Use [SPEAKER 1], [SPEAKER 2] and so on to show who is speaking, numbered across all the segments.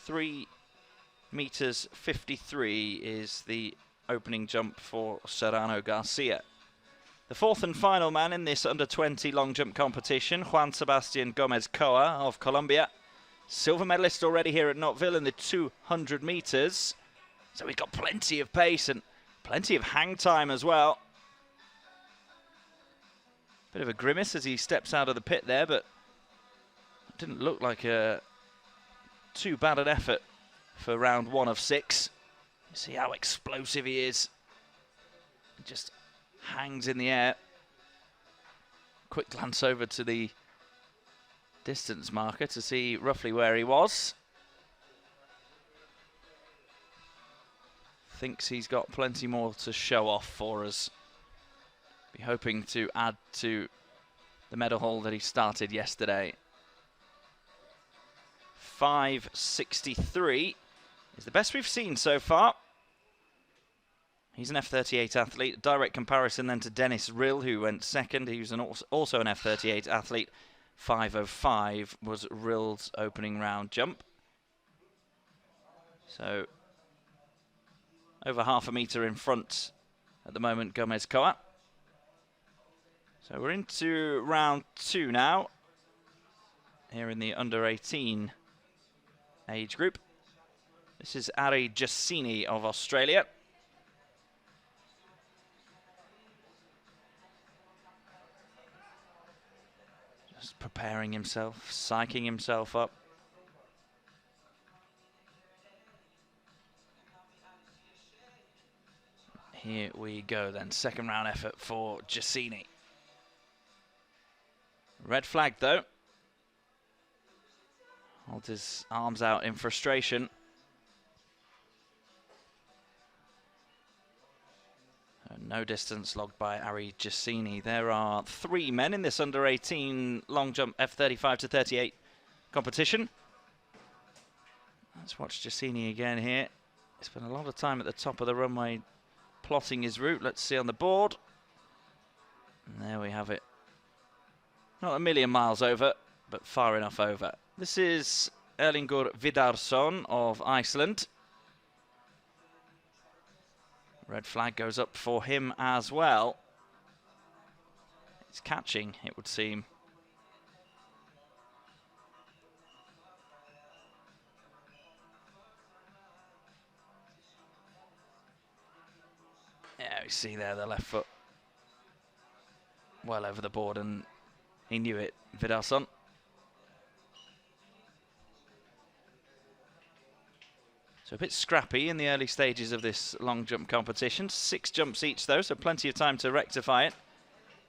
[SPEAKER 1] 3 meters 53 is the opening jump for Serrano Garcia. The fourth and final man in this under-20 long jump competition, Juan Sebastian Gomez Coa of Colombia. Silver medalist already here at Nottwil in the 200 meters. So he's got plenty of pace and plenty of hang time as well. Bit of a grimace as he steps out of the pit there, but it didn't look like too bad an effort for round 1 of 6. You see how explosive he is. He just hangs in the air. Quick glance over to the distance marker to see roughly where he was. Thinks he's got plenty more to show off for us. Be hoping to add to the medal haul that he started yesterday. 5:63 is the best we've seen so far. He's an F38 athlete. Direct comparison then to Dennis Rill, who went second. He was also an F38 athlete. 5:05 was Rill's opening round jump. So over half a metre in front at the moment, Gomez Coa. So we're into round 2 now, here in the under-18 age group. This is Ari Giacchini of Australia. Just preparing himself, psyching himself up. Here we go then, second round effort for Giacchini. Red flag though. Holds his arms out in frustration. No distance logged by Ari Giacchini. There are 3 men in this under-18 long jump F35 to 38 competition. Let's watch Giacchini again here. He spent a lot of time at the top of the runway plotting his route. Let's see on the board. And there we have it. Not a million miles over, but far enough over. This is Erlingur Vidarsson of Iceland. Red flag goes up for him as well. It's catching, it would seem. Yeah, we see there the left foot well over the board, and he knew it, Vidarsson. So a bit scrappy in the early stages of this long jump competition. 6 jumps each though, so plenty of time to rectify it.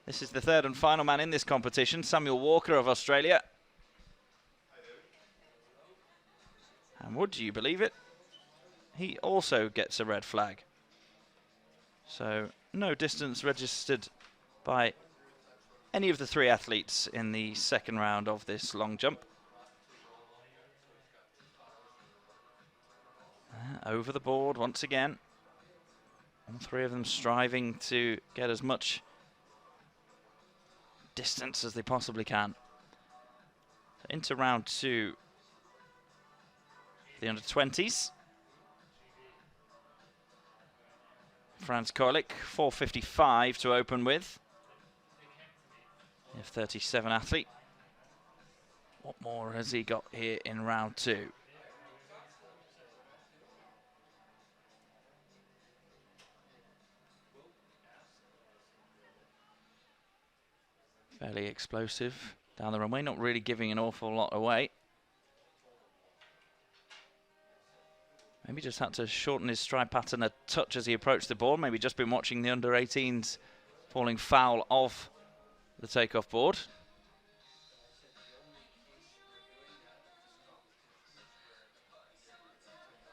[SPEAKER 1] This is the third and final man in this competition, Samuel Walker of Australia. And would you believe it? He also gets a red flag. So no distance registered by any of the 3 athletes in the second round of this long jump. Over the board once again. All 3 of them striving to get as much distance as they possibly can. So into round 2, the under-20s. Franz Kolik, 4:55 to open with. F37 athlete. What more has he got here in round 2? Fairly explosive down the runway, not really giving an awful lot away. Maybe just had to shorten his stride pattern a touch as he approached the board. Maybe just been watching the under-18s falling foul of the takeoff board.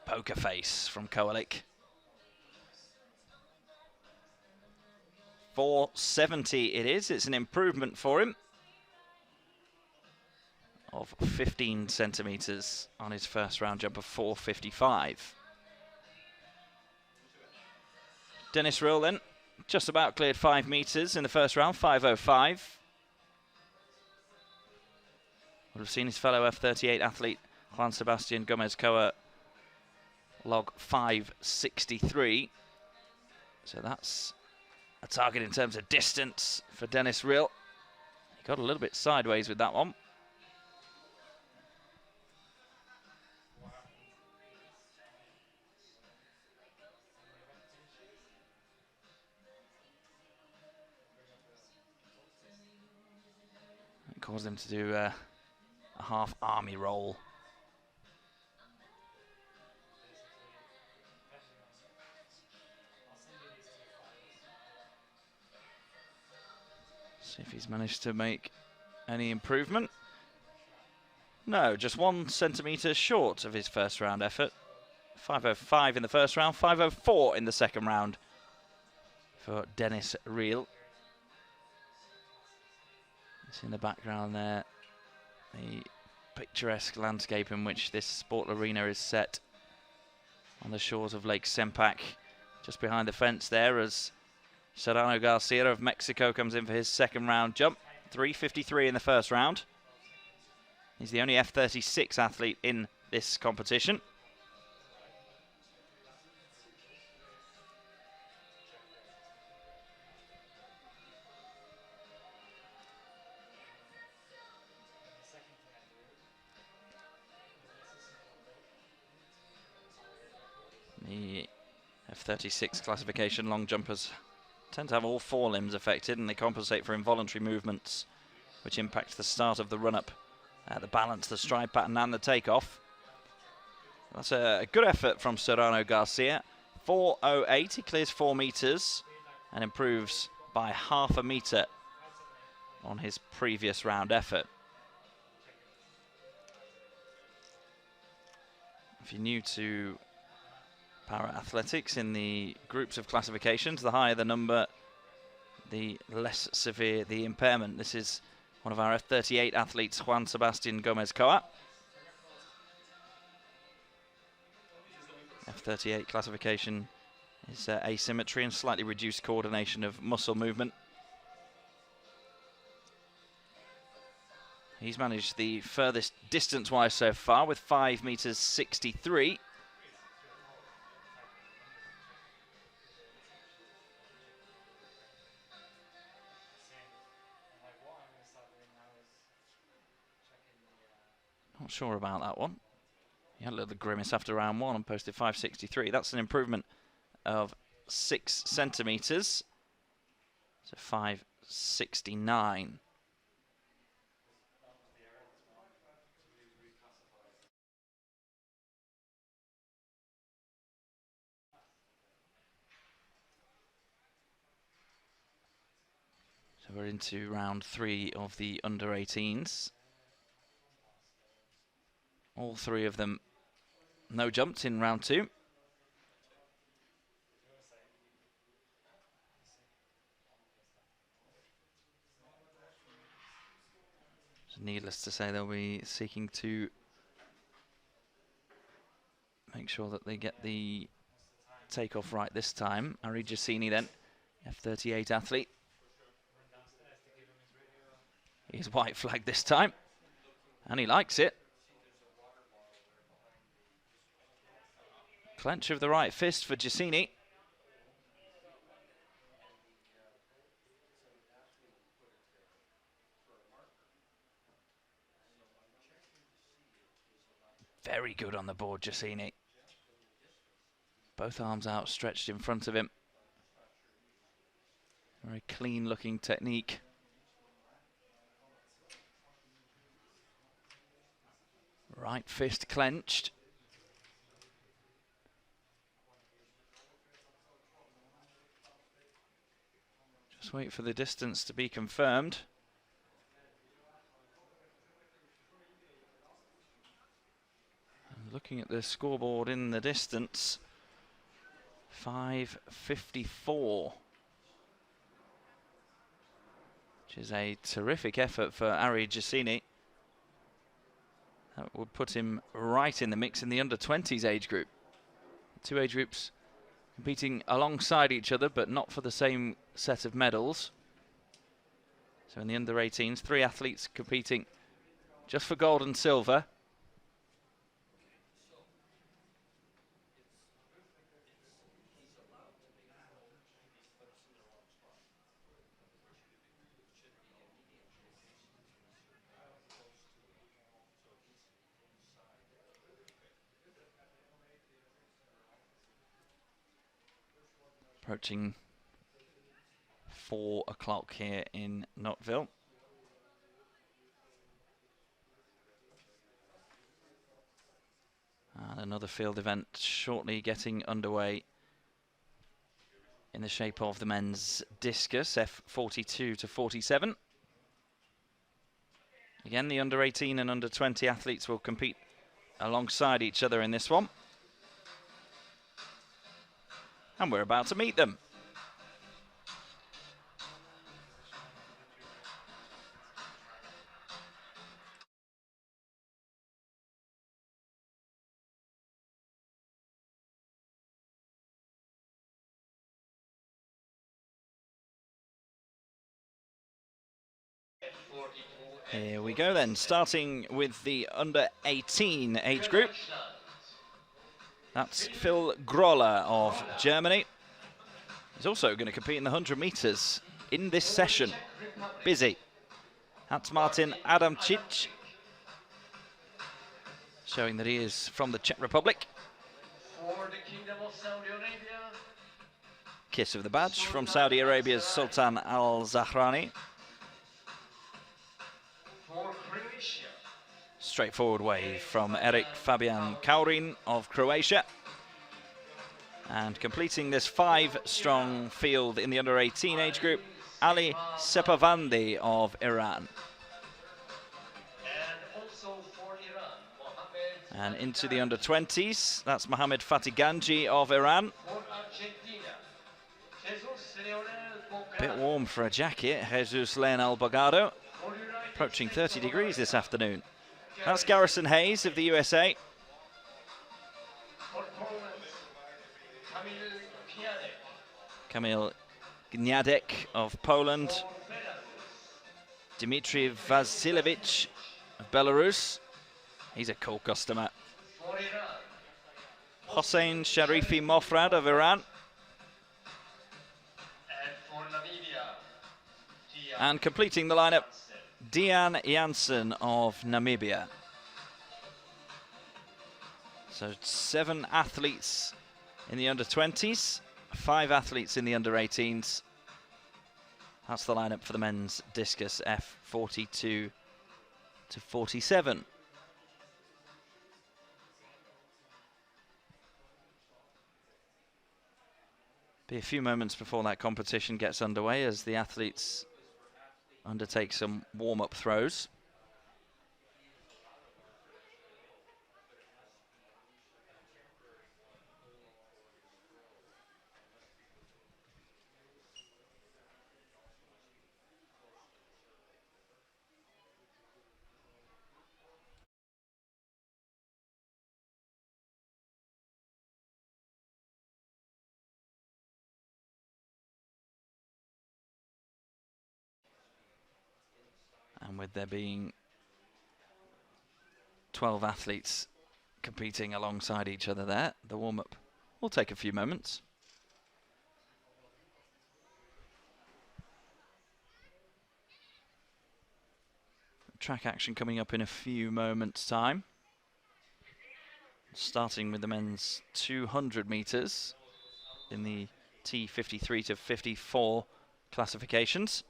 [SPEAKER 1] Poker face from Koalik. 470 it is. It's an improvement for him of 15 centimeters on his first round jump of 455. Dennis Rill then just about cleared 5 meters in the first round, 5:05. Would have seen his fellow F38 athlete Juan Sebastian Gomez-Coa log 5:63. So that's a target in terms of distance for Dennis Rill. He got a little bit sideways with that one. It caused him to do a half army roll. See if he's managed to make any improvement. No, just 1 centimetre short of his first round effort. 5:05 in the first round, 5:04 in the second round for Dennis Rill. It's in the background there, the picturesque landscape in which this sport arena is set on the shores of Lake Sempak. Just behind the fence there as Serrano Garcia of Mexico comes in for his second round jump. 3:53 in the first round. He's the only F-36 athlete in this competition. The F-36 classification long jumpers tend to have all 4 limbs affected, and they compensate for involuntary movements which impact the start of the run-up, the balance, the stride pattern and the takeoff. That's a good effort from Serrano Garcia. 4:08, he clears 4 meters and improves by half a meter on his previous round effort. If you're new to para-athletics, in the groups of classifications, the higher the number, the less severe the impairment. This is one of our F-38 athletes, Juan Sebastian Gomez-Coa. F-38 classification is asymmetry and slightly reduced coordination of muscle movement. He's managed the furthest distance-wise so far with 5:63 meters. Not sure about that one. He had a little grimace after round 1 and posted 5:63. That's an improvement of 6 centimeters. So 5:69. So we're into round 3 of the under-18s. All 3 of them no jumps in round 2. So needless to say, they'll be seeking to make sure that they get the takeoff right this time. Ari Giacini then, F-38 athlete. He's white flagged this time, and he likes it. Clench of the right fist for Giacini. Very good on the board, Giacini. Both arms outstretched in front of him. Very clean looking technique. Right fist clenched. Just wait for the distance to be confirmed. And looking at the scoreboard in the distance, 5:54. Which is a terrific effort for Ari Giacini. That would put him right in the mix in the under-20s age group. 2 age groups competing alongside each other, but not for the same set of medals. So in the under-18s, 3 athletes competing just for gold and silver. Approaching 4 o'clock here in Nottwil. And another field event shortly getting underway in the shape of the men's discus, F42 to 47. Again, the under 18 and under 20 athletes will compete alongside each other in this one. And we're about to meet them. Here we go then, starting with the under 18 age group. That's Phil Groller of Germany. He's also going to compete in the 100 meters in this session. Busy. That's Martin Adamczyk, showing that he is from the Czech Republic.
[SPEAKER 2] For the Kingdom of Saudi Arabia.
[SPEAKER 1] Kiss of the badge from Saudi Arabia's Sultan Al Zahrani.
[SPEAKER 2] For Croatia.
[SPEAKER 1] Straightforward wave from Erik Fabian Kaurin of Croatia. And completing this 5-strong field in the under 18 age group, Ali Sepavandi of Iran.
[SPEAKER 2] And also for Iran, Mohammed.
[SPEAKER 1] And into the under 20s, that's Mohammed Fatiganji of Iran.
[SPEAKER 2] For Argentina, Jesus Leonel Bocado.
[SPEAKER 1] Bit warm for a jacket, Jesus Leonel Bocado.
[SPEAKER 2] For United
[SPEAKER 1] Approaching
[SPEAKER 2] States
[SPEAKER 1] 30
[SPEAKER 2] of
[SPEAKER 1] degrees this
[SPEAKER 2] America,
[SPEAKER 1] afternoon. That's Garrison Hayes of the USA.
[SPEAKER 2] For Poland,
[SPEAKER 1] Kamil Gniadek of Poland.
[SPEAKER 2] For Belarus,
[SPEAKER 1] Dmitry Vasilevich of Belarus. He's a cool customer.
[SPEAKER 2] for Iran,
[SPEAKER 1] Hossein Sharifi Mofrad of Iran.
[SPEAKER 2] and for Namibia, Dia
[SPEAKER 1] And completing the lineup,
[SPEAKER 2] Jansen.
[SPEAKER 1] Dian Janssen of Namibia. So 7 athletes in the under 20s, 5 athletes in the under 18s. That's the lineup for the men's discus, F42 to 47. Be a few moments before that competition gets underway as the athletes undertake some warm-up throws. And with there being 12 athletes competing alongside each other there, the warm-up will take a few moments. Track action coming up in a few moments' time. Starting with the men's 200 meters in the T53 to 54 classifications.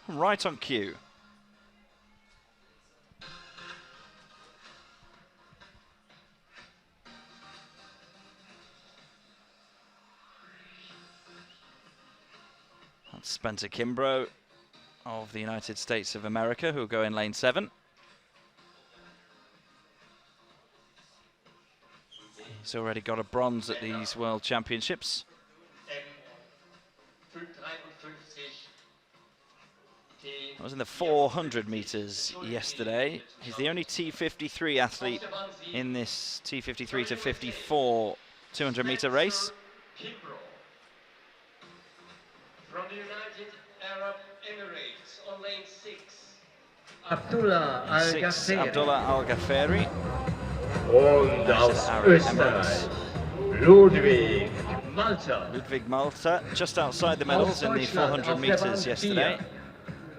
[SPEAKER 1] Right on cue. That's Spencer Kimbrough of the United States of America, who will go in lane 7. He's already got a bronze at these World Championships. I was in the 400 meters yesterday. He's the only T53 athlete in this T53 to 54 200 meter race.
[SPEAKER 2] From the United Arab Emirates on lane 6.
[SPEAKER 3] Abdullah
[SPEAKER 1] Al-Ghaffari.
[SPEAKER 3] Und aus Österreich, Ludwig Malta.
[SPEAKER 1] Ludwig Malta, just outside the medals in the 400 meters yesterday.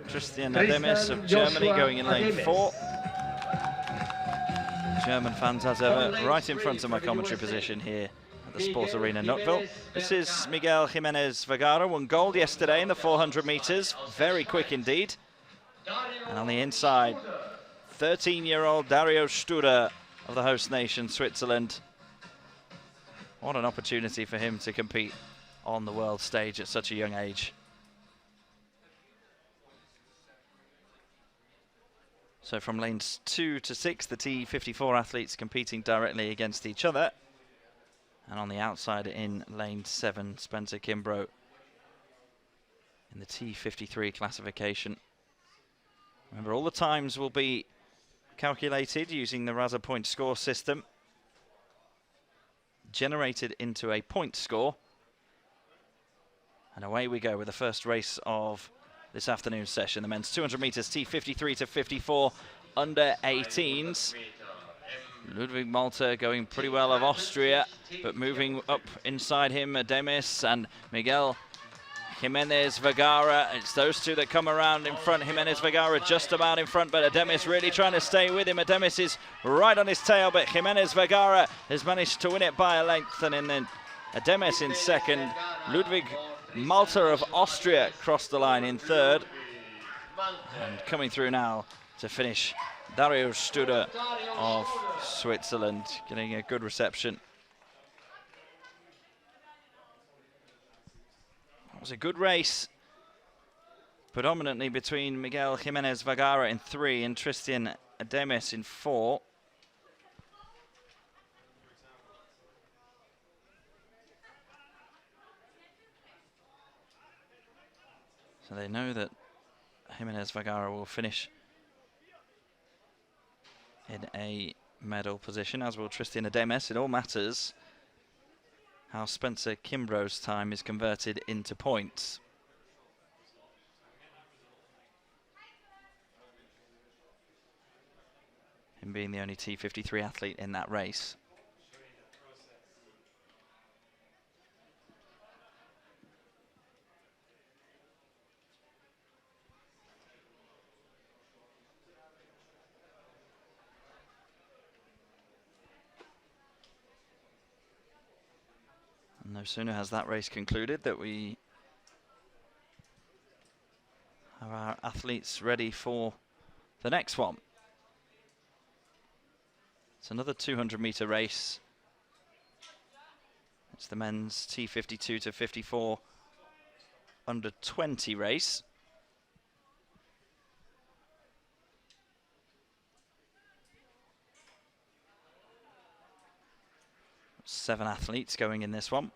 [SPEAKER 1] Tristan Ademis of Germany going in lane 4. German fans, as ever, right in front of my commentary position here the Sports Arena Nottwil. This is Miguel Jimenez Vergara, won gold yesterday in the 400 meters. Very quick indeed. And on the inside, 13-year-old Dario Studer of the host nation, Switzerland. What an opportunity for him to compete on the world stage at such a young age. So from lanes 2 to 6, the T54 athletes competing directly against each other. And on the outside in lane 7, Spencer Kimbrough in the T53 classification. Remember, all the times will be calculated using the Rasa point score system, generated into a point score. And away we go with the first race of this afternoon's session. The men's 200 meters, T53 to 54, under 18s. Ludwig Malta going pretty well of Austria, but moving up inside him, Demis and Miguel Jimenez Vergara. It's those two that come around in front. Jimenez Vergara just about in front, but Ademis really trying to stay with him. Ademis is right on his tail, but Jimenez Vergara has managed to win it by a length, and then Ademis in second. Ludwig Malta of Austria crossed the line in third. And coming through now to finish, Dario Studer of Switzerland, getting a good reception. It was a good race, predominantly between Miguel Jimenez Vergara in 3 and Tristan Ademis in 4. So they know that Jimenez Vergara will finish in a medal position, as will Tristan Ademis. It all matters how Spencer Kimbrough's time is converted into points. Him being the only T53 athlete in that race. No sooner has that race concluded that we have our athletes ready for the next one. It's another 200-meter race. It's the men's T52 to 54 under 20 race. Seven athletes going in this one,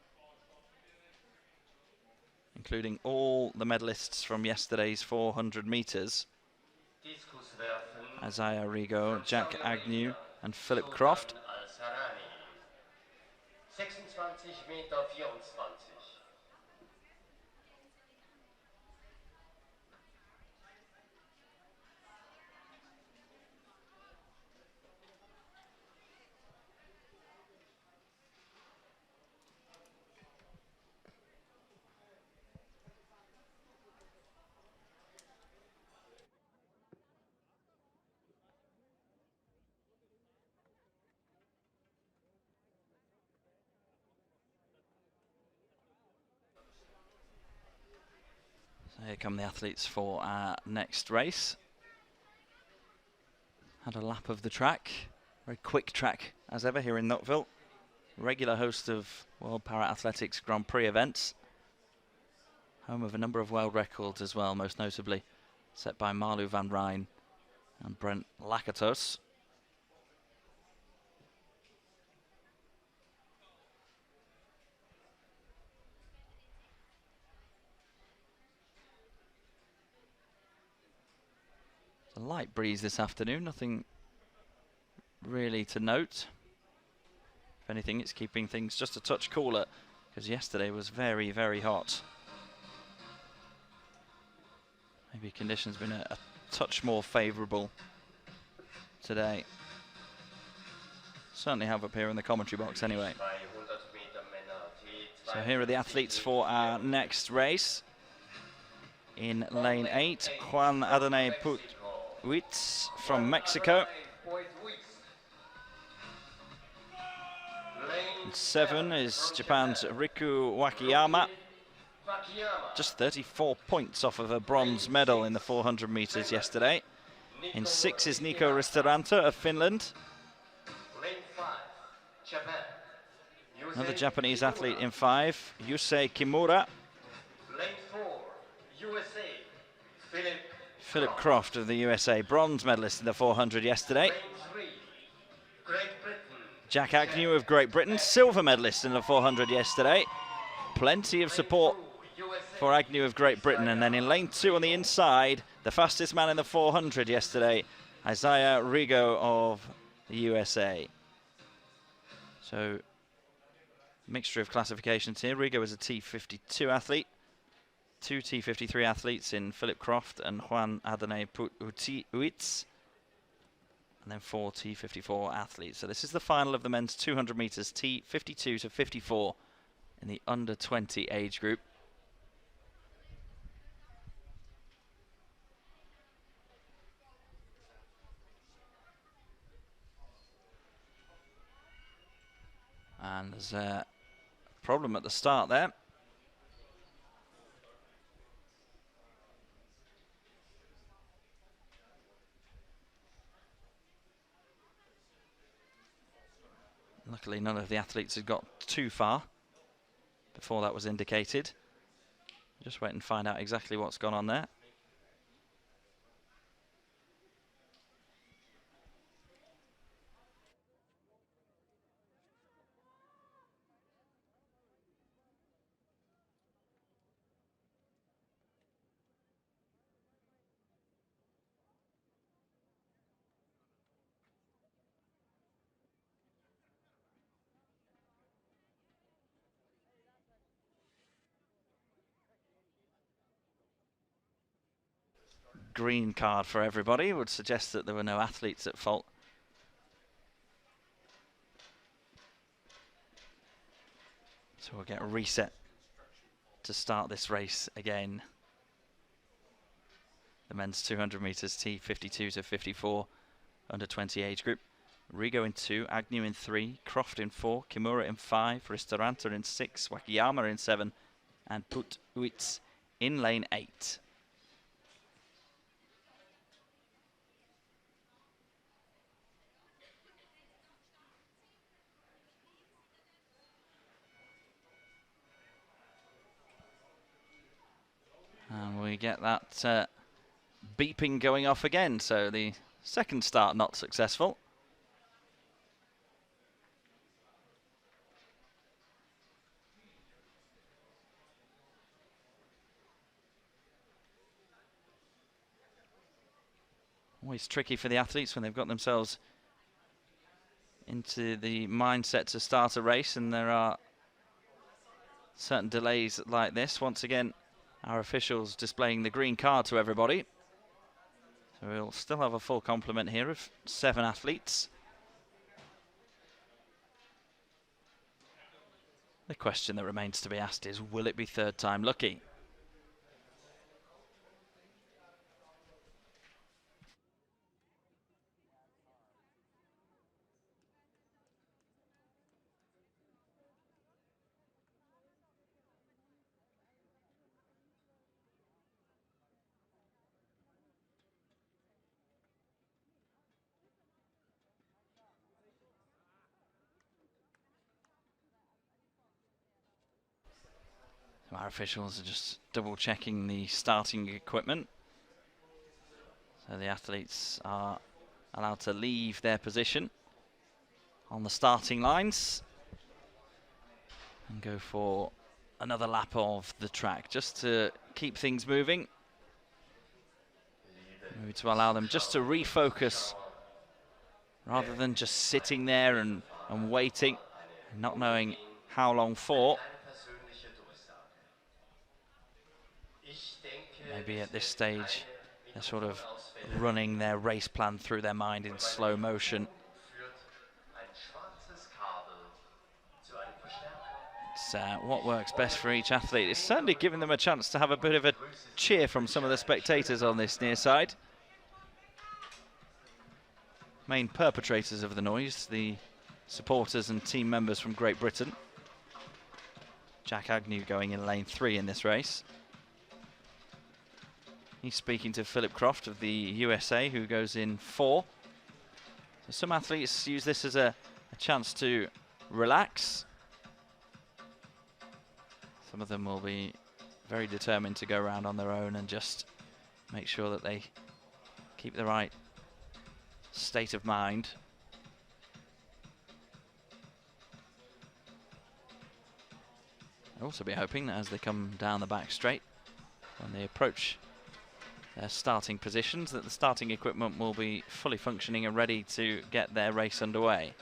[SPEAKER 1] including all the medalists from yesterday's 400 meters. Isaiah Rigo, Jack Agnew and Philip Croft. So here come the athletes for our next race. Had a lap of the track, very quick track as ever here in Nottwil. Regular host of World Para-Athletics Grand Prix events. Home of a number of world records as well, most notably set by Marlu van Rijn and Brent Lakatos. A light breeze this afternoon, nothing really to note. If anything, it's keeping things just a touch cooler, because yesterday was very, very hot. Maybe conditions been a touch more favourable today. Certainly have up here in the commentary box anyway. So here are the athletes for our next race. In lane 8, Juan Adonai Puitwitz from Mexico. 7 is Japan's Riku Wakayama. Just 34 points off of a bronze medal in the 400 meters yesterday. In 6 is Nico Ristoranta of Finland.
[SPEAKER 2] Lane 5, Japan.
[SPEAKER 1] Another Japanese athlete in 5, Yusei Kimura.
[SPEAKER 2] Lane 4, USA.
[SPEAKER 1] Philip Croft of the USA, bronze medalist in the 400 yesterday.
[SPEAKER 2] Lane 3, Great Britain.
[SPEAKER 1] Jack Agnew of Great Britain, silver medalist in the 400 yesterday. Plenty of support for Agnew of Great Britain. And then in lane 2 on the inside, the fastest man in the 400 yesterday, Isaiah Rigo of the USA. So, mixture of classifications here. Rigo is a T52 athlete. 2 T53 athletes in Philip Croft and Juan Adonai Uitz. And then 4 T54 athletes. So this is the final of the men's 200 meters, T52 to 54 in the under 20 age group. And there's a problem at the start there. Luckily, none of the athletes had got too far before that was indicated. Just wait and find out exactly what's gone on there. Green card for everybody would suggest that there were no athletes at fault. So we'll get a reset to start this race again. The men's 200 meters T52 to 54 under 20 age group. Rigo in 2, Agnew in 3, Croft in 4, Kimura in 5, Ristoranta in 6, Wakayama in 7, and Put Uitz in lane 8. And we get that beeping going off again, so the second start not successful. Always tricky for the athletes when they've got themselves into the mindset to start a race, and there are certain delays like this. Once again, our officials displaying the green card to everybody. So we'll still have a full complement here of 7 athletes. The question that remains to be asked is, will it be third time lucky? Our officials are just double checking the starting equipment. So the athletes are allowed to leave their position on the starting lines and go for another lap of the track just to keep things moving. Maybe to allow them just to refocus rather than just sitting there and waiting, not knowing how long for. Maybe at this stage they're sort of running their race plan through their mind in slow motion. It's what works best for each athlete. It's certainly giving them a chance to have a bit of a cheer from some of the spectators on this near side. Main perpetrators of the noise, the supporters and team members from Great Britain. Jack Agnew going in lane 3 in this race. He's speaking to Philip Croft of the USA, who goes in 4. So some athletes use this as a chance to relax. Some of them will be very determined to go around on their own and just make sure that they keep the right state of mind. I'll also be hoping that as they come down the back straight, when they approach their starting positions, that the starting equipment will be fully functioning and ready to get their race underway.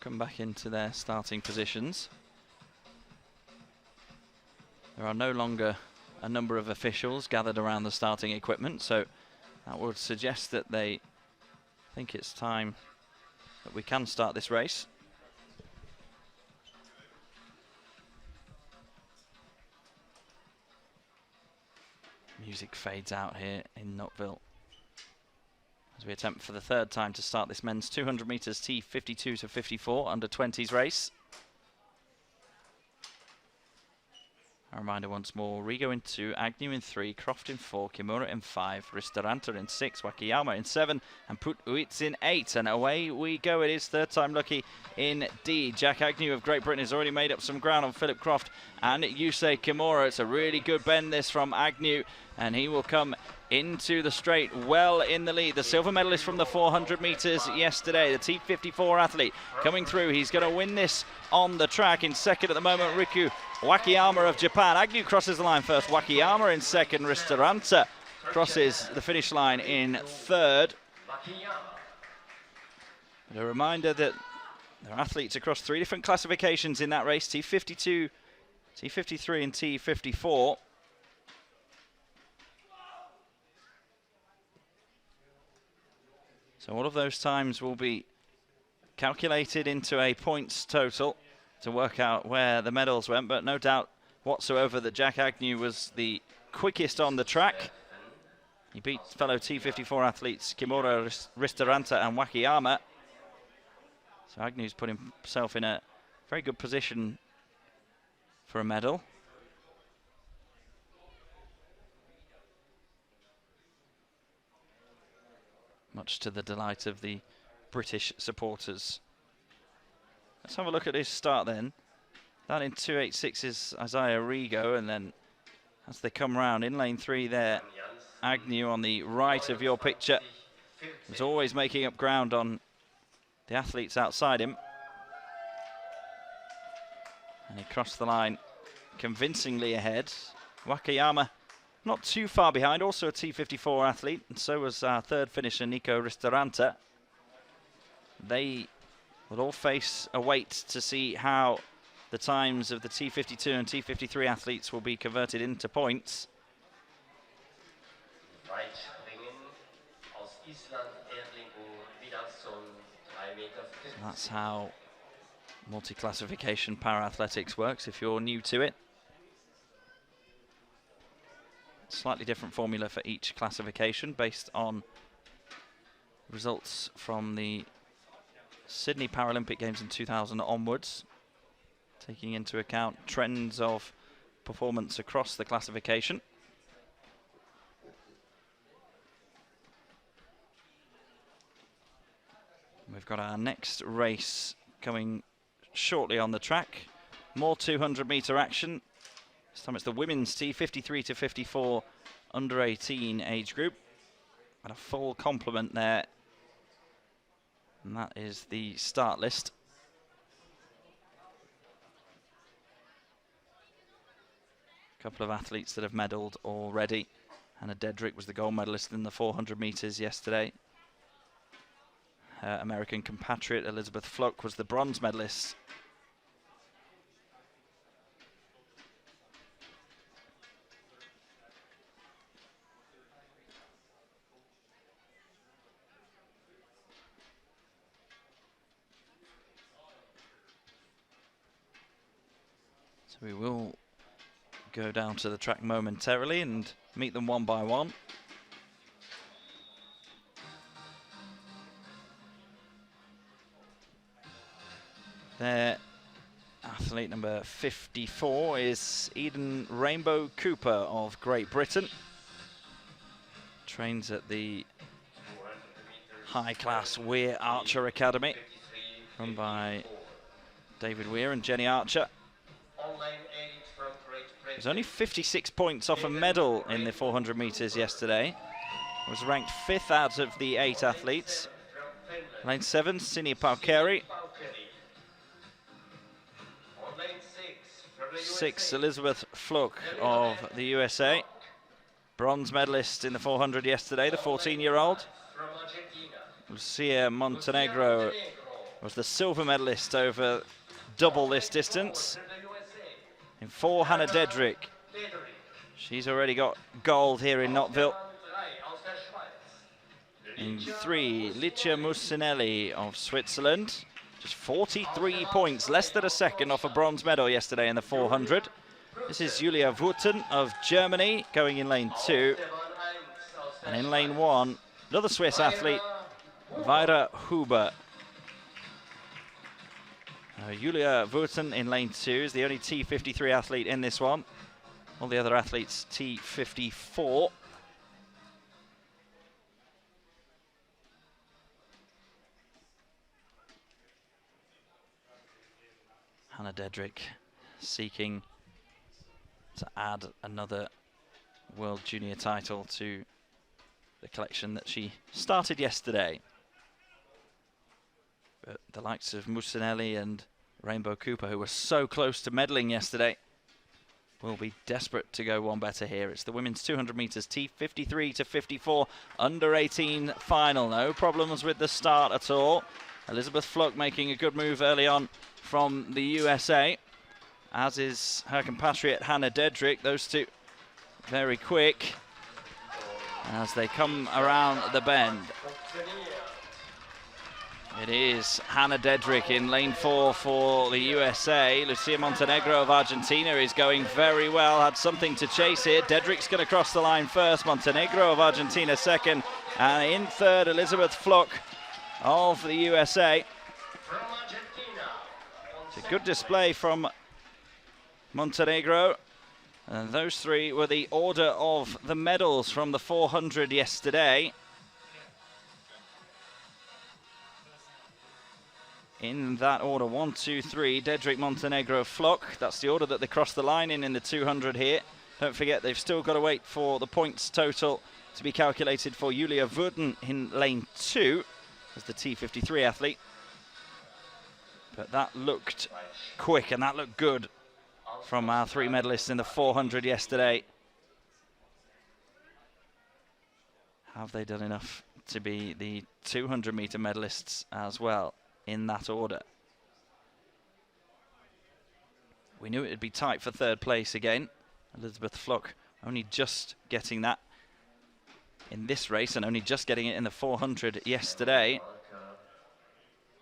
[SPEAKER 1] Come back into their starting positions. There are no longer a number of officials gathered around the starting equipment, so that would suggest that they think it's time that we can start this race. Music fades out here in Nottwil as we attempt for the 3rd time to start this men's 200 metres T52 to 54 under 20s race. A reminder once more, Rigo in 2, Agnew in 3, Croft in 4, Kimura in 5, Ristoranta in 6, Wakayama in 7, and Put-Uitz in 8. And away we go. It is 3rd time lucky indeed. Jack Agnew of Great Britain has already made up some ground on Philip Croft and Yusei Kimura. It's a really good bend this from Agnew, and he will come into the straight well in the lead. The silver medalist from the 400 metres yesterday, the T54 athlete coming through. He's going to win this on the track. In 2nd at the moment, Riku Wakayama of Japan. Agnew crosses the line first. Wakayama in 2nd. Ristoranta crosses the finish line in 3rd. And a reminder that there are athletes across 3 different classifications in that race: T52, T53 and T54. So all of those times will be calculated into a points total to work out where the medals went, but no doubt whatsoever that Jack Agnew was the quickest on the track. He beat fellow T54 athletes Kimura, Ristoranta and Wakayama. So Agnew's put himself in a very good position for a medal. Much to the delight of the British supporters. Let's have a look at his start then. That in 2.86 is Isaiah Rigo, and then as they come round in lane 3 there, Agnew on the right of your picture is always making up ground on the athletes outside him. And he crossed the line convincingly ahead. Wakayama not too far behind, also a T54 athlete, and so was our 3rd finisher, Nico Ristoranta. They will all face a wait to see how the times of the T52 and T53 athletes will be converted into points. That's how multi-classification para-athletics works if you're new to it. Slightly different formula for each classification based on results from the Sydney Paralympic Games in 2000 onwards, taking into account trends of performance across the classification. We've got our next race coming shortly on the track. More 200 metre action. This time it's the women's T53 to 54 under 18 age group. And a full complement there. And that is the start list. A couple of athletes that have medalled already. Hannah Dedrick was the gold medalist in the 400 metres yesterday. Her American compatriot Elizabeth Fluck was the bronze medalist. So we will go down to the track momentarily and meet them one by one. Their athlete number 54 is Eden Rainbow Cooper of Great Britain. Trains at the high-class Weir Archer Academy, run by David Weir and Jenny Archer. There's only 56 points off a medal in the 400 metres yesterday. Was ranked 5th out of the 8 athletes. Lane 7, Sini Paukeri. 6, Elizabeth Fluck of the USA. Bronze medalist in the 400 yesterday, the 14-year-old. Lucia Montenegro was the silver medalist over double this distance. In 4, Hannah Dedrick. She's already got gold here in Nottwil. In 3, Licia Musinelli of Switzerland. Just 43 points, less than a second off a bronze medal yesterday in the 400. This is Julia Wurten of Germany going in lane 2. And in lane 1, another Swiss athlete, Weira Huber. Julia Wurten in lane 2 is the only T53 athlete in this one. All the other athletes T54. Hannah Dedrick seeking to add another World Junior title to the collection that she started yesterday. But the likes of Musinelli and Rainbow Cooper, who were so close to medaling yesterday, will be desperate to go one better here. It's the women's 200 metres T53 to 54 under 18 final. No problems with the start at all. Elizabeth Fluck making a good move early on from the USA, as is her compatriot Hannah Dedrick. Those two very quick as they come around the bend. It is Hannah Dedrick in lane 4 for the USA. Lucia Montenegro of Argentina is going very well, had something to chase here. Dedrick's going to cross the line first, Montenegro of Argentina second, and in third, Elizabeth Fluck of the USA. It's a good display from Montenegro. And those three were the order of the medals from the 400 yesterday. In that order, 1, 2, 3, Dedrick, Montenegro, Fluck. That's the order that they crossed the line in the 200 here. Don't forget, they've still got to wait for the points total to be calculated for Julia Wurten in lane 2 as the T53 athlete. But that looked quick and that looked good from our 3 medalists in the 400 yesterday. Have they done enough to be the 200-meter medalists as well in that order? We knew it would be tight for third place again. Elizabeth Fluck only just getting that in this race and only just getting it in the 400 yesterday.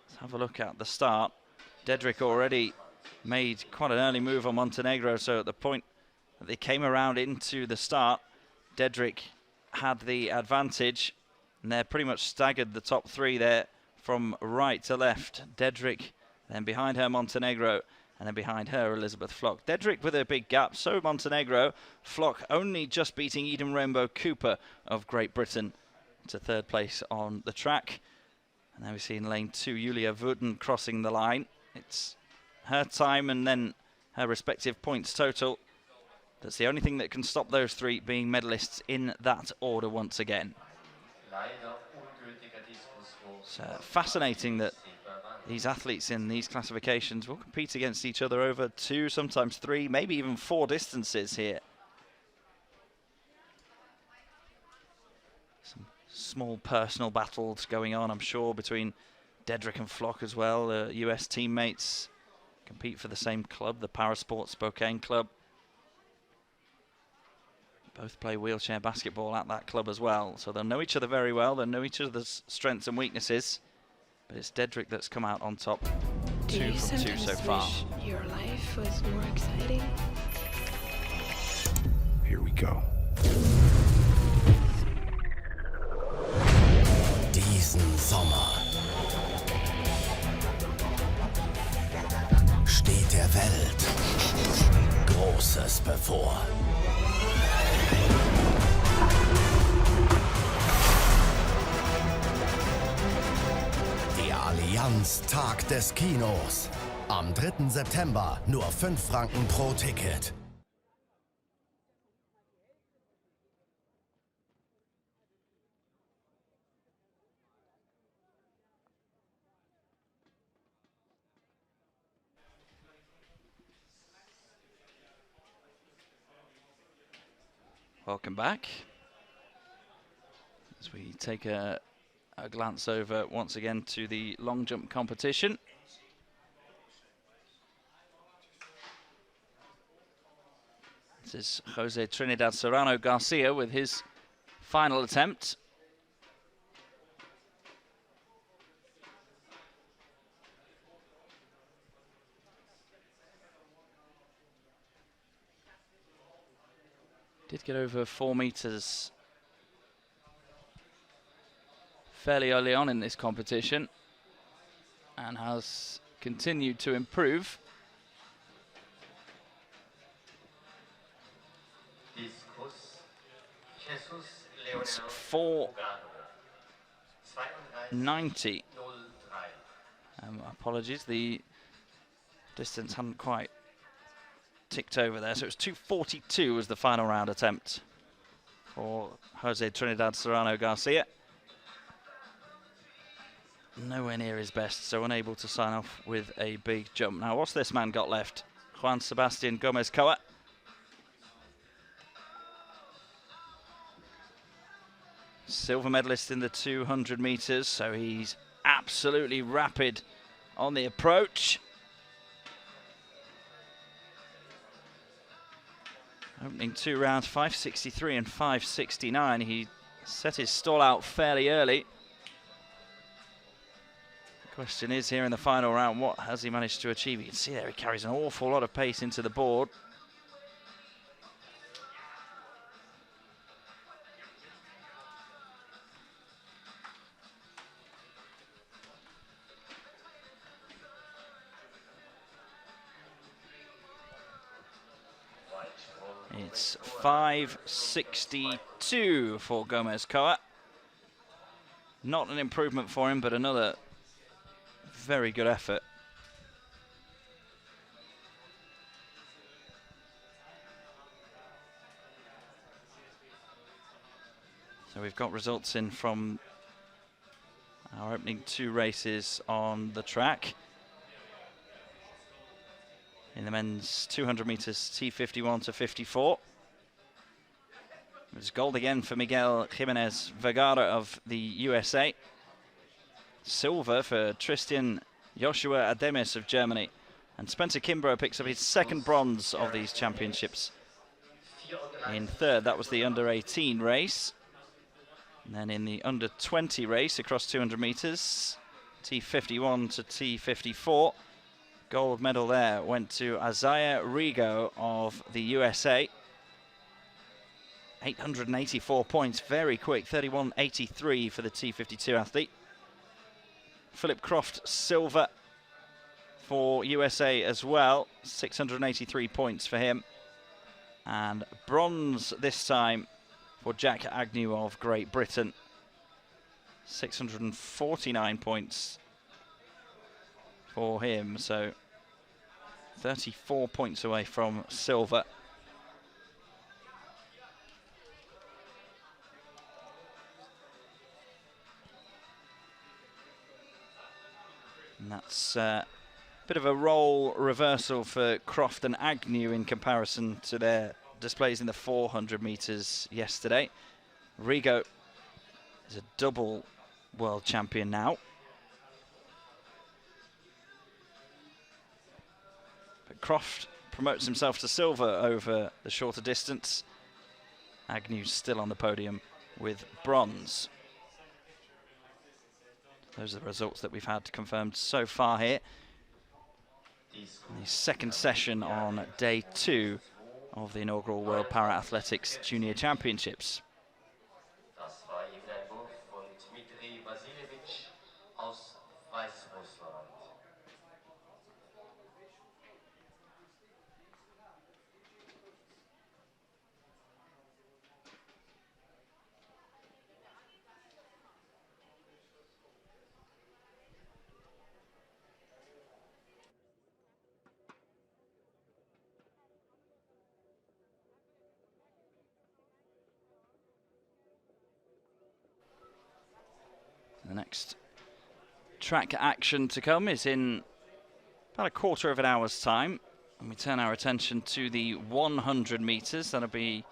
[SPEAKER 1] Let's have a look at the start. Dedrick already made quite an early move on Montenegro, so at the point that they came around into the start, Dedrick had the advantage, and they're pretty much staggered the top 3 there from right to left. Dedrick, then behind her Montenegro, and then behind her Elizabeth Fluck. Dedrick with a big gap, so Montenegro. Fluck only just beating Eden Rainbow Cooper of Great Britain to third place on the track. And then we see in lane 2 Julia Wurten crossing the line. It's her time and then her respective points total. That's the only thing that can stop those 3 being medalists in that order once again. It's fascinating that these athletes in these classifications will compete against each other over 2, sometimes 3, maybe even 4 distances here. Some small personal battles going on, I'm sure, between Dedrick and Fluck as well. US teammates compete for the same club, the Parasport Spokane Club. Both play wheelchair basketball at that club as well, so they'll know each other very well. They'll know each other's strengths and weaknesses. But it's Dedrick that's come out on top. 2 from 2 so far.
[SPEAKER 4] Your life was more exciting? go.
[SPEAKER 5] Diesen Sommer steht der Welt Großes bevor. Der Allianz Tag des Kinos. Am 3. September nur 5 Franken pro Ticket.
[SPEAKER 1] Welcome back. As we take a glance over once again to the long jump competition. This is Jose Trinidad Serrano Garcia with his final attempt. Did get over 4 meters fairly early on in this competition and has continued to improve. It's 4:90. Apologies, the distance hadn't quite ticked over there, so it was 2:42 was the final round attempt for Jose Trinidad Serrano Garcia. Nowhere near his best, so unable to sign off with a big jump. Now, what's this man got left? Juan Sebastian Gomez-Coa. Silver medalist in the 200 meters, so he's absolutely rapid on the approach. Opening 2 rounds, 5:63 and 5:69. He set his stall out fairly early. The question is here in the final round, what has he managed to achieve? You can see there he carries an awful lot of pace into the board. It's 5:62 for Gomez-Coa. Not an improvement for him, but another very good effort. So we've got results in from our opening 2 races on the track. In the men's 200 meters, T51 to 54. It was gold again for Miguel Jimenez Vergara of the USA. Silver for Tristan Joshua Ademis of Germany. And Spencer Kimbrough picks up his 2nd bronze of these championships. In 3rd, that was the under-18 race. And then in the under-20 race across 200 meters, T51 to T54. Gold medal there went to Isaiah Rigo of the USA. 884 points, very quick, 31.83 for the T52 athlete. Philip Croft, silver for USA as well, 683 points for him. And bronze this time for Jack Agnew of Great Britain, 649 points for him, so 34 points away from silver. And that's a bit of a role reversal for Croft and Agnew in comparison to their displays in the 400 meters yesterday. Rigo is a double world champion now. But Croft promotes himself to silver over the shorter distance. Agnew's still on the podium with bronze. Those are the results that we've had confirmed so far here. The second session on day 2 of the inaugural World Para-Athletics Junior Championships.
[SPEAKER 2] Das war eben ein Wurf von Dmitri Vasiljevic aus Weißrussland.
[SPEAKER 1] The next track action to come is in about a quarter of an hour's time, and we turn our attention to the 100 meters. That'll be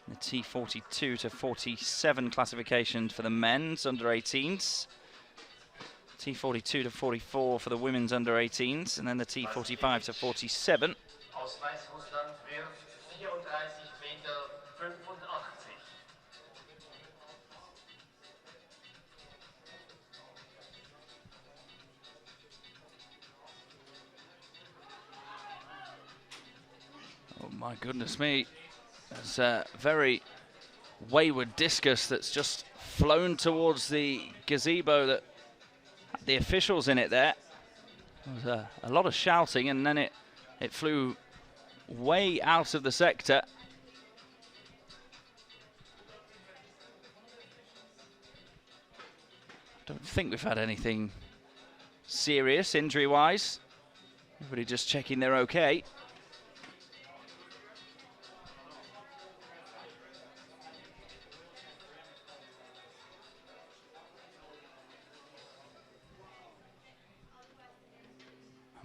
[SPEAKER 1] the T42 to 47 classification for the men's under 18s, T42 to 44 for the women's under 18s, and then the T45 to 47.
[SPEAKER 2] Aus Weißrussland wirft 34,85 Meter.
[SPEAKER 1] Oh my goodness me, there's a very wayward discus that's just flown towards the gazebo that had the officials in it there. There was a lot of shouting, and then it flew way out of the sector. I don't think we've had anything serious injury-wise. Everybody just checking they're okay.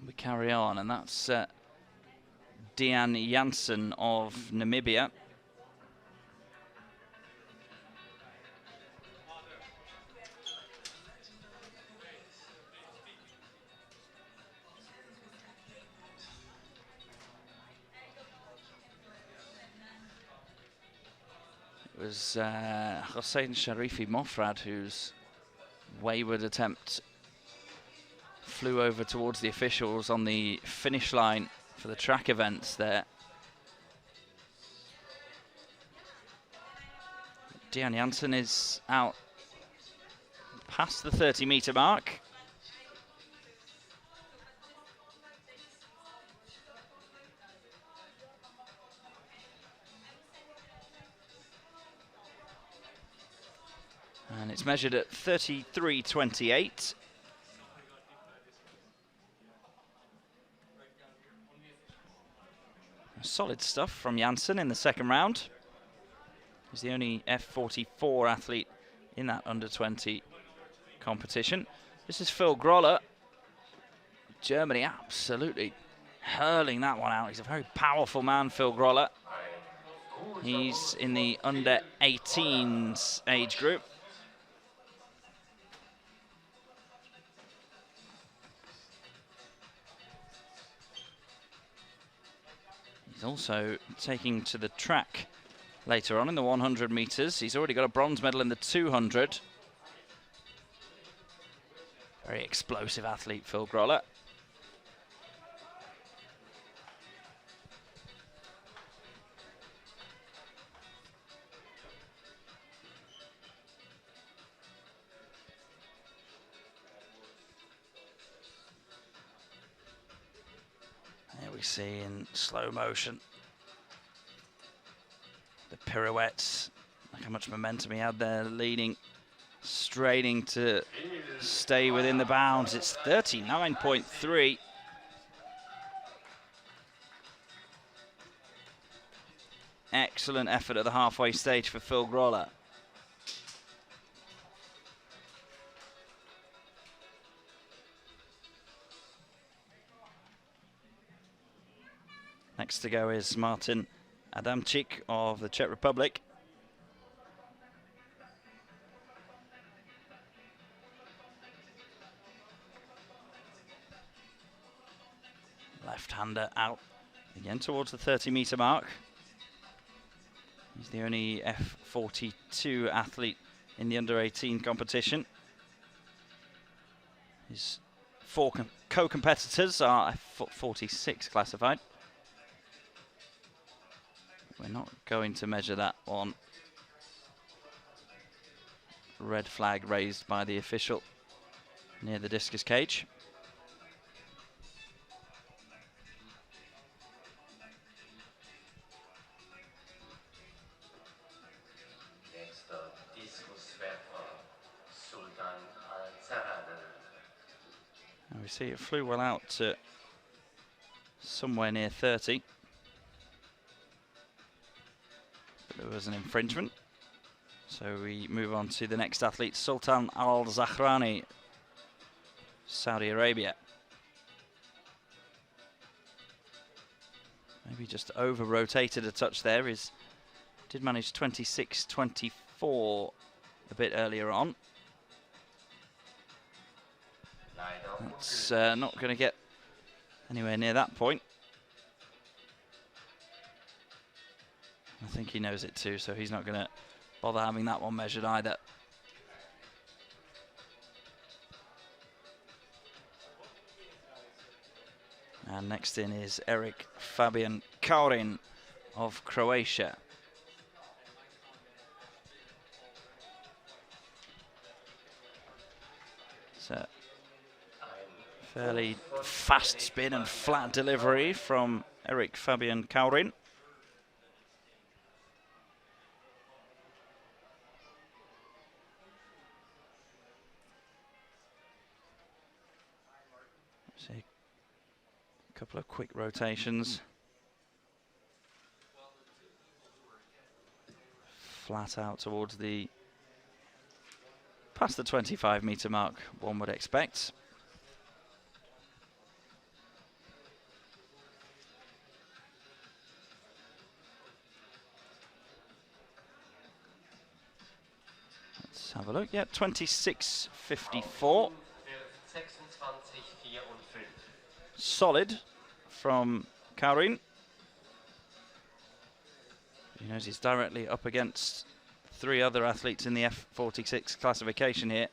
[SPEAKER 1] We carry on, and that's Dean Janssen of Namibia. It was Hossein Sharifi Mofrad whose wayward attempt flew over towards the officials on the finish line for the track events there. Dean Janssen is out past the 30-meter mark. And it's measured at 33.28. Solid stuff from Janssen in the second round. He's the only F44 athlete in that under-20 competition. This is Phil Groller. Germany absolutely hurling that one out. He's a very powerful man, Phil Groller. He's in the under-18s age group. He's also taking to the track later on in the 100 meters. He's already got a bronze medal in the 200. Very explosive athlete, Phil Groller. There we see in slow motion the pirouettes, like how much momentum he had there, leading, straining to stay within the bounds. It's 39.3. Excellent effort at the halfway stage for Phil Groller. Next to go is Martin Adamczyk of the Czech Republic. Left-hander out again towards the 30-meter mark. He's the only F42 athlete in the under-18 competition. His four co-competitors are F46 classified. We're not going to measure that one. Red flag raised by the official near the discus cage.
[SPEAKER 2] Nächster Diskuswerfer, Sultan Al-Zarani.
[SPEAKER 1] And we see it flew well out to somewhere near 30. But there was an infringement. So we move on to the next athlete, Sultan Al-Zahrani, Saudi Arabia. Maybe just over-rotated a touch there. Did manage 26-24 a bit earlier on. That's not going to get anywhere near that point. I think he knows it too, so he's not going to bother having that one measured either. And next in is Eric Fabian Kaurin of Croatia. So fairly fast spin and flat delivery from Eric Fabian Kaurin. See a couple of quick rotations. Flat out towards the past the 25-meter mark, one would expect. Let's have a look. Yeah, 26.54. Solid from Kaurin. He knows he's directly up against three other athletes in the F46 classification here.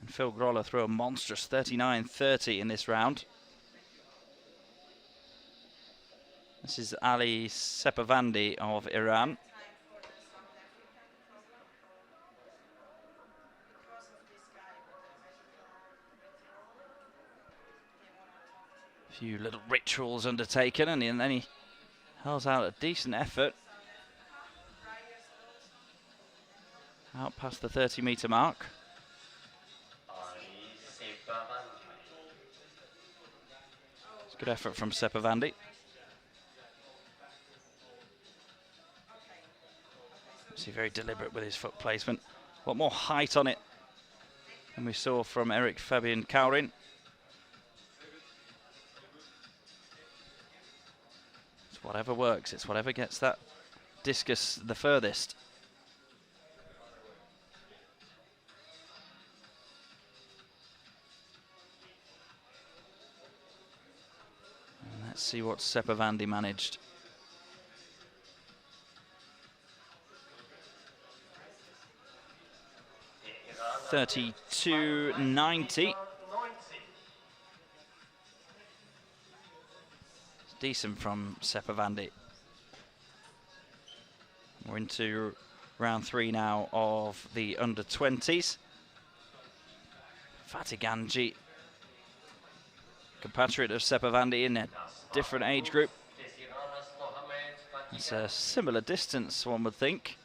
[SPEAKER 1] And Phil Groller threw a monstrous 39.30 in this round. This is Ali Sepavandi of Iran. A few little rituals undertaken, and then he hurls out a decent effort. Out past the 30-meter mark. It's a good effort from Sepavandi. See, very deliberate with his foot placement. A lot more height on it than we saw from Eric Fabian Kaurin. It's whatever works. It's whatever gets that discus the furthest. Let's see what Sepavandi managed. $32.90. It's decent from Sepavandi. We're into round 3 now of the under-20s. Fatih Ganji, compatriot of Sepavandi in a different age group. It's a similar distance, one would think.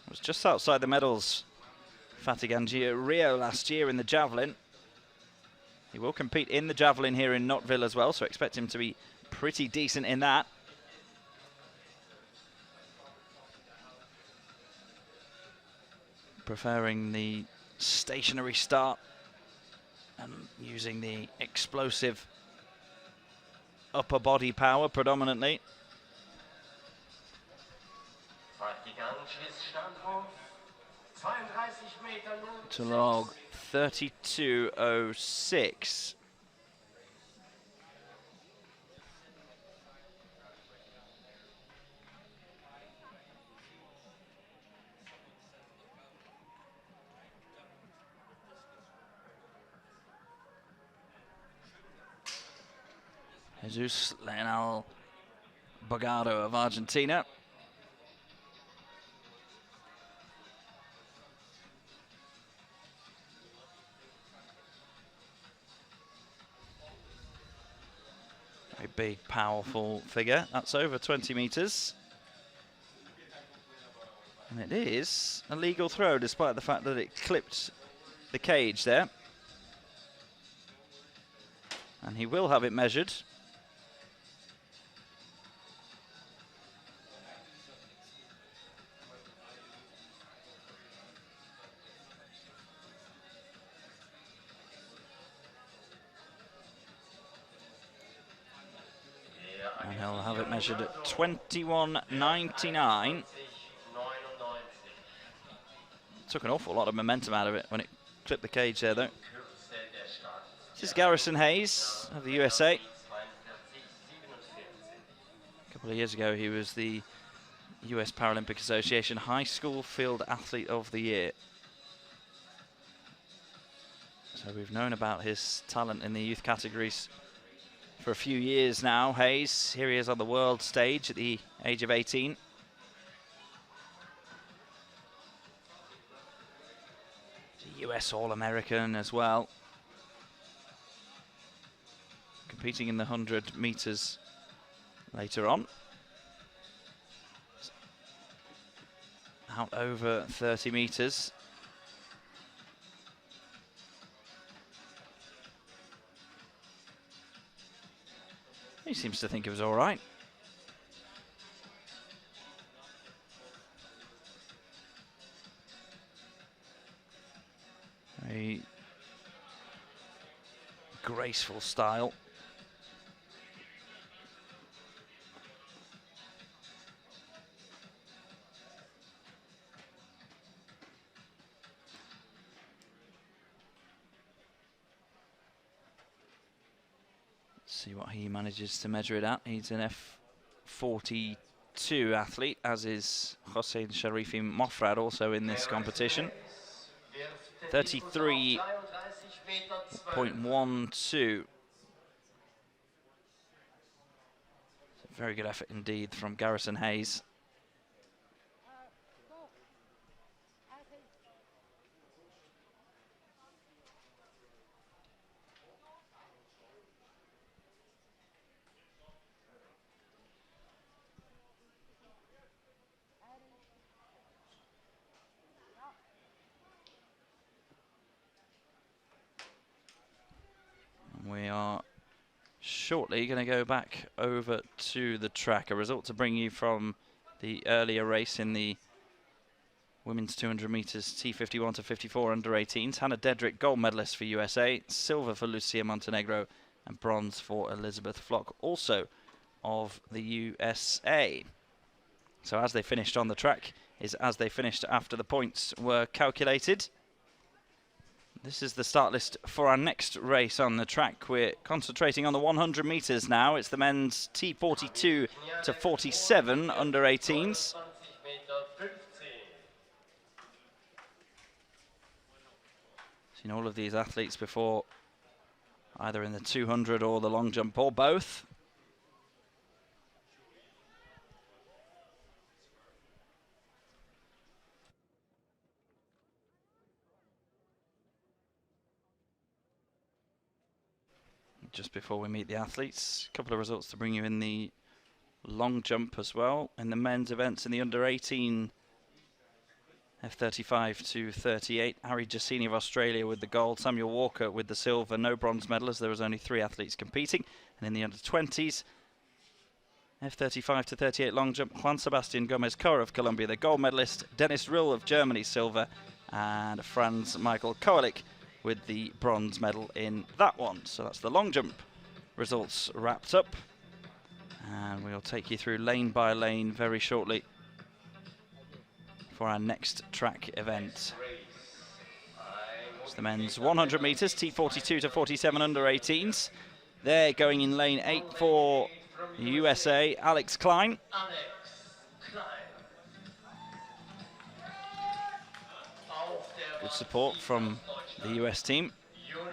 [SPEAKER 1] It was just outside the medals, Fatih Ganji at Rio last year in the javelin. He will compete in the javelin here in Nottwil as well, so expect him to be pretty decent in that. Preferring the stationary start and using the explosive upper body power predominantly. To log 32.06. Jesus Leonel Bogado of Argentina. Very big, powerful figure. That's over 20 meters. And it is a legal throw, despite the fact that it clipped the cage there. And he will have it measured. And he'll have it measured at 21.99. Took an awful lot of momentum out of it when it clipped the cage there, though. This is Garrison Hayes of the USA. A couple of years ago, he was the US Paralympic Association High School Field Athlete of the Year. So we've known about his talent in the youth categories for a few years now. Hayes, here he is on the world stage at the age of 18. He's a US All-American as well. Competing in the 100 meters later on. Out over 30 meters. He seems to think it was all right. A graceful style. See what he manages to measure it at. He's an F42 athlete, as is Hossein Sharifi Mofrad, also in this competition. 33.12. Very good effort indeed from Garrison Hayes. We are shortly going to go back over to the track. A result to bring you from the earlier race in the women's 200 meters T51 to 54 under 18s. Hannah Dedrick, gold medalist for USA, silver for Lucia Montenegro, and bronze for Elizabeth Flock, also of the USA. So as they finished on the track is as they finished after the points were calculated. This is the start list for our next race on the track. We're concentrating on the 100 meters now. It's the men's T42 to 47 under 18s. Seen all of these athletes before, either in the 200 or the long jump or both. Just before we meet the athletes, a couple of results to bring you in the long jump as well. In the men's events in the under 18 F35 to 38, Harry Giacchini of Australia with the gold, Samuel Walker with the silver, no bronze medal as there was only 3 athletes competing. And in the under 20s, F35 to 38 long jump, Juan Sebastian Gomez Cora of Colombia, the gold medalist, Dennis Rill of Germany, silver, and Franz Michael Koalik with the bronze medal in that one. So that's the long jump results wrapped up. And we'll take you through lane by lane very shortly for our next track event. It's the men's 100 meters, T42 to 47 under 18s. They're going in lane 8 for the USA, Alex Klein. Good support from the US team.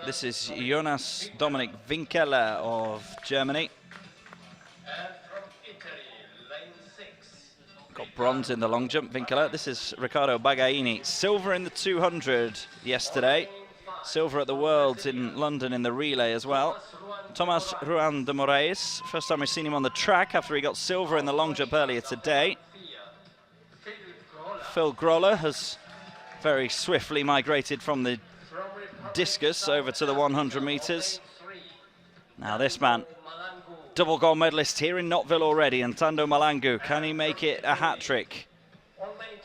[SPEAKER 1] This is Jonas Dominik Winkler of Germany. got bronze in the long jump, Vinkela. This is Riccardo Bagaini. Silver in the 200 yesterday. Silver at the Worlds in London in the relay as well. Thomas Ruan de Moraes, first time we've seen him on the track after he got silver in the long jump earlier today. Phil Groller has very swiftly migrated from the discus over to the 100 metres. Now this man, double gold medalist here in Nottwil already, and Tando Malangu, can he make it a hat-trick?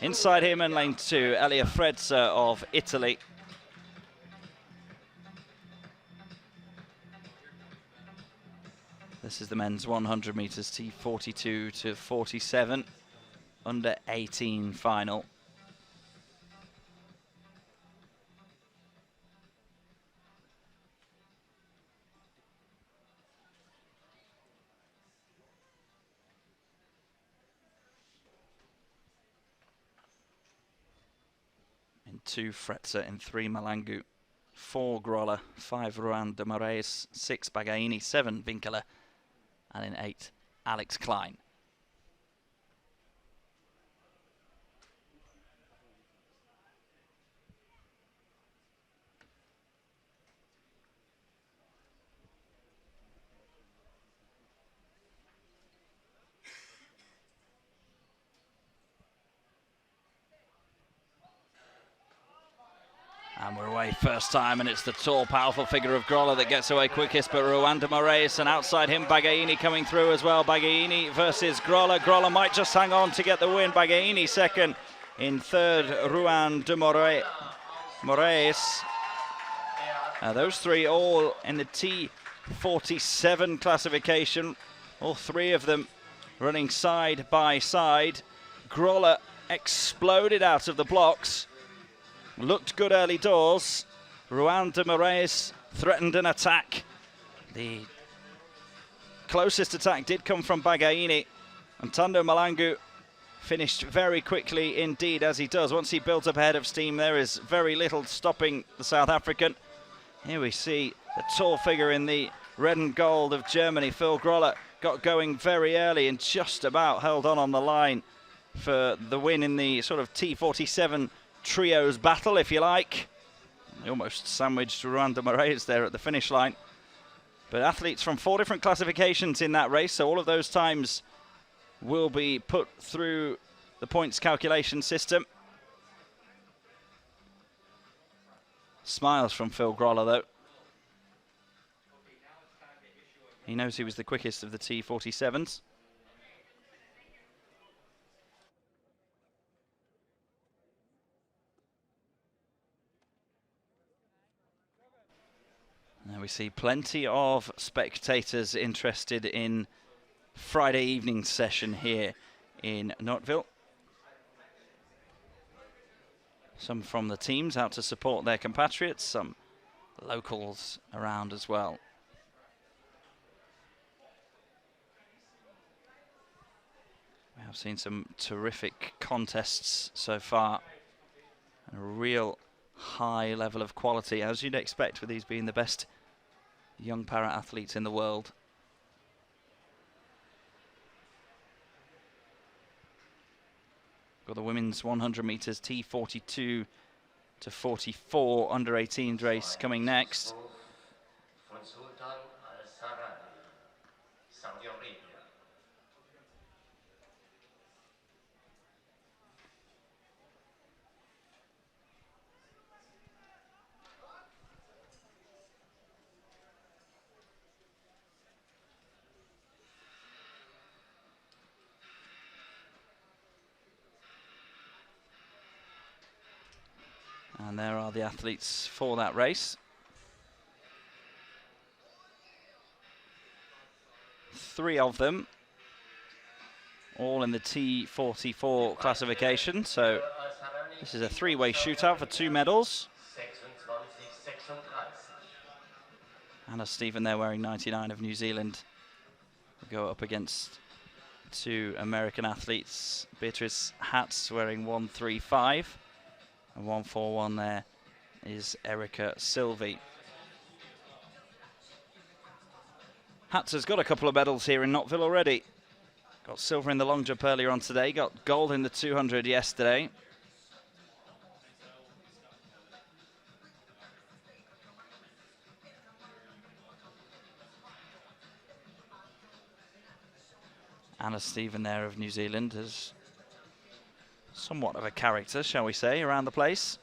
[SPEAKER 1] Inside him in lane 2, Elia Frezza of Italy. This is the men's 100 metres T42 to 47, under 18 final. In 2, Frezza. In 3, Malangu. 4, Groller. 5, Ruan de Moraes. 6, Bagaini. 7, Vinkela. And in 8, Alex Klein. And we're away first time, and it's the tall, powerful figure of Groller that gets away quickest, but Ruan de Moraes, and outside him, Bagaini coming through as well. Bagaini versus Groller. Groller might just hang on to get the win. Bagaini second. In third, Ruan de Moraes. Those three all in the T47 classification. All three of them running side by side. Groller exploded out of the blocks. Looked good early doors. Ruan de Moraes threatened an attack. The closest attack did come from Bagaini, and Tando Malangu finished very quickly indeed, as he does. Once he builds up a head of steam, there is very little stopping the South African. Here we see the tall figure in the red and gold of Germany. Phil Groller got going very early and just about held on the line for the win in the sort of T47 trios battle, if you like. They almost sandwiched Ruan de Moraes there at the finish line. But athletes from 4 different classifications in that race, so all of those times will be put through the points calculation system. Smiles from Phil Groller, though. He knows he was the quickest of the T47s. Now we see plenty of spectators interested in Friday evening session here in Nottwil. Some from the teams out to support their compatriots, some locals around as well. We have seen some terrific contests so far, and a real high level of quality, as you'd expect with these being the best young para-athletes in the world. Got the women's 100 metres T42 to 44 under 18s race coming next. And there are the athletes for that race. 3 of them, all in the T44 classification. So this is a 3-way shootout for 2 medals. Anna Stephen there wearing 99 of New Zealand will go up against 2 American athletes. Beatrice Hatz wearing 135. And 141 there is Erica Sylvie. Hatz has got a couple of medals here in Nottwil already. Got silver in the long jump earlier on today, got gold in the 200 yesterday. Anna Stephen there of New Zealand is somewhat of a character, shall we say, around the place.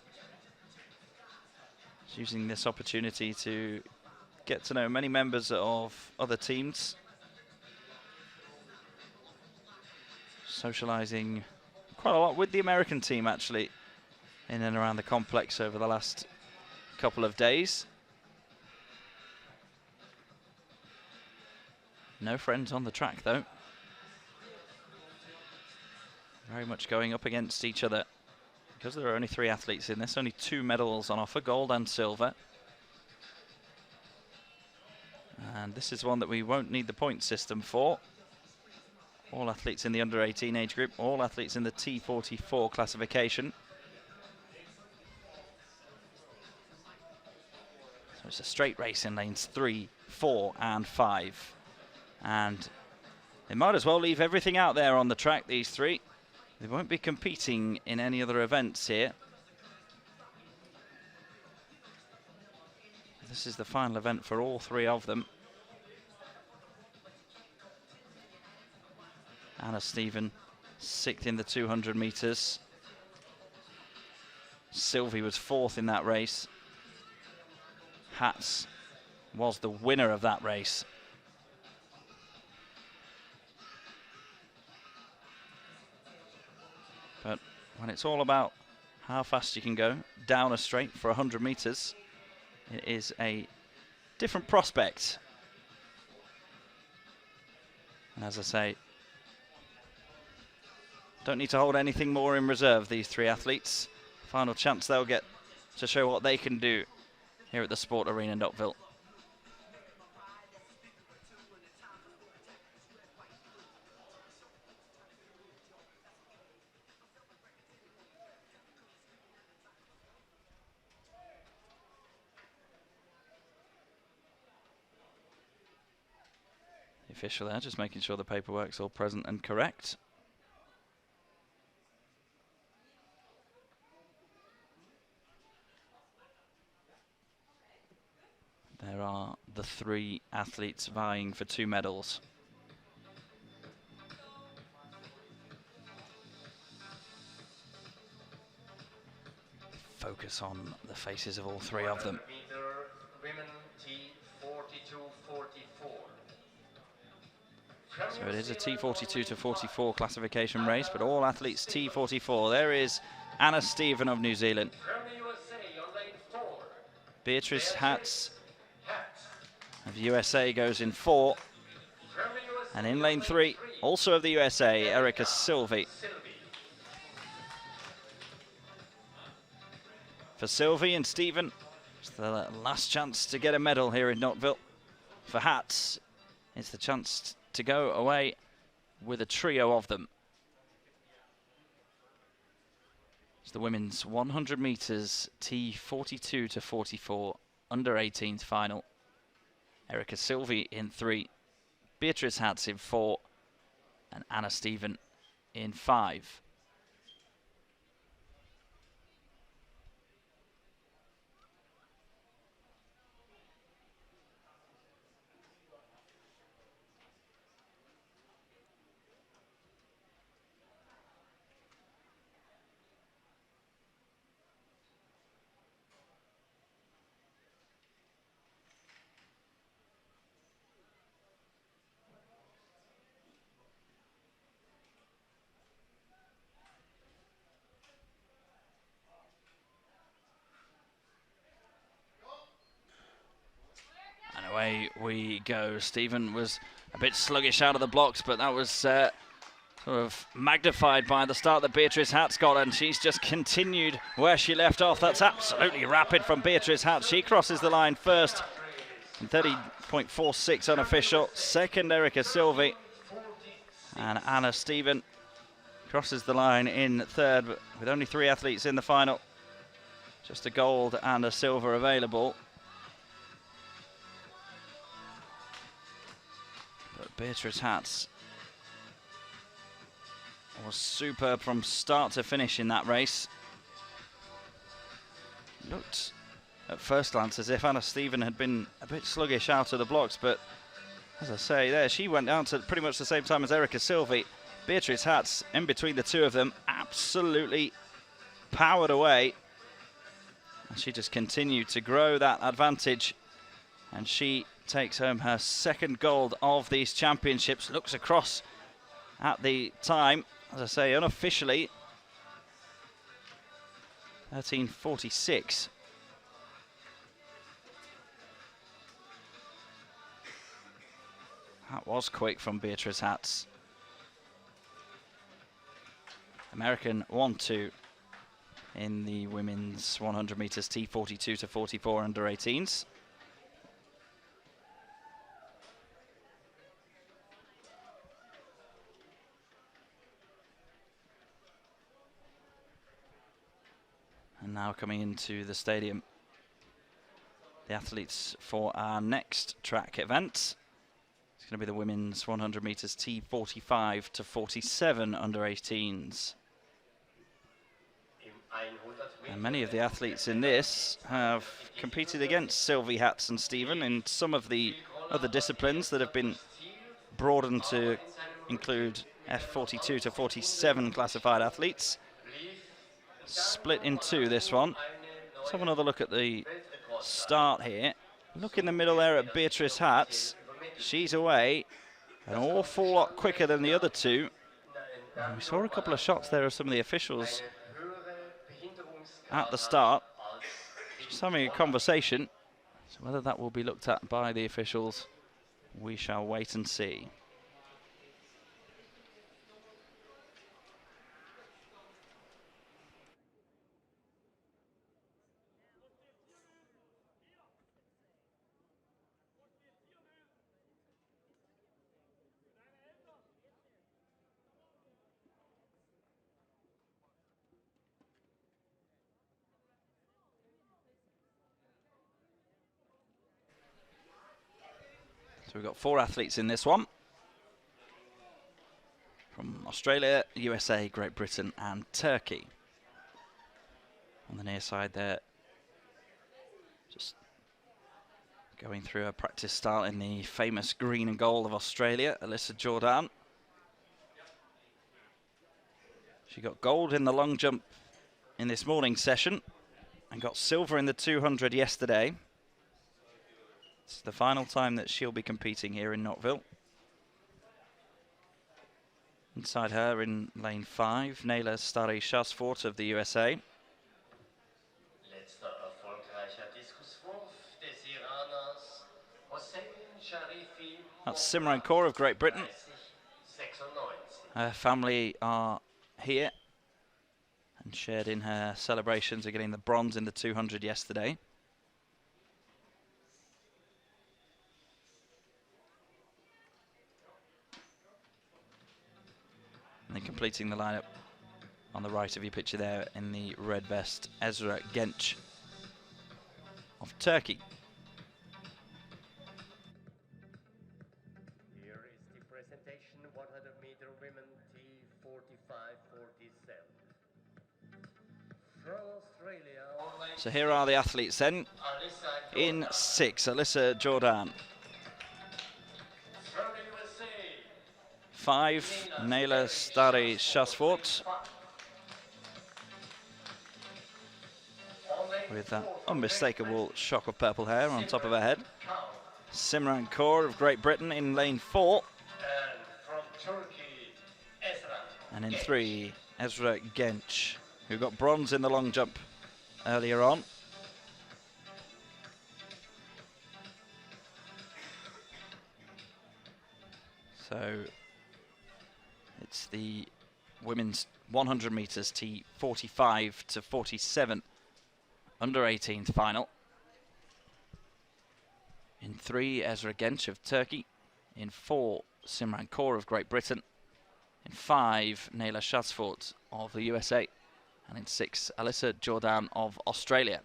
[SPEAKER 1] She's using this opportunity to get to know many members of other teams. Socializing quite a lot with the American team, actually, in and around the complex over the last couple of days. No friends on the track, though. Very much going up against each other. Because there are only 3 athletes in this, only 2 medals on offer, gold and silver. And this is one that we won't need the point system for. All athletes in the under 18 age group, all athletes in the T44 classification. So it's a straight race in lanes 3, 4 and 5. And they might as well leave everything out there on the track, these 3. They won't be competing in any other events here. This is the final event for all 3 of them. Anna Stephen, 6th in the 200 meters. Sylvie was 4th in that race. Hatz was the winner of that race. But when it's all about how fast you can go down a straight for 100 meters, it is a different prospect. And as I say, don't need to hold anything more in reserve, these 3 athletes. Final chance they'll get to show what they can do here at the Sport Arena Nottwil. The official there just making sure the paperwork's all present and correct. There are the 3 athletes vying for 2 medals. Focus on the faces of all 3 of them.
[SPEAKER 2] Women T42-44.
[SPEAKER 1] So it is a T42 to 44 classification race, but all athletes T44. There is Anna Stephen of New Zealand. Beatrice Hatz of USA goes in 4. And in lane 3, also of the USA, Erica Sylvie. For Sylvie and Stephen, it's the last chance to get a medal here in Nottwil. For Hatz, it's the chance to go away with a trio of them. It's the women's 100 meters T42 to 44 under 18s final. Erica Sylvie in 3, Beatrice Hatz in 4, and Anna Stephen in 5. Away we go. Stephen was a bit sluggish out of the blocks, but that was sort of magnified by the start that Beatrice Hatz got, and she's just continued where she left off. That's absolutely rapid from Beatrice Hatz. She crosses the line first in 30.46 unofficial. Second, Erica Sylvie. And Anna Stephen crosses the line in 3rd, with only 3 athletes in the final. Just a gold and a silver available. Beatrice Hatz was superb from start to finish in that race. Looked at first glance as if Anna Stephen had been a bit sluggish out of the blocks, but as I say there, she went down to pretty much the same time as Erica Silvey. Beatrice Hatz, in between the two of them, absolutely powered away. And she just continued to grow that advantage. And she takes home her second gold of these championships. Looks across at the time, as I say, unofficially, 13:46. That was quick from Beatrice Hatz. American 1-2 in the women's 100 meters T42 to 44 under 18s. And now coming into the stadium, the athletes for our next track event. It's going to be the women's 100 meters T45 to 47 under 18s. And many of the athletes in this have competed against Sylvie Hatz and Stephen in some of the other disciplines that have been broadened to include F42 to 47 classified athletes. Split in two, this one. Let's have another look at the start here. Look in the middle there at Beatrice Hatz. She's away an awful lot quicker than the other two. And we saw a couple of shots there of some of the officials at the start, just having a conversation. So whether that will be looked at by the officials, we shall wait and see. So we've got 4 athletes in this one. From Australia, USA, Great Britain and Turkey. On the near side there, just going through her practice style in the famous green and gold of Australia, Alyssa Jordan. She got gold in the long jump in this morning's session and got silver in the 200 yesterday. It's the final time that she'll be competing here in Nottwil. Inside her in lane 5, Nayla Stari-Shasfort of the USA. That's Simran Kaur of Great Britain. Her family are here and shared in her celebrations of getting the bronze in the 200 yesterday. And then completing the lineup on the right of your picture there in the red vest, Ezra Genç of Turkey.
[SPEAKER 2] Here is the presentation, 100-meter women T45-47. From Australia.
[SPEAKER 1] So here are the athletes then. In 6, Alyssa Jordan. 5, Nayla Stari-Shasfort, with that unmistakable shock of purple hair on top of her head. Simran Kaur of Great Britain in lane 4. And in 3, Ezra Genç, who got bronze in the long jump earlier on. So it's the women's 100 meters T45 to 47 under 18s final. In 3, Ezra Genç of Turkey. In 4, Simran Kaur of Great Britain. In 5, Nayla Shasfort of the USA. And in 6, Alyssa Jordan of Australia.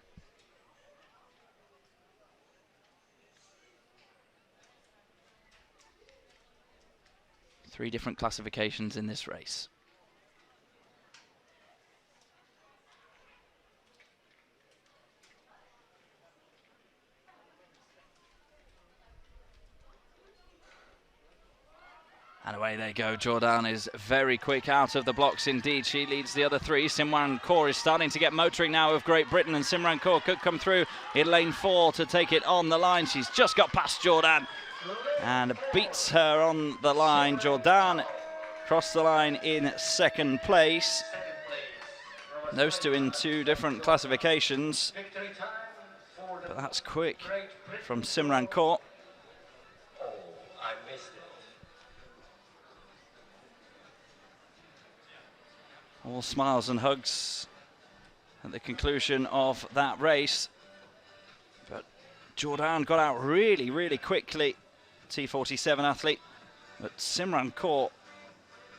[SPEAKER 1] Three different classifications in this race. And away they go. Jordan is very quick out of the blocks indeed. She leads the other three. Simran Kaur is starting to get motoring now of Great Britain, and Simran Kaur could come through in lane 4 to take it on the line. She's just got past Jordan and beats her on the line. Jordan crossed the line in second place. Those two in 2 different classifications. But that's quick from Simran Kaur. All smiles and hugs at the conclusion of that race. But Jordan got out really, really quickly, T47 athlete. But Simran Kaur,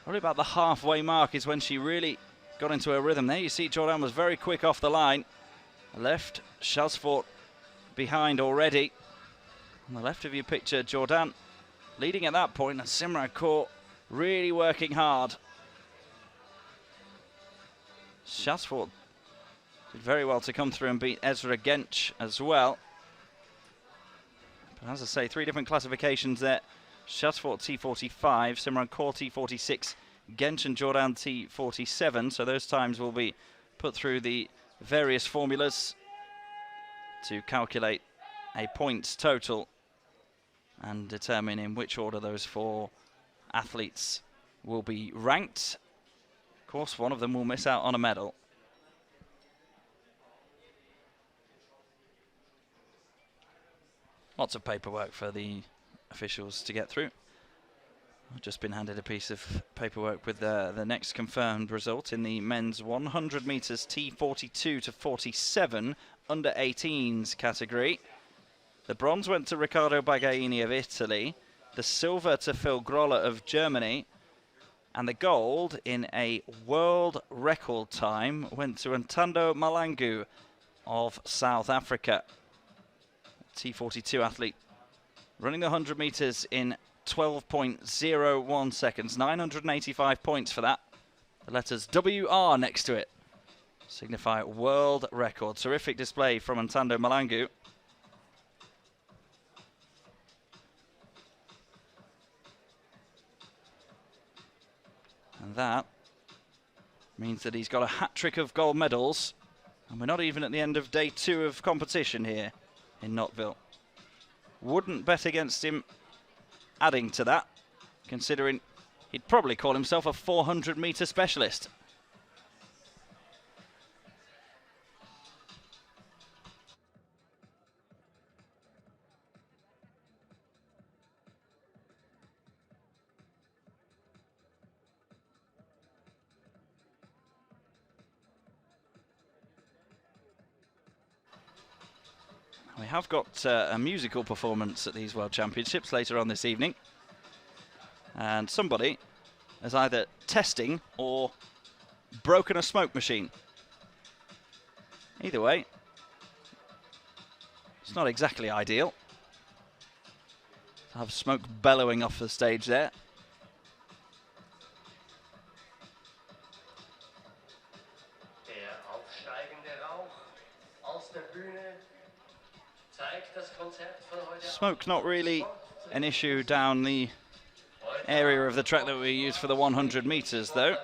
[SPEAKER 1] probably about the halfway mark is when she really got into her rhythm. There you see Jordan was very quick off the line. Left Shazfort behind already. On the left of your picture, Jordan leading at that point, and Simran Kaur really working hard. Shazfort did very well to come through and beat Ezra Gench as well. But as I say, 3 different classifications there. Shazfort T45, Simran Kaur T46, Gench and Jordan T47. So those times will be put through the various formulas to calculate a points total and determine in which order those 4 athletes will be ranked. Of course, one of them will miss out on a medal. Lots of paperwork for the officials to get through. I've just been handed a piece of paperwork with the next confirmed result in the men's 100 metres T42 to 47 under 18s category. The bronze went to Riccardo Bagaini of Italy, the silver to Phil Groller of Germany, and the gold in a world record time went to Ntando Malangu of South Africa. T42 athlete running the 100 metres in 12.01 seconds. 985 points for that. The letters WR next to it signify world record. Terrific display from Ntando Malangu. And that means that he's got a hat-trick of gold medals. And we're not even at the end of day 2 of competition here in Nottwil. Wouldn't bet against him adding to that, considering he'd probably call himself a 400-metre specialist. We have got a musical performance at these World Championships later on this evening. And somebody is either testing or broken a smoke machine. Either way, it's not exactly ideal to have smoke bellowing off the stage there. Smoke not really an issue down the area of the track that we use for the 100 metres though.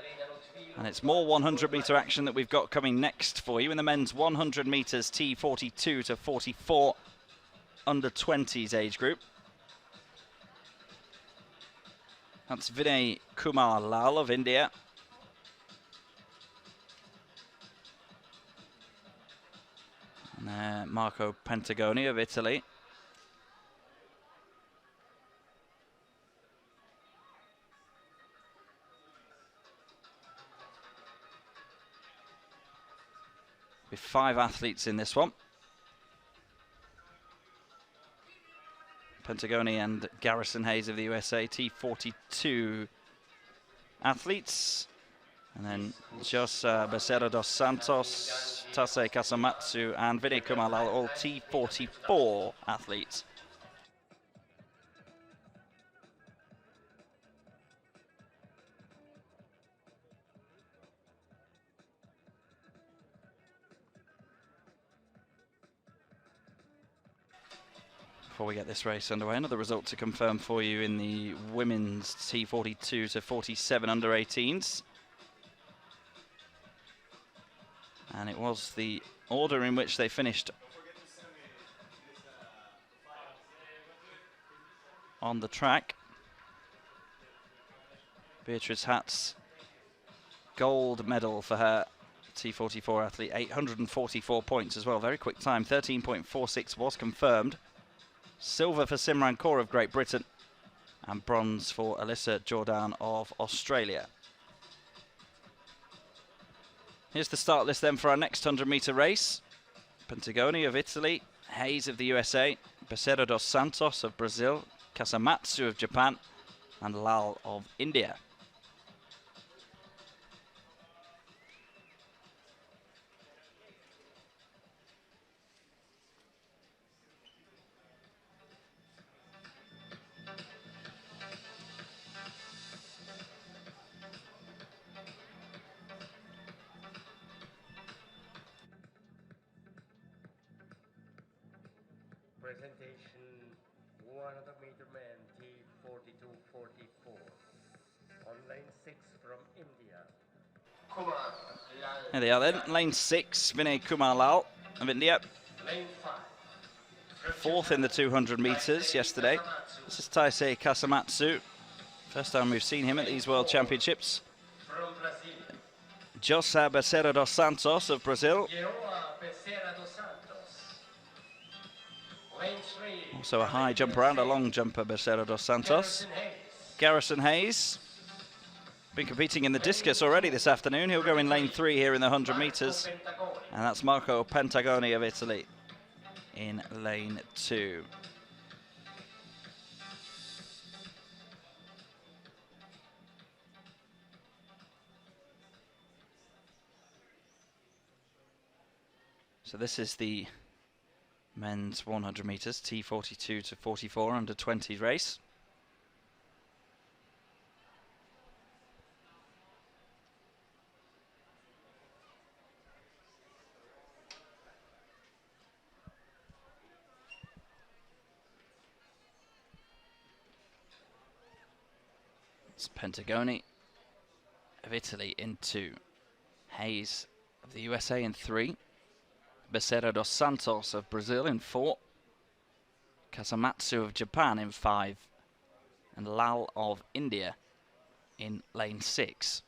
[SPEAKER 1] And it's more 100 metre action that we've got coming next for you in the men's 100 metres T42 to 44 under 20s age group. That's Vinay Kumar Lal of India. And Marco Pentagoni of Italy. With 5 athletes in this one. Pentagoni and Garrison Hayes of the USA, T42 athletes. And then Jos Becerra dos Santos, Tase Kasamatsu and Vinay Kumar Lal, all T44 athletes. before we get this race underway. Another result to confirm for you in the women's T42 to 47 under 18s. And it was the order in which they finished on the track. Beatrice Hatt's gold medal for her T44 athlete, 844 points as well. Very quick time, 13.46 was confirmed. Silver for Simran Kaur of Great Britain, and bronze for Alyssa Jordan of Australia. Here's the start list then for our next 100-meter race. Pentagoni of Italy, Hayes of the USA, Becerra dos Santos of Brazil, Kasamatsu of Japan, and Lal of India.
[SPEAKER 2] Presentation 100-meter men T42-44. On lane 6 from India. Kumar Lal.
[SPEAKER 1] There they are then, lane 6, Vinay Kumar Lal of India.
[SPEAKER 2] Lane 5.
[SPEAKER 1] Fourth in the 200 metres yesterday. This is Taisei Kasamatsu. First time we've seen him at these World Championships.
[SPEAKER 2] From Brazil.
[SPEAKER 1] Josa Becerra dos Santos of Brazil.
[SPEAKER 2] Becerra dos Santos. Lane 3.
[SPEAKER 1] Also a high jumper and a long jumper, Becerra dos Santos. Garrison Hayes. Been competing in the discus already this afternoon. He'll go in lane 3 here in the 100 metres. And that's Marco Pentagoni of Italy in lane 2. So this is the men's 100 metres, T42 to 44 under 20 race. It's Pentagoni of Italy in 2. Hayes of the USA in 3. Becerra dos Santos of Brazil in 4. Kasamatsu of Japan in 5. And Lal of India in lane 6.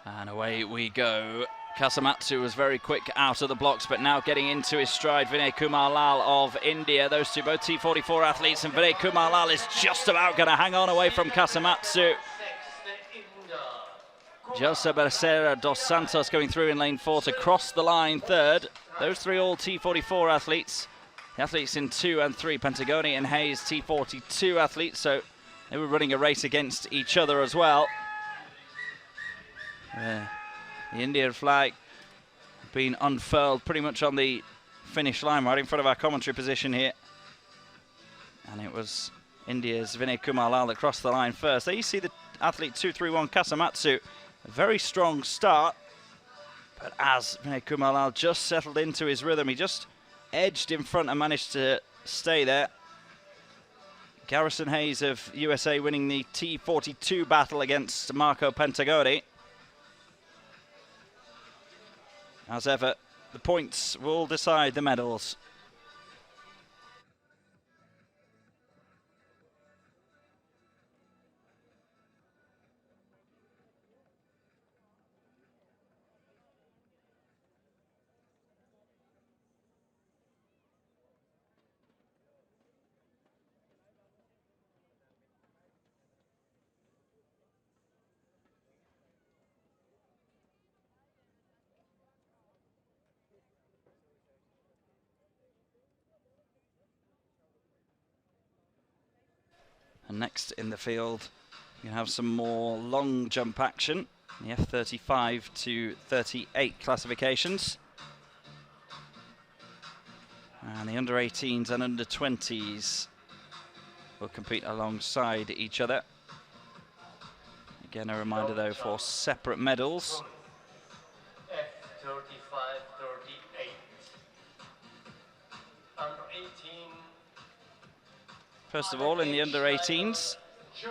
[SPEAKER 1] And away we go. Kasamatsu was very quick out of the blocks, but now getting into his stride. Vinay Kumar Lal of India. Those two both T44 athletes, and Vinay Kumar Lal is just about going to hang on away from Kasamatsu. Josa Becerra dos Santos going through in lane 4 to cross the line third. Those three all T44 athletes. The athletes in 2 and 3, Pentagoni and Hayes, T42 athletes, so they were running a race against each other as well. The Indian flag being unfurled pretty much on the finish line, right in front of our commentary position here. And it was India's Vinay Kumar Lal that crossed the line first. There you see the athlete 231 Kasamatsu, a very strong start. But as Vinay Kumar Lal just settled into his rhythm, he just edged in front and managed to stay there. Garrison Hayes of USA winning the T42 battle against Marco Pentagoni. As ever, the points will decide the medals. And next in the field, you have some more long jump action. The F35 to 38 classifications. And the under-18s and under-20s will compete alongside each other. Again, a reminder though, for separate medals.
[SPEAKER 2] F35-38. Under 18.
[SPEAKER 1] First of all, in the under-18s,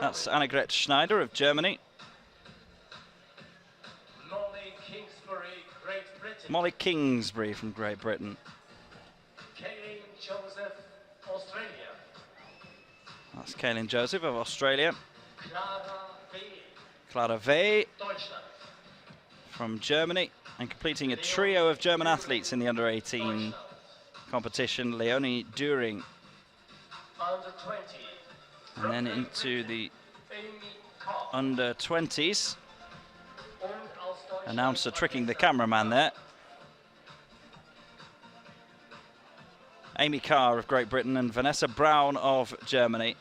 [SPEAKER 1] that's Annegret Schneider of Germany.
[SPEAKER 2] Molly Kingsbury, Great Britain.
[SPEAKER 1] Molly Kingsbury from Great Britain.
[SPEAKER 2] Kaylin Joseph, Australia.
[SPEAKER 1] That's Kaylin Joseph of Australia.
[SPEAKER 2] Clara V.
[SPEAKER 1] Clara Vey
[SPEAKER 2] Deutschland.
[SPEAKER 1] from Germany. And completing a trio of German athletes in the under-18 competition, Leonie Düring.
[SPEAKER 2] Under 20.
[SPEAKER 1] And then into the
[SPEAKER 2] Amy Carr.
[SPEAKER 1] under-20s.
[SPEAKER 2] Und aus Deutschland.
[SPEAKER 1] Announcer tricking the cameraman there. Amy Carr of Great Britain and Vanessa Brown of Germany.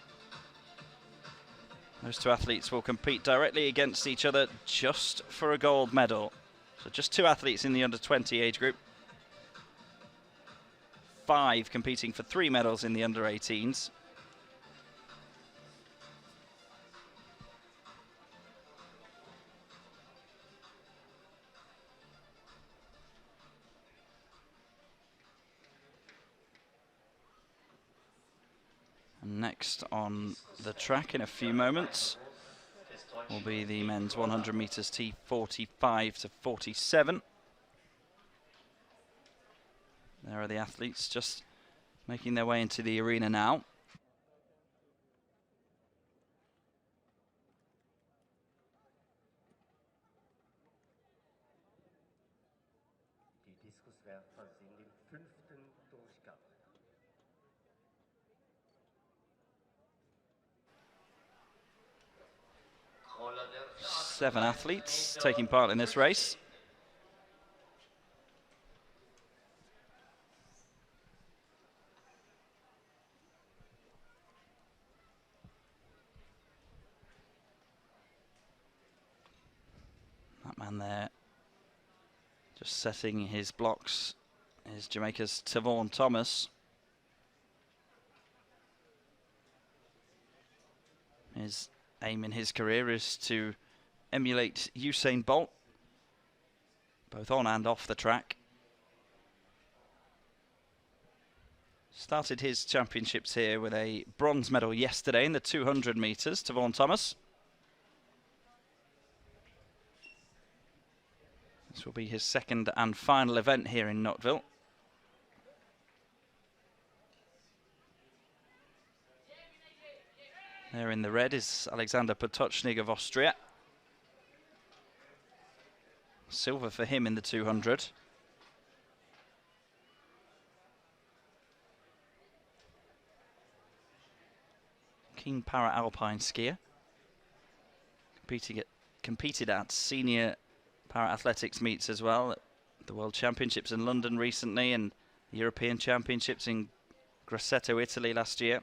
[SPEAKER 1] Those two athletes will compete directly against each other just for a gold medal. So just two athletes in the under-20 age group. 5 competing for 3 medals in the under-18s. Next on the track in a few moments will be the men's 100 meters T45 to 47. There are the athletes just making their way into the arena now.
[SPEAKER 2] Die Diskuswerfer sind im 5. Durchgang.
[SPEAKER 1] 7 athletes taking part in this race. That man there just setting his blocks is Jamaica's Tavon Thomas. His aim in his career is to emulate Usain Bolt, both on and off the track. Started his championships here with a bronze medal yesterday in the 200 meters, Tavon Thomas. This will be his second and final event here in Nottwil. There in the red is Alexander Potocznik of Austria. Silver for him in the 200. Keen para-alpine skier. Competed at senior para-athletics meets as well. At the World Championships in London recently and the European Championships in Grosseto, Italy last year.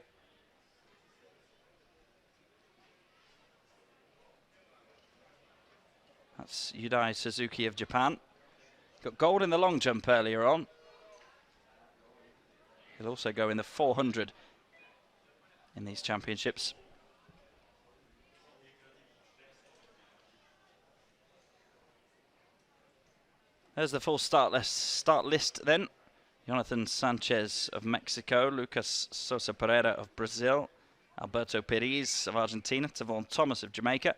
[SPEAKER 1] That's Yudai Suzuki of Japan. Got gold in the long jump earlier on. He'll also go in the 400 in these championships. There's the full start list then. Jonathan Sanchez of Mexico, Lucas Sosa Pereira of Brazil, Alberto Pires of Argentina, Tavon Thomas of Jamaica,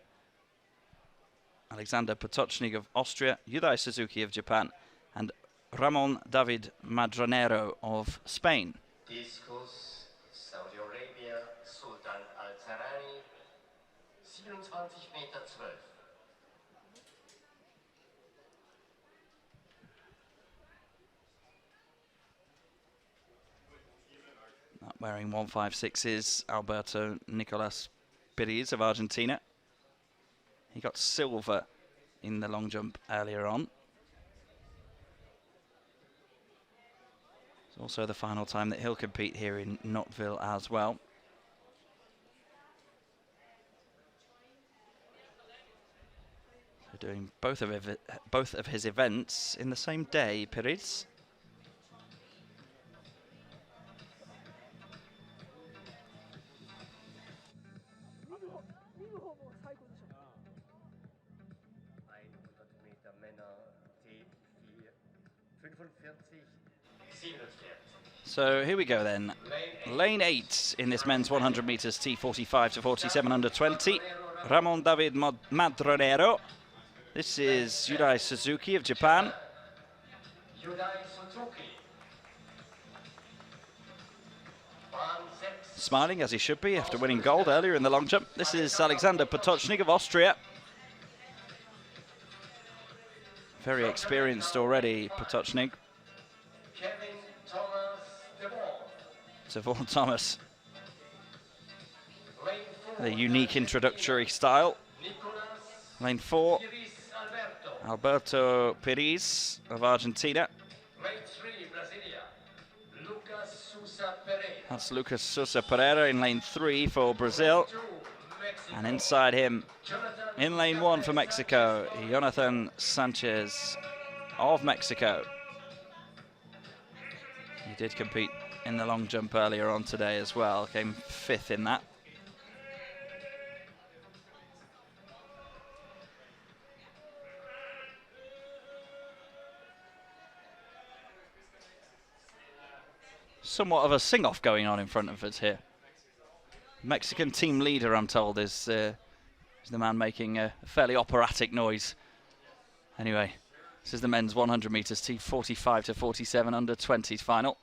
[SPEAKER 1] Alexander Potocznik of Austria, Yudai Suzuki of Japan, and Ramon David Madranero of Spain.
[SPEAKER 2] Discus, Saudi Arabia, Sultan Al-Zarani, 27 Meter 12.
[SPEAKER 1] Not wearing 156 is Alberto Nicolas Pires of Argentina. He got silver in the long jump earlier on. It's also the final time that he'll compete here in Nottwil as well. So doing both of his events in the same day, Pires.
[SPEAKER 2] Meter Männer T4 45 47.
[SPEAKER 1] So here we go then. Lane 8 in this men's 100 meters T45 to 47 under 20. Ramon David Madronero. This is Yudai Suzuki of Japan.
[SPEAKER 2] Yudai Suzuki.
[SPEAKER 1] Smiling as he should be after winning gold earlier in the long jump. This is Alexander Potocznik of Austria. Very experienced already, Potocznik.
[SPEAKER 2] Kevin Thomas
[SPEAKER 1] Devon Thomas. The unique introductory style. Lane 4, Alberto Pires of Argentina. That's Lucas Sousa Pereira in lane 3 for Brazil. And inside him, in lane 1 for Mexico, Jonathan Sanchez of Mexico. He did compete in the long jump earlier on today as well, came 5th in that. Somewhat of a sing-off going on in front of us here. Mexican team leader, I'm told, is the man making a fairly operatic noise. Anyway, this is the men's 100 meters T45 to 47 under 20 final.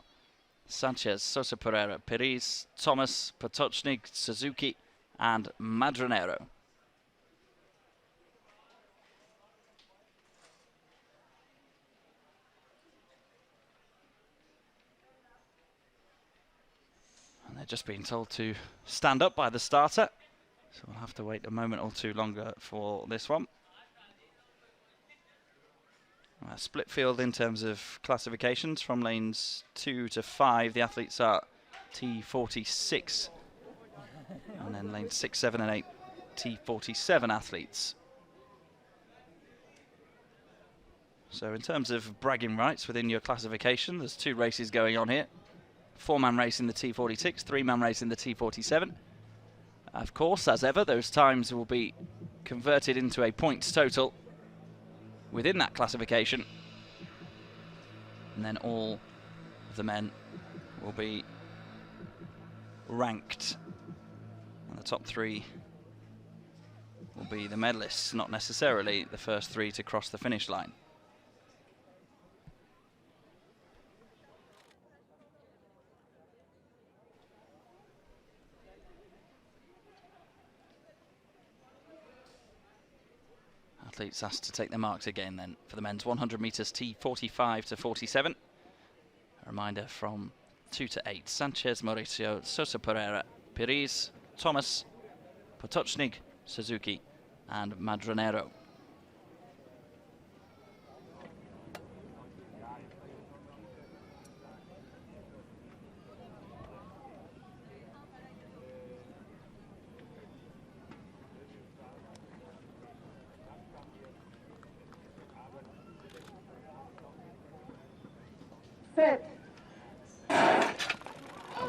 [SPEAKER 1] Sanchez, Sousa Pereira, Pires, Thomas, Potocznik, Suzuki, and Madronero. They're just being told to stand up by the starter, so we'll have to wait a moment or two longer for this one. Split field in terms of classifications from lanes 2 to 5. The athletes are T46, and then lanes 6, 7, and 8, T47 athletes. So in terms of bragging rights within your classification, there's 2 races going on here. 4-man race in the T46, 3-man race in the T47. Of course, as ever, those times will be converted into a points total within that classification. And then all of the men will be ranked. And the top 3 will be the medalists, not necessarily the first 3 to cross the finish line. Athletes asked to take their marks again then for the men's 100 meters T45 to 47. A reminder from 2 to 8. Sanchez, Mauricio, Sousa Pereira, Pires, Thomas, Potocznik, Suzuki, and Madronero.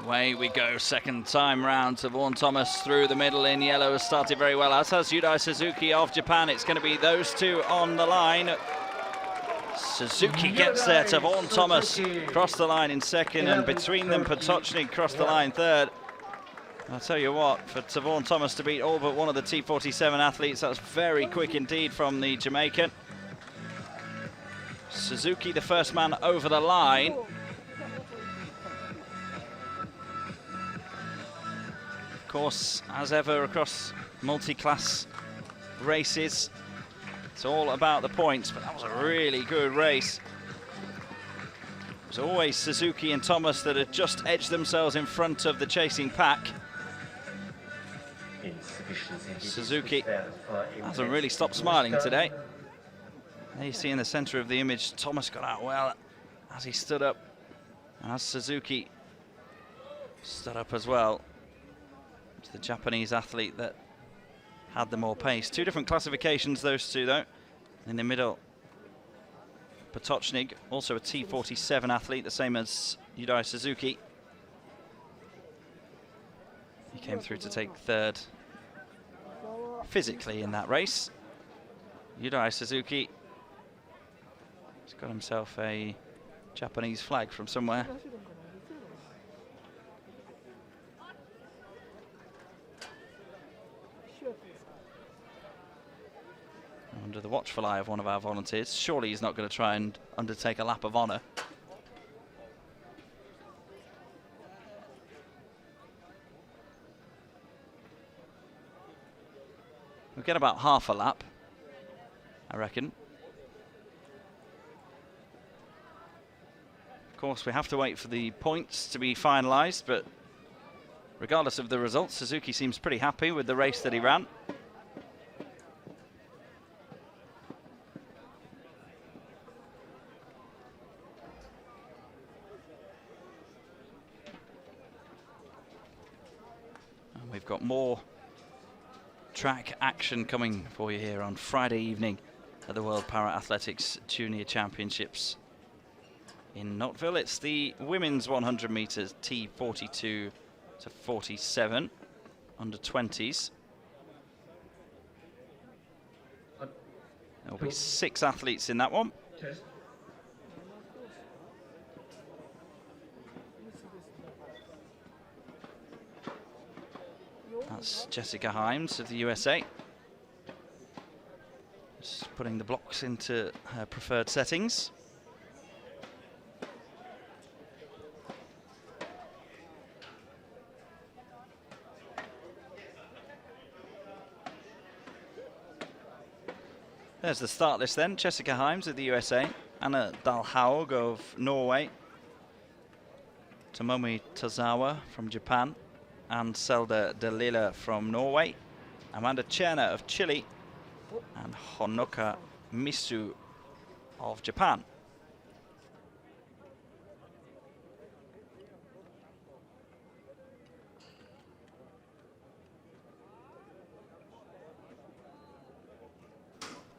[SPEAKER 1] Away we go, second time round. Tavon Thomas through the middle in yellow has started very well, as has Yudai Suzuki of Japan. It's going to be those 2 on the line. Suzuki gets there, Tavon Thomas crossed the line in second, and between them Potocznik crossed the line third. I'll tell you what, for Tavon Thomas to beat all but one of the T47 athletes, that's very quick indeed from the Jamaican. Suzuki, the first man over the line. Of course, as ever across multi-class races, it's all about the points, but that was a really good race. It was always Suzuki and Thomas that had just edged themselves in front of the chasing pack. Suzuki hasn't really stopped smiling today. There you see in the center of the image, Thomas got out well as he stood up, and as Suzuki stood up as well. It's the Japanese athlete that had the more pace. 2 different classifications, those 2 though. In the middle, Potocznik, also a T47 athlete, the same as Yudai Suzuki. He came through to take 3rd physically in that race. Yudai Suzuki has got himself a Japanese flag from somewhere. Under the watchful eye of one of our volunteers. Surely he's not going to try and undertake a lap of honour. We'll get about half a lap, I reckon. Of course, we have to wait for the points to be finalised, but regardless of the results, Suzuki seems pretty happy with the race that he ran. And we've got more track action coming for you here on Friday evening at the World Para Athletics Junior Championships in Nottwil. It's the women's 100 meters T42 to 47 under 20s. There'll be 6 athletes in that one. That's Jessica Himes of the USA. Just putting the blocks into her preferred settings. There's the start list then. Jessica Himes of the USA, Anna Dalhaug of Norway, Tomomi Tozawa from Japan, and Selda Delila from Norway, Amanda Cherner of Chile, and Honoka Misu of Japan.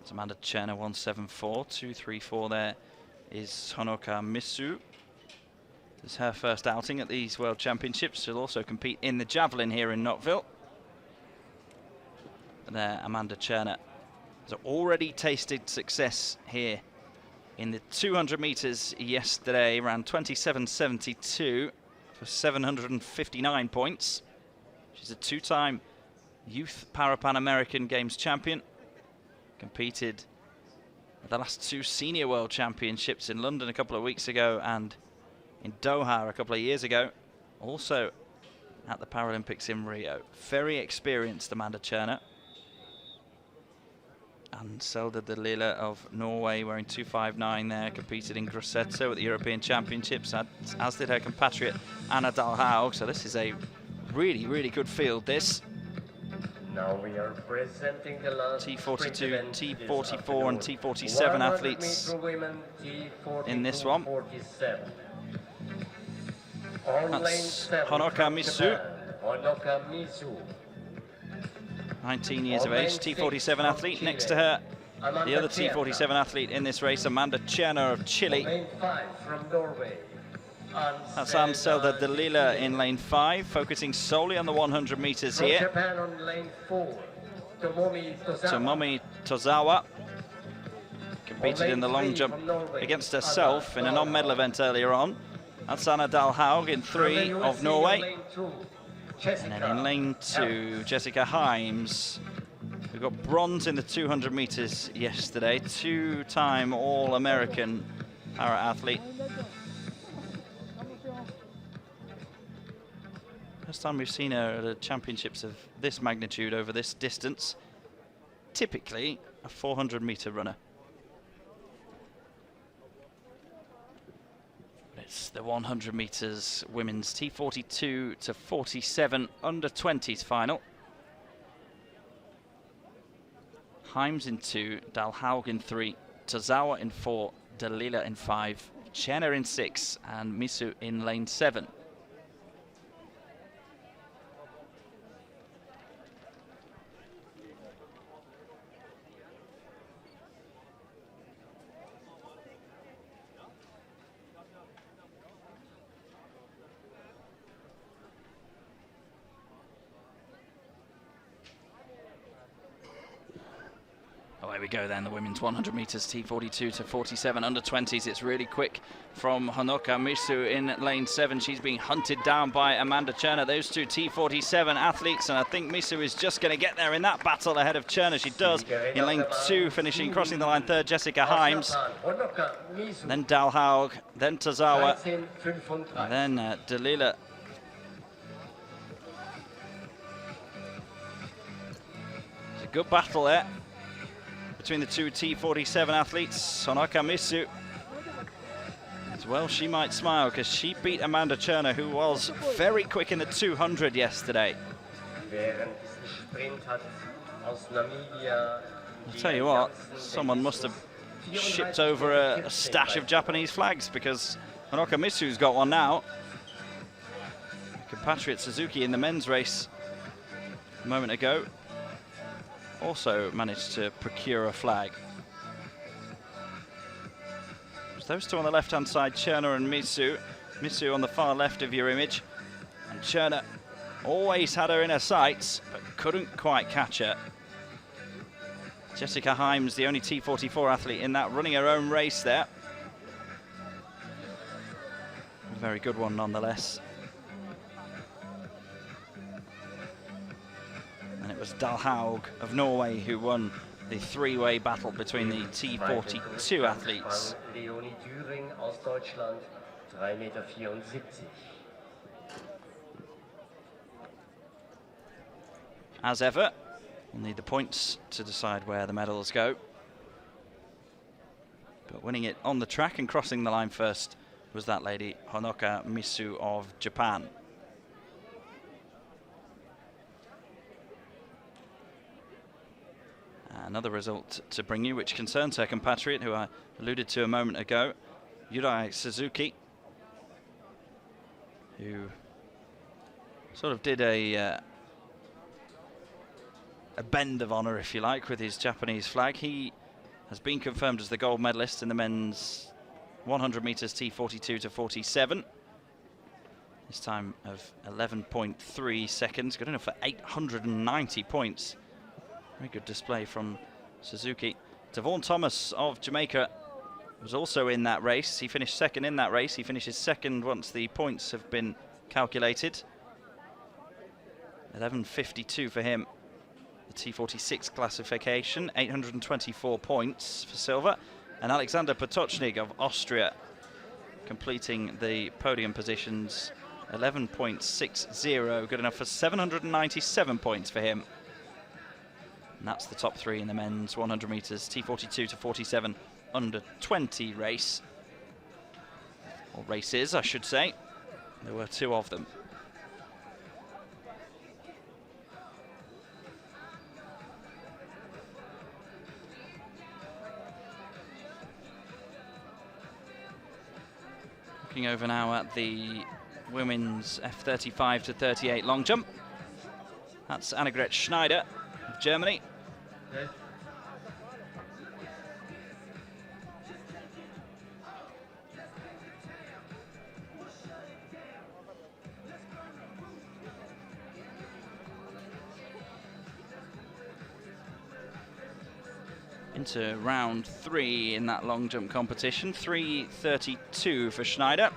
[SPEAKER 1] It's Amanda Cherner 174, 234 there is Honoka Misu. This is her first outing at these World Championships. She'll also compete in the javelin here in Nottwil. And there, Amanda Cherner has already tasted success here in the 200 meters yesterday. Ran 27.72 for 759 points. She's a 2-time Youth Para-Pan American Games champion. Competed at the last 2 Senior World Championships in London a couple of weeks ago and in Doha a couple of years ago, also at the Paralympics in Rio. Very experienced Amanda Cherner. And Selda Delila of Norway, wearing 259 there, competed in Grosseto at the European Championships, as did her compatriot Anna Dalhaug. So this is a really, really good field, this.
[SPEAKER 2] Now we are presenting the last
[SPEAKER 1] T42, T44 and T47 athletes in this one. That's Honoka Misu, 19 years of age, T47 athlete. Next to her, the other T47 athlete in this race, Amanda Cherner of Chile. That's Selda Delila in lane 5, focusing solely on the 100 meters here. Tomomi Tozawa competed in the long jump against herself in a non-medal event earlier on. That's Anna Dalhaug in 3 of Norway. And then in lane 2, Jessica Himes, who got bronze in the 200 meters yesterday, 2-time All-American para-athlete. First time we've seen her at the championships of this magnitude over this distance. Typically a 400-meter runner. It's the 100 meters women's T42 to 47 under 20s final. Himes in 2, Dalhaug in 3, Tozawa in 4, Delila in 5, Cherner in 6, and Misu in lane 7. there we go then, the women's 100 metres T42 to 47 under 20s. It's really quick from Honoka Misu in lane 7. She's being hunted down by Amanda Cherner. Those two T47 athletes, and I think Misu is just going to get there in that battle ahead of Cherner. She does in lane 2, crossing the line third, Jessica Himes. Then Dalhaug, then Tozawa, and then Dalila. It's a good battle there between the two T47 athletes. Honoka Misu, as well, she might smile because she beat Amanda Cherner, who was very quick in the 200 yesterday. I'll tell you what, someone must have shipped over a stash of Japanese flags, because Honoka Misu's got one now. Compatriot Suzuki in the men's race a moment ago also managed to procure a flag. There's those two on the left-hand side, Cherner and Misu. Misu on the far left of your image. And Cherner always had her in her sights, but couldn't quite catch her. Jessica Himes, the only T44 athlete in that, running her own race there. A very good one nonetheless. And it was Dalhaug of Norway who won the three-way battle between the T42 athletes. As ever, we'll need the points to decide where the medals go. But winning it on the track and crossing the line first was that lady, Honoka Misu of Japan. Another result to bring you, which concerns her compatriot, who I alluded to a moment ago, Yurai Suzuki, who sort of did a bend of honour, if you like, with his Japanese flag. He has been confirmed as the gold medalist in the men's 100 metres T42 to 47. This time of 11.3 seconds, good enough for 890 points. Very good display from Suzuki. Devon Thomas of Jamaica was also in that race. He finished second in that race. He finishes second once the points have been calculated. 11.52 for him. The T46 classification, 824 points for silver. And Alexander Potocznik of Austria completing the podium positions, 11.60, good enough for 797 points for him. And that's the top three in the men's 100 metres T42 to 47 under 20 race. Or races, I should say. There were two of them. Looking over now at the women's F35 to 38 long jump. That's Annegret Schneider of Germany. Into round 3 in that long jump competition, 3:32 for Schneider.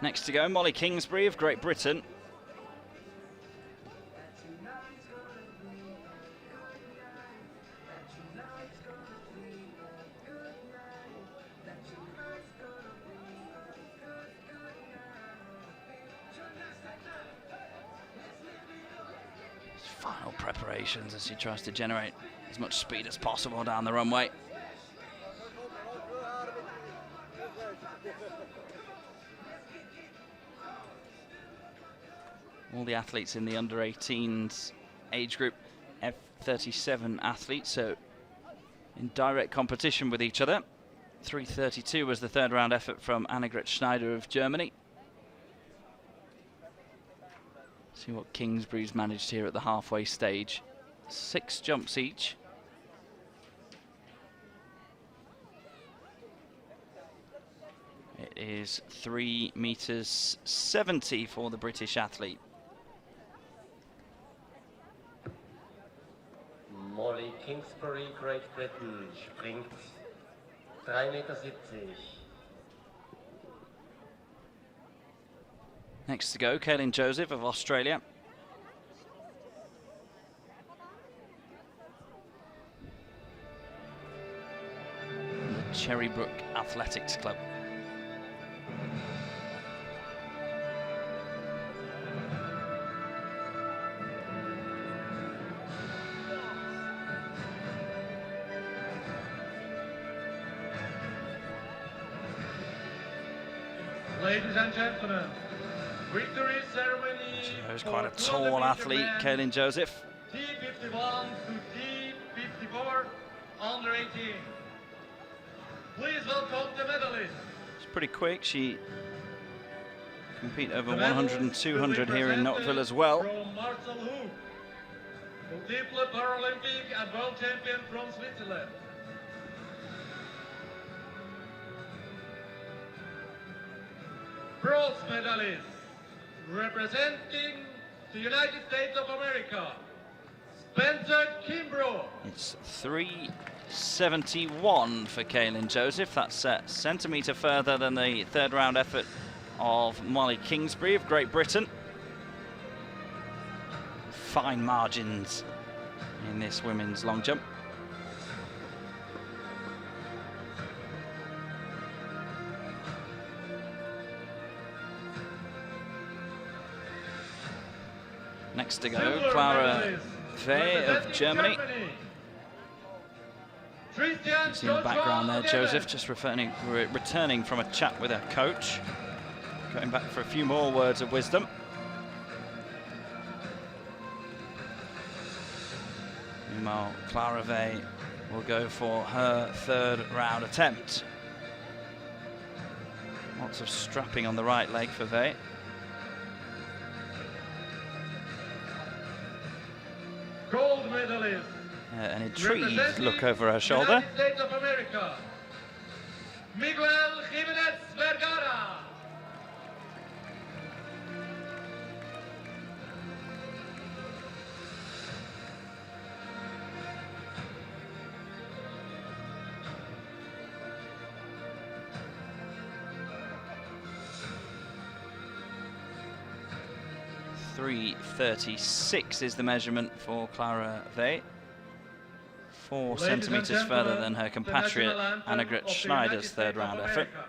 [SPEAKER 1] Next to go, Molly Kingsbury of Great Britain. Final preparations as she tries to generate as much speed as possible down the runway. All the athletes in the under 18s age group, F37 athletes, so in direct competition with each other. 3:32 was the third round effort from Annegret Schneider of Germany. See what Kingsbury's managed here at the halfway stage. 6 jumps each. It is 3 meters 70 for the British athlete.
[SPEAKER 2] Molly Kingsbury, Great Britain, springt 3,70 Meter.
[SPEAKER 1] Next to go, Kaylin Joseph of Australia. The Cherrybrook Athletics Club.
[SPEAKER 4] Ladies and gentlemen, victory ceremony.
[SPEAKER 1] She's quite a tall athlete, Kaylin Joseph.
[SPEAKER 4] T51 to T54, under 18. Please welcome the medalists.
[SPEAKER 1] She's pretty quick. She compete over 100 and 200 here in Nottwil as well.
[SPEAKER 4] From Marcel Hoek, multiple Paralympic and world champion from Switzerland. Bronze medalist, representing the United States of America, Spencer Kimbrough.
[SPEAKER 1] It's 371 for Kaylin Joseph. That's a centimetre further than the third round effort of Molly Kingsbury of Great Britain. Fine margins in this women's long jump. Next to go, Clara Vey of Germany. You see in the background there, Joseph just returning from a chat with her coach. Going back for a few more words of wisdom. Meanwhile, Clara Vey will go for her third round attempt. Lots of strapping on the right leg for Vey.
[SPEAKER 4] Gold medalist.
[SPEAKER 1] An intrigued look over her shoulder.
[SPEAKER 4] United States of America, Miguel Jimenez Vergara.
[SPEAKER 1] .336 is the measurement for Clara Vey. 4
[SPEAKER 4] Ladies and
[SPEAKER 1] centimetres
[SPEAKER 4] gentlemen,
[SPEAKER 1] further than her
[SPEAKER 4] the
[SPEAKER 1] compatriot
[SPEAKER 4] national anthem
[SPEAKER 1] Annegret
[SPEAKER 4] of the
[SPEAKER 1] Schneider's
[SPEAKER 4] United
[SPEAKER 1] third
[SPEAKER 4] States
[SPEAKER 1] round
[SPEAKER 4] of
[SPEAKER 1] effort.
[SPEAKER 4] America.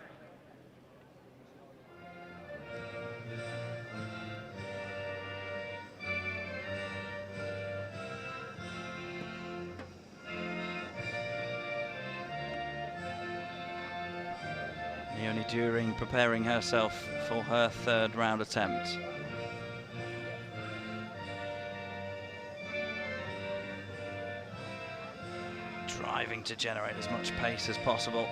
[SPEAKER 1] Leonie During preparing herself for her third round attempt. Driving to generate as much pace as possible.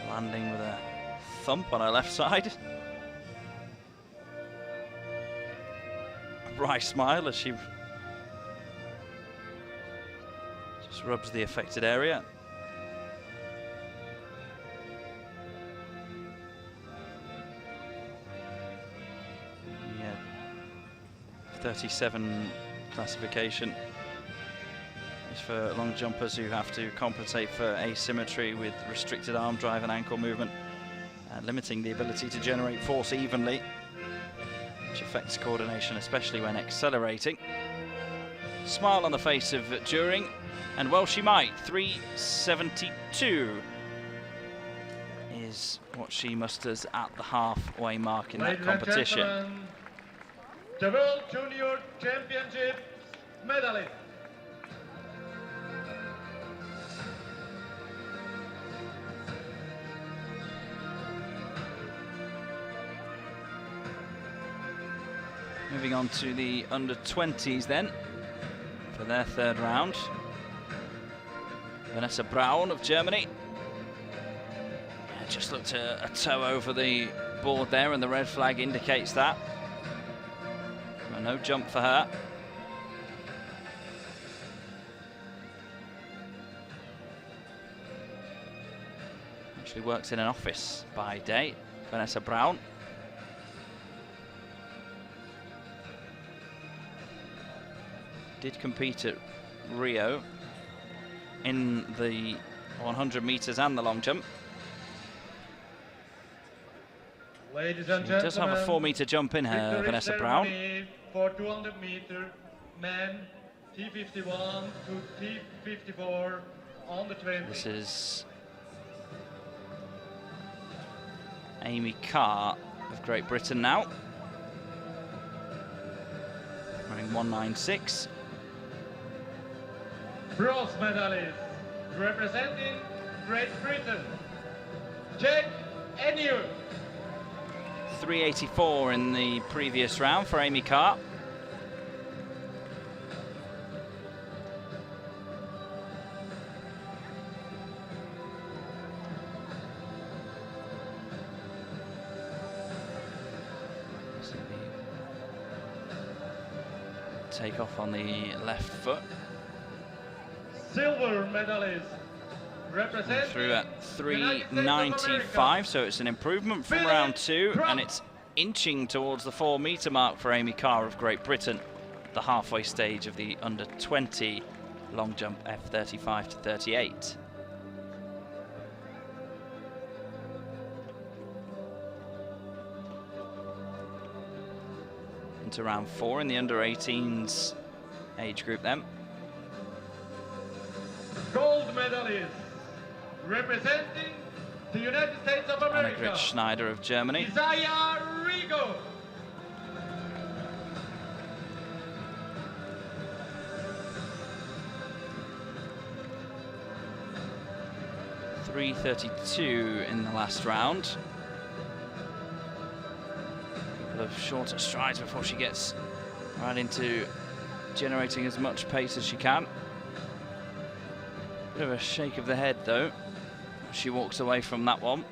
[SPEAKER 1] Landing with a thump on her left side. A bright smile as she just rubs the affected area. Yeah, 37 classification. For long jumpers who have to compensate for asymmetry with restricted arm drive and ankle movement, limiting the ability to generate force evenly, which affects coordination, especially when accelerating. Smile on the face of During, and well she might. 372 is what she musters at the halfway mark in that competition.
[SPEAKER 4] The World Junior Championship medalist.
[SPEAKER 1] Moving on to the under-20s then, for their third round. Vanessa Braun of Germany. Just looked a toe over the board there, and the red flag indicates that. So no jump for her. Actually works in an office by day, Vanessa Brown. Did compete at Rio in the 100 meters and the long jump.
[SPEAKER 4] Ladies and
[SPEAKER 1] She does have
[SPEAKER 4] gentlemen,
[SPEAKER 1] a 4-meter jump in her,
[SPEAKER 4] victory
[SPEAKER 1] Vanessa Brown.
[SPEAKER 4] ceremony for 200 meter men, T51 to T54 on the 20.
[SPEAKER 1] This is Amy Carr of Great Britain now, running 1:96.
[SPEAKER 4] Bronze medalist representing Great Britain, Jake Enu.
[SPEAKER 1] 3:84 in the previous round for Amy Carr. Take off on the left foot.
[SPEAKER 4] Silver medalist representing
[SPEAKER 1] Through at
[SPEAKER 4] United States of America.
[SPEAKER 1] 3:95, so it's an improvement from round 2, and it's inching towards the 4-meter mark for Amy Carr of Great Britain, the halfway stage of the under 20 long jump F35 to 38. Into round 4 in the under 18s age group then.
[SPEAKER 4] Gold medalist representing the United States of America,
[SPEAKER 1] Annegret Schneider of Germany.
[SPEAKER 4] Isaiah Rigo.
[SPEAKER 1] .332 in the last round. A couple of shorter strides before she gets right into generating as much pace as she can. Bit of a shake of the head though. She walks away from that one.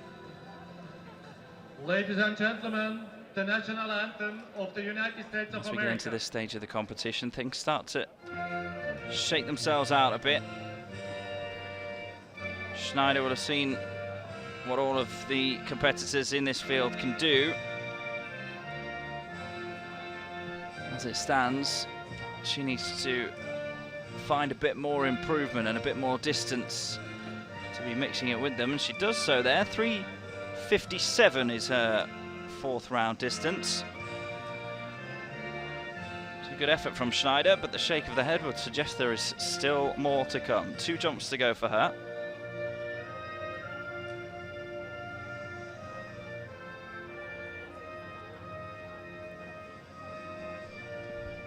[SPEAKER 4] Ladies and gentlemen, the national anthem of the United States of
[SPEAKER 1] As we
[SPEAKER 4] America.
[SPEAKER 1] get into this stage of the competition, things start to shake themselves out a bit. Schneider will have seen what all of the competitors in this field can do. As it stands, she needs to find a bit more improvement and a bit more distance to be mixing it with them, and she does so there. 3:57 is her 4th round distance. It's a good effort from Schneider, but the shake of the head would suggest there is still more to come. 2 jumps to go for her.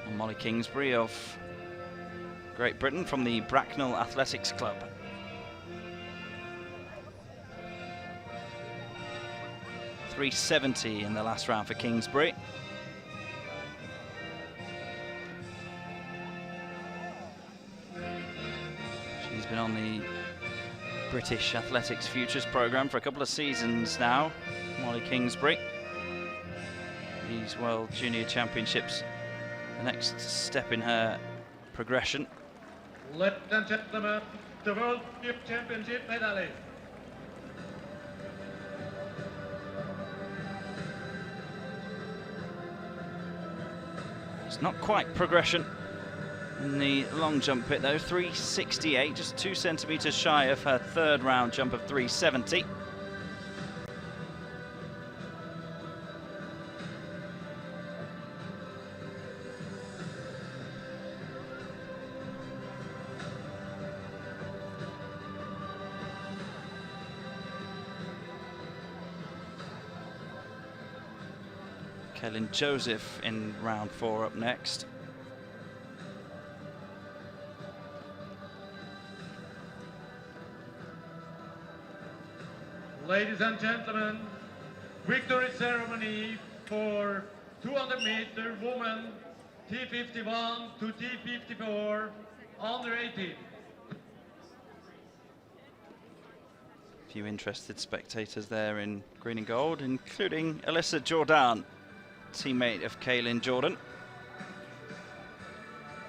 [SPEAKER 1] And Molly Kingsbury of Great Britain from the Bracknell Athletics Club. .370 in the last round for Kingsbury. She's been on the British Athletics Futures programme for a couple of seasons now, Molly Kingsbury. These World Junior Championships, the next step in her progression.
[SPEAKER 4] Ladies and gentlemen, the World Championship medalist.
[SPEAKER 1] It's not quite progression in the long jump pit though. 3:68, just 2 centimetres shy of her 3rd round jump of 3:70. Kellen Joseph in round 4 up next.
[SPEAKER 4] Ladies and gentlemen, victory ceremony for 200-meter woman, T51 to T54, under 18.
[SPEAKER 1] A few interested spectators there in green and gold, including Alyssa Jordan, teammate of Kaylin Jordan.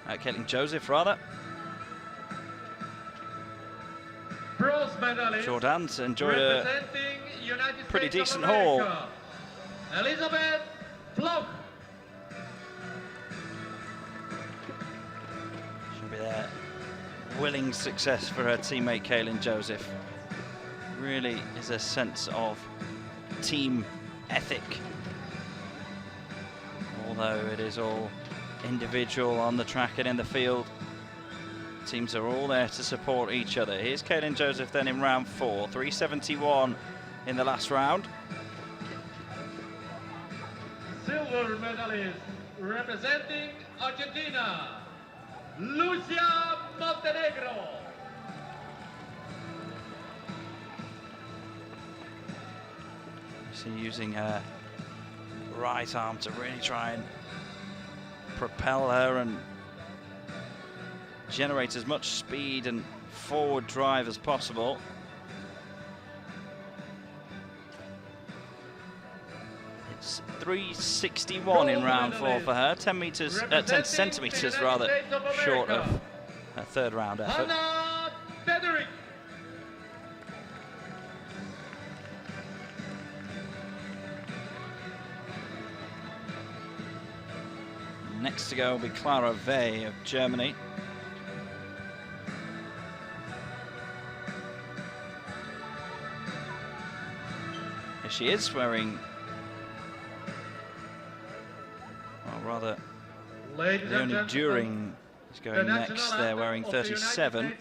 [SPEAKER 1] Kaylin Joseph, rather.
[SPEAKER 4] Bronze medalist.
[SPEAKER 1] Jordan's enjoyed a
[SPEAKER 4] representing United
[SPEAKER 1] pretty
[SPEAKER 4] States of
[SPEAKER 1] decent haul.
[SPEAKER 4] America, Elizabeth Block.
[SPEAKER 1] She'll be there. Willing success for her teammate Kaylin Joseph. Really is a sense of team ethic. Although it is all individual on the track and in the field, teams are all there to support each other. Here's Kaylin Joseph then in round 4, 371 in the last round.
[SPEAKER 4] Silver medalist representing Argentina, Lucia Montenegro.
[SPEAKER 1] So using her right arm to really try and propel her and generate as much speed and forward drive as possible. It's 361 in round 4 for her, 10 centimeters rather short of her third round effort.
[SPEAKER 4] Hannah Frederick.
[SPEAKER 1] Next to go will be Clara Vey of Germany. Here she is wearing, well, rather, Leonie During is going next. They're wearing 37.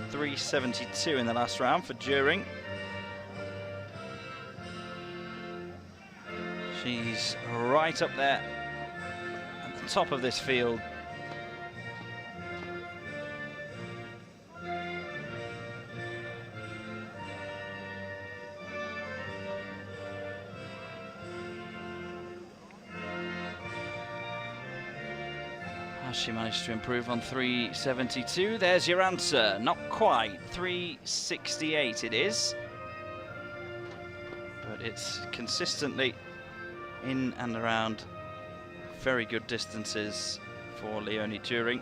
[SPEAKER 1] 372 in the last round for During. She's right up there at the top of this field. Has she managed to improve on 372? There's your answer. Not quite. 368 it is. But it's consistently in and around very good distances for Leonie During.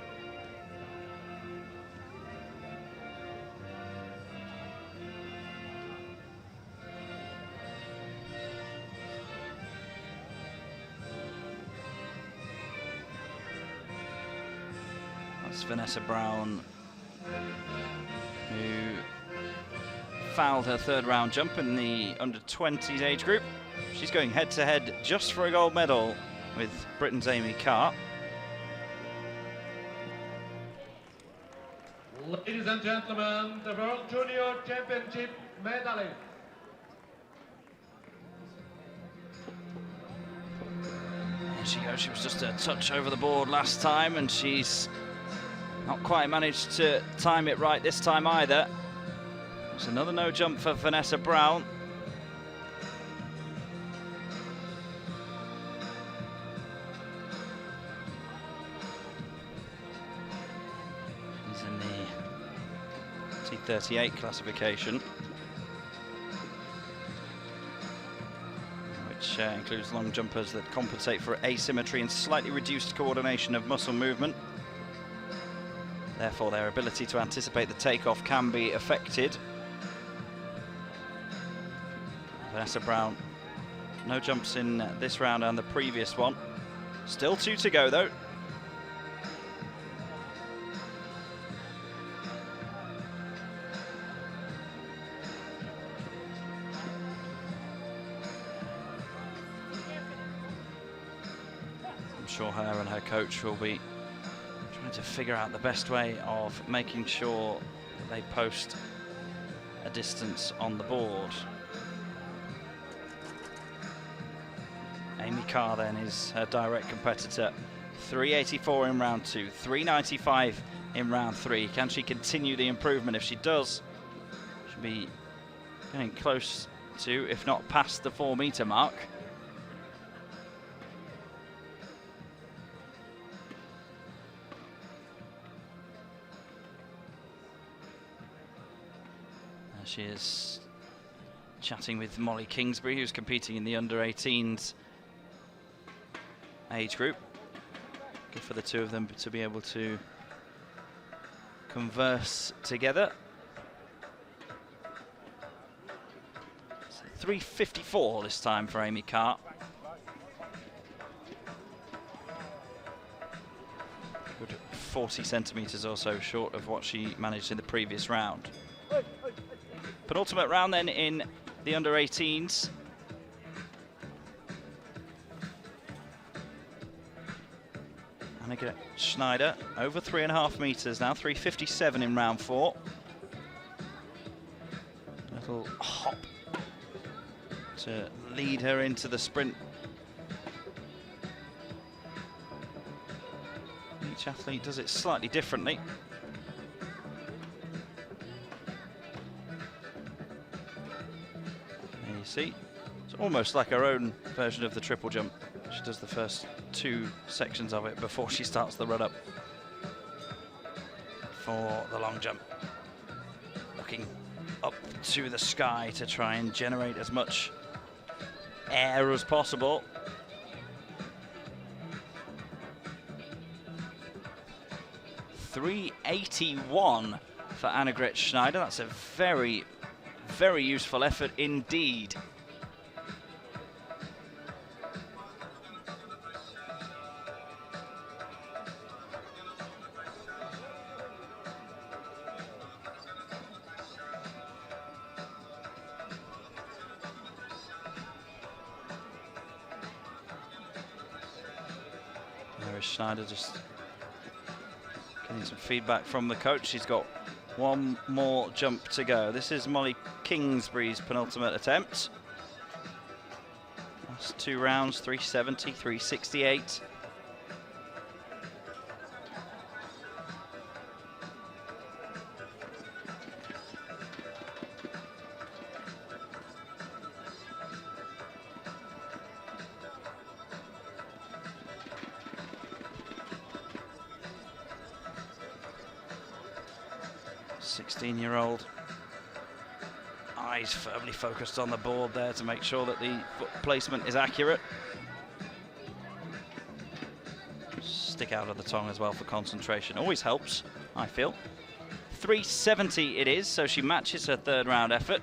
[SPEAKER 1] That's Vanessa Brown, who fouled her third round jump in the under-20s age group. She's going head-to-head just for a gold medal with Britain's Amy Carr.
[SPEAKER 4] Ladies and gentlemen, the World Junior Championship medalist.
[SPEAKER 1] There she goes. She was just a touch over the board last time, and she's not quite managed to time it right this time either. It's another no jump for Vanessa Brown. In the T38 classification, which includes long jumpers that compensate for asymmetry and slightly reduced coordination of muscle movement. Therefore, their ability to anticipate the takeoff can be affected. Vanessa Brown, no jumps in this round and the previous one. Still 2 to go though. Sure her and her coach will be trying to figure out the best way of making sure that they post a distance on the board. Amy Carr then is her direct competitor. 384 in round 2, 395 in round 3. Can she continue the improvement? If she does, she'll be getting close to, if not past, the 4 meter mark. She is chatting with Molly Kingsbury, who's competing in the under-18s age group. Good for the two of them to be able to converse together. 3:54 this time for Amy Carr. Good 40 centimetres or so short of what she managed in the previous round. Penultimate round then in the under-18s. Annika Schneider over 3.5 metres now, 3:57 in round 4. Little hop to lead her into the sprint. Each athlete does it slightly differently. There you see, it's almost like her own version of the triple jump. She does the first 2 sections of it before she starts the run up for the long jump. Looking up to the sky to try and generate as much air as possible. .381 for Annegret Schneider. That's a very, very useful effort indeed. There is Schneider just getting some feedback from the coach. She's got one more jump to go. This is Molly Kingsbury's penultimate attempt. Last 2 rounds, 370, 368. Year-old, eyes firmly focused on the board there to make sure that the foot placement is accurate. Stick out of the tongue as well for concentration, always helps, I feel. 370 it is, so she matches her 3rd round effort.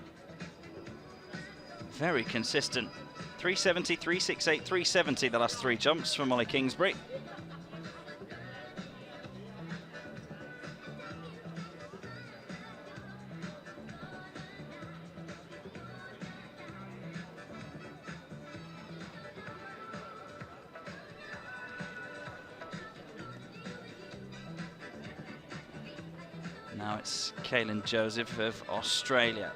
[SPEAKER 1] Very consistent. 370, 368, 370 the last 3 jumps for Molly Kingsbury. Now it's Kaylin Joseph of Australia.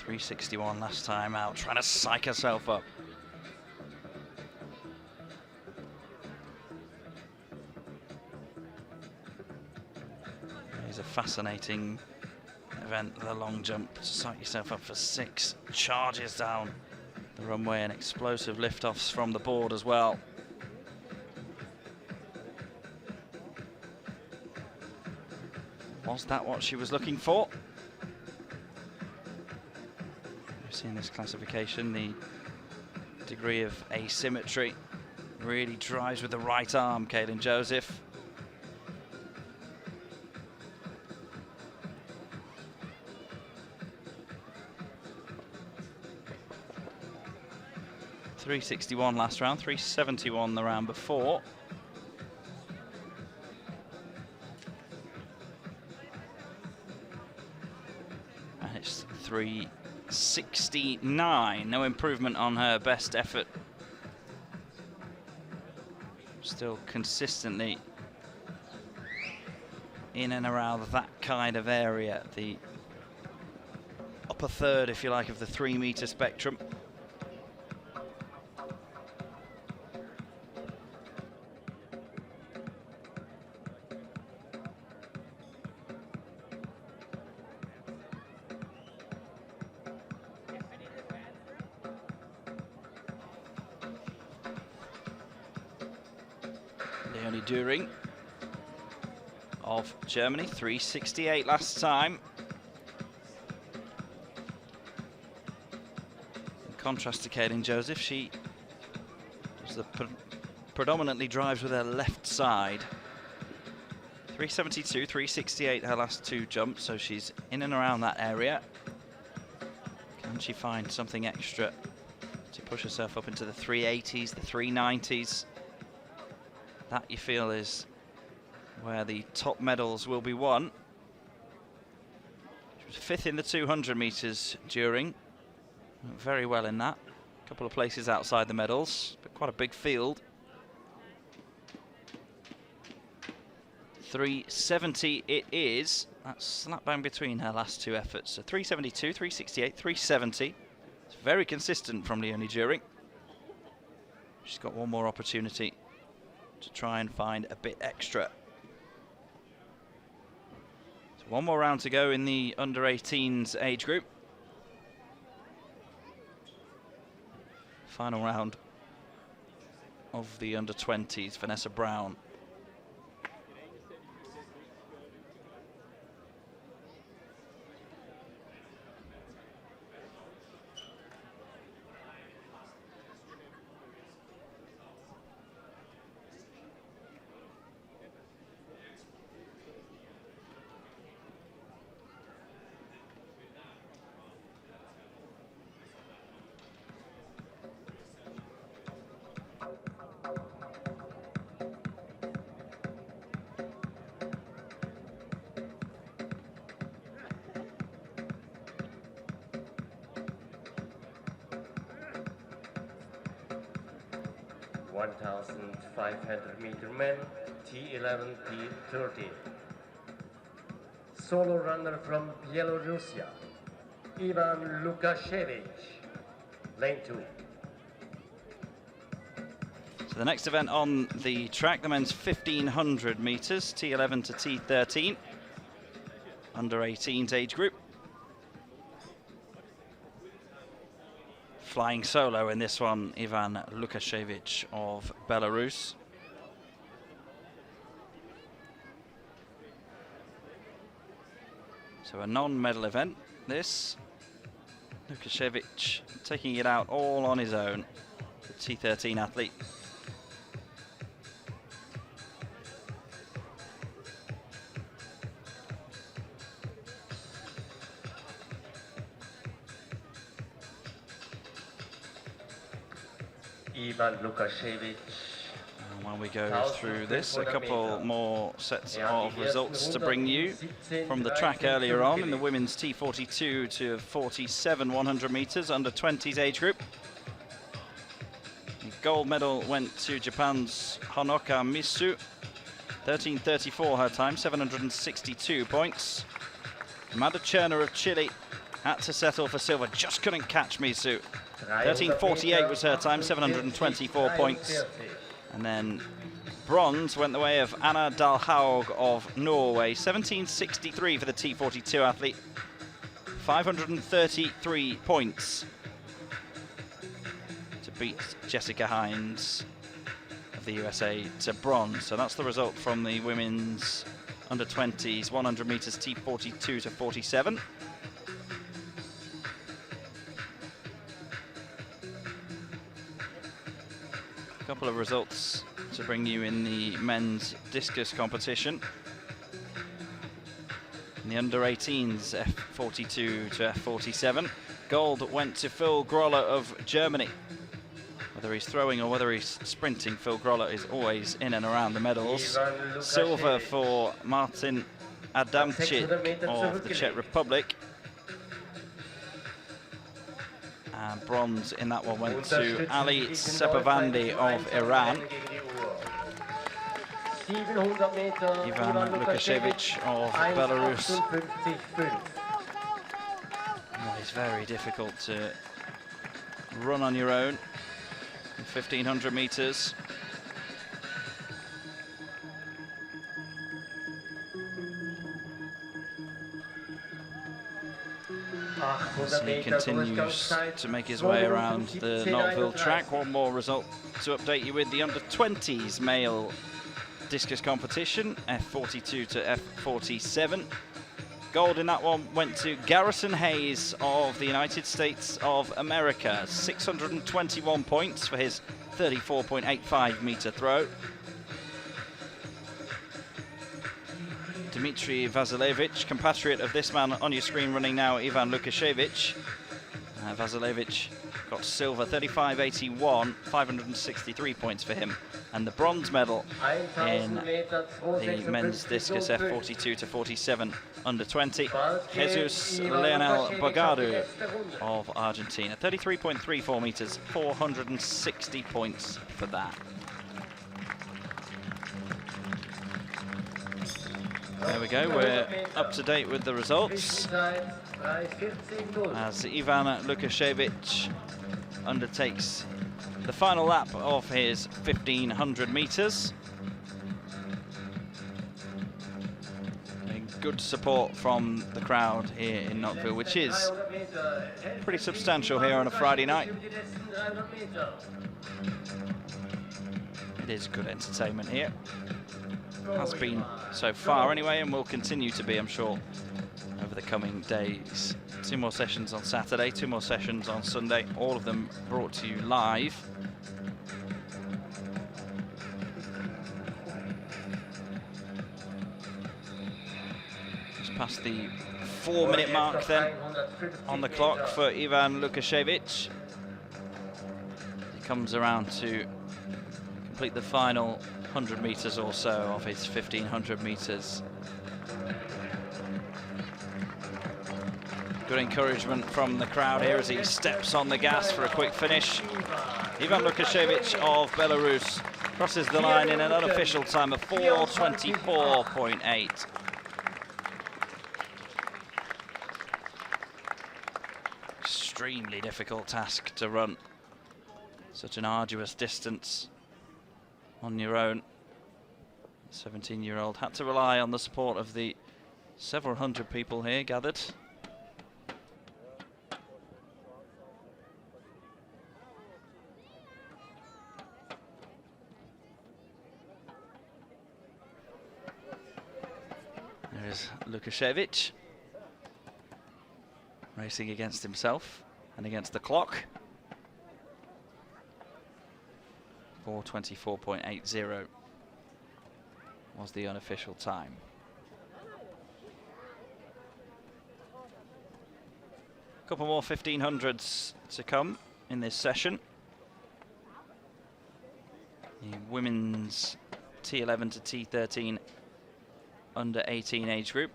[SPEAKER 1] .361 last time out, trying to psych herself up. It's a fascinating event, the long jump, to psych yourself up for 6 charges down the runway and explosive liftoffs from the board as well. Was that what she was looking for? We've seen this classification, the degree of asymmetry really drives with the right arm, Kaylin Joseph. .361 last round, 371 the round before. And it's 369, no improvement on her best effort. Still consistently in and around that kind of area, the upper third, if you like, of the 3 meter spectrum. During of Germany, 3:68 last time. In contrast to Kaylin Joseph, she does the predominantly drives with her left side. 3:72, 3:68 her last two jumps, so she's in and around that area. Can she find something extra to push herself up into the 380s, the 390s? That, you feel, is where the top medals will be won. She was 5th in the 200 meters during. Went very well in that. A couple of places outside the medals, but quite a big field. 3:70 it is. That's slap bang between her last two efforts. So 3:72, 3:68, 3:70. It's very consistent from Leonie During. She's got one more opportunity to try and find a bit extra. So one more round to go in the under 18s age group. Final round of the under 20s, Vanessa Brown.
[SPEAKER 2] (1,500-meter men, T11, T13). Solo runner from Belarusia, Ivan Lukashevich, lane 2.
[SPEAKER 1] So the next event on the track, the men's 1,500 meters, T11 to T13, under 18s age group. Flying solo in this one, Ivan Lukashevich of Belarus. So a non-medal event, this. Lukashevich taking it out all on his own, the T13 athlete.
[SPEAKER 2] Ivan Lukashevich.
[SPEAKER 1] And while we go through this, a couple more sets of results to bring you from the track earlier on in the women's T42 to 47 100 meters under 20s age group. The gold medal went to Japan's Honoka Misu, 13:34 her time, 762 points. Amanda Cherner of Chile had to settle for silver, just couldn't catch Misu. 13:48 was her time, 724 points. And then bronze went the way of Anna Dalhaug of Norway, 17:63 for the T42 athlete, 533 points to beat Jessica Hines of the USA to bronze. So that's the result from the women's under 20s 100 meters T42 to 47. A couple of results to bring you in the men's discus competition. In the under 18s F42 to F47, gold went to Phil Groller of Germany. Whether he's throwing or whether he's sprinting, Phil Groller is always in and around the medals. Silver for Martin Adamczyk of the Czech Republic. And bronze in that one went to Ali Sepavandi of Iran. Ivan Lukashevich of Belarus. Oh, it's very difficult to run on your own in 1,500 meters. As he continues to make his way around the Nottwil track. One more result to update you with: the under 20s male discus competition, F42 to F47. Gold in that one went to Garrison Hayes of the United States of America. 621 points for his 34.85 meter throw. Dmitry Vasilevich, compatriot of this man on your screen running now, Ivan Lukashevich. Vasilevich got silver, 35.81, 563 points for him. And the bronze medal in the men's discus F42 to 47 under 20, Jesus Leonel Bogadu of Argentina. 33.34 meters, 460 points for that. There we go, we're up to date with the results as Ivan Lukashevich undertakes the final lap of his 1500 meters. Good support from the crowd here in Nottwil, which is pretty substantial here on a Friday night. It is good entertainment here. Has been so far anyway, and will continue to be, I'm sure, over the coming days. 2 more sessions on Saturday, 2 more sessions on Sunday, all of them brought to you live. Just past the 4-minute mark then on the clock for Ivan Lukashevich. He comes around to complete the final 100 meters or so of his 1500 meters. Good encouragement from the crowd here as he steps on the gas for a quick finish. Ivan Lukashevich of Belarus crosses the line in an unofficial time of 4:24.8. Extremely difficult task to run such an arduous distance on your own. 17-year-old had to rely on the support of the several hundred people here gathered. There's Lukashevich racing against himself and against the clock. 4:24.80 was the unofficial time. A couple more 1500s to come in this session. The women's T11 to T13 under 18 age group.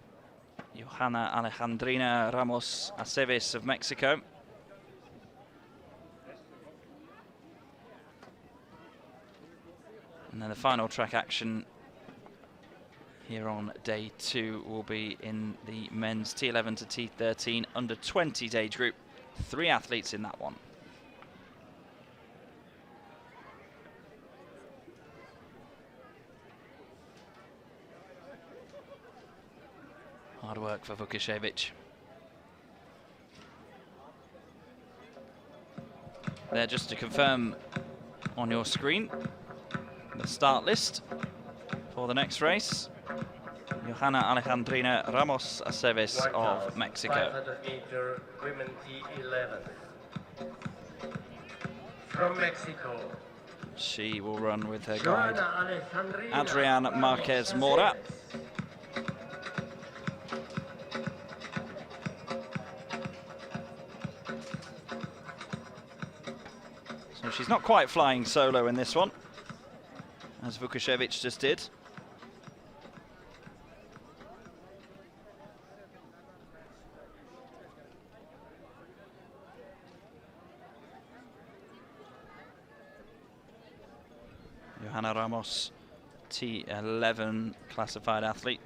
[SPEAKER 1] Johanna Alejandrina Ramos Aceves of Mexico. And then the final track action here on day 2 will be in the men's T11 to T13 under 20s age group. 3 athletes in that one. Hard work for Vukashevich. There, just to confirm on your screen, the start list for the next race. Johanna Alejandrina Ramos Aceves of Mexico.
[SPEAKER 2] 500 meter women T11 from Mexico.
[SPEAKER 1] She will run with her guide Adrian Marquez Mora. So she's not quite flying solo in this one, as Vukashevich just did. Johanna Ramos, T11 classified athlete,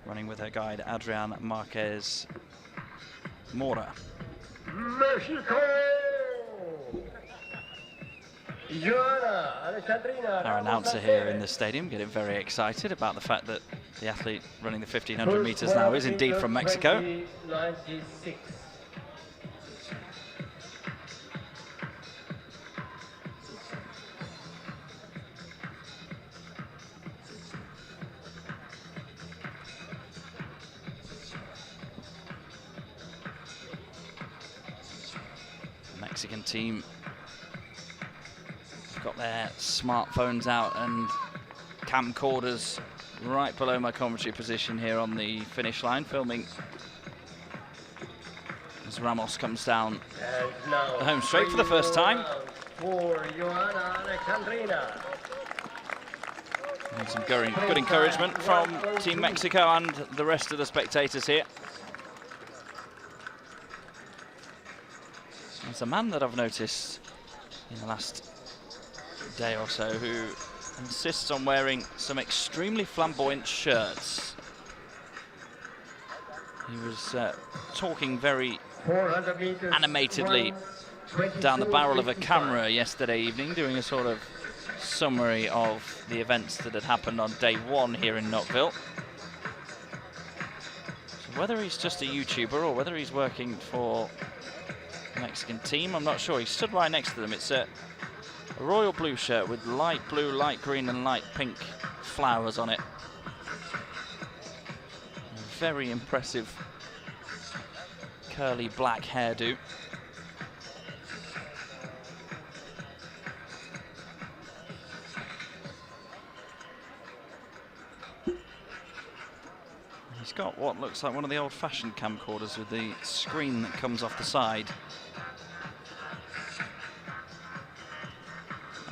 [SPEAKER 1] running with her guide Adrian Marquez Mora.
[SPEAKER 3] Mexico!
[SPEAKER 1] Our announcer here in the stadium getting very excited about the fact that the athlete running the 1500 meters now is indeed from Mexico.
[SPEAKER 2] 96.
[SPEAKER 1] Mexican team have got their smartphones out and camcorders right below my commentary position here on the finish line, filming as Ramos comes down the home straight for the first time.
[SPEAKER 3] For Johanna Alejandrina.
[SPEAKER 1] And some good encouragement from Team Mexico and the rest of the spectators here. There's a man that I've noticed in the last day or so who insists on wearing some extremely flamboyant shirts. He was talking very animatedly down the barrel of a camera yesterday evening, doing a sort of summary of the events that had happened on day one here in Nottwil. So whether he's just a YouTuber or whether he's working for the Mexican team, I'm not sure. He stood right next to them. It's a royal blue shirt with light blue, light green and light pink flowers on it. A very impressive curly black hairdo. He's got what looks like one of the old-fashioned camcorders with the screen that comes off the side.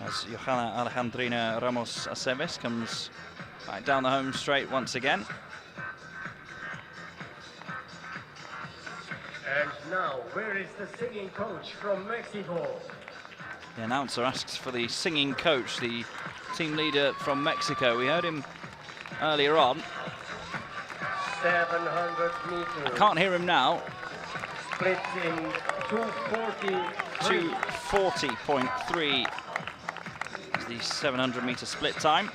[SPEAKER 1] As Johanna Alejandrina Ramos Aceves comes back down the home straight once again.
[SPEAKER 3] And now, where is the singing coach from Mexico?
[SPEAKER 1] The announcer asks for the singing coach, the team leader from Mexico. We heard him earlier on.
[SPEAKER 3] 700 meters.
[SPEAKER 1] I can't hear him now.
[SPEAKER 3] Split in 2:40.
[SPEAKER 1] 2:40.3 is the 700 meter split time.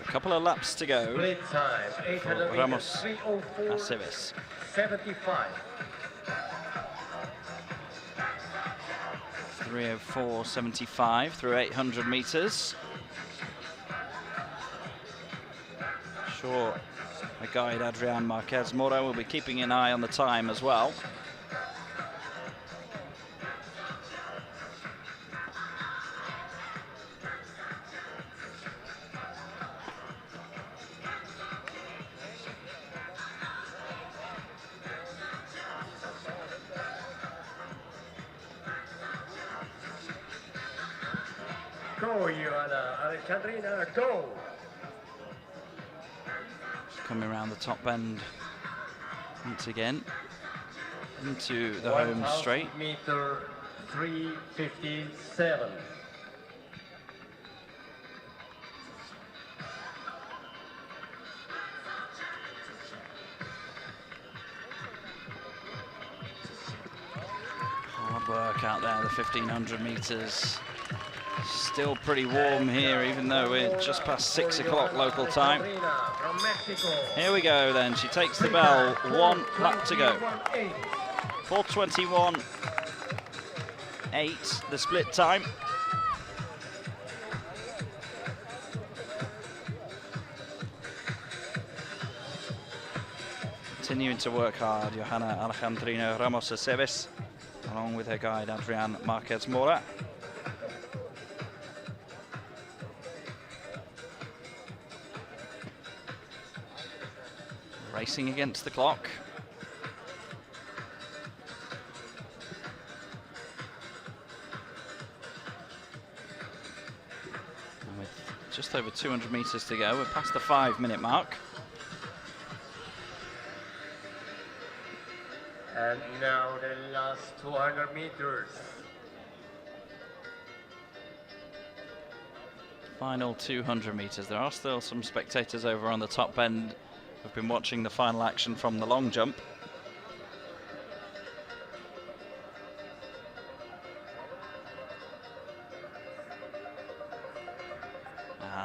[SPEAKER 1] Couple of laps to go
[SPEAKER 3] Split time, 800
[SPEAKER 1] for Ramos
[SPEAKER 3] meters, 3:04,
[SPEAKER 1] Aceves.
[SPEAKER 3] 75.
[SPEAKER 1] 3:04.75 through 800 meters. Sure, my guide Adrian Marquez Mora will be keeping an eye on the time as well.
[SPEAKER 3] Go, Johanna Alejandrina, go!
[SPEAKER 1] Coming around the top bend once again into the home straight.
[SPEAKER 3] 1,000 meter, 3:57.
[SPEAKER 1] Hard work out there, the 1,500 meters. Still pretty warm here, even though we're just past 6 o'clock local time. Here we go then, she takes the bell, 1 lap to go. 4:21.8, the split time. Continuing to work hard, Johanna Alejandrina Ramos Aceves, along with her guide Adrian Marquez Mora. Racing against the clock. And with just over 200 meters to go, we're past the 5-minute mark.
[SPEAKER 3] And now the last 200 meters.
[SPEAKER 1] Final 200 meters. There are still some spectators over on the top end who've been watching the final action from the long jump.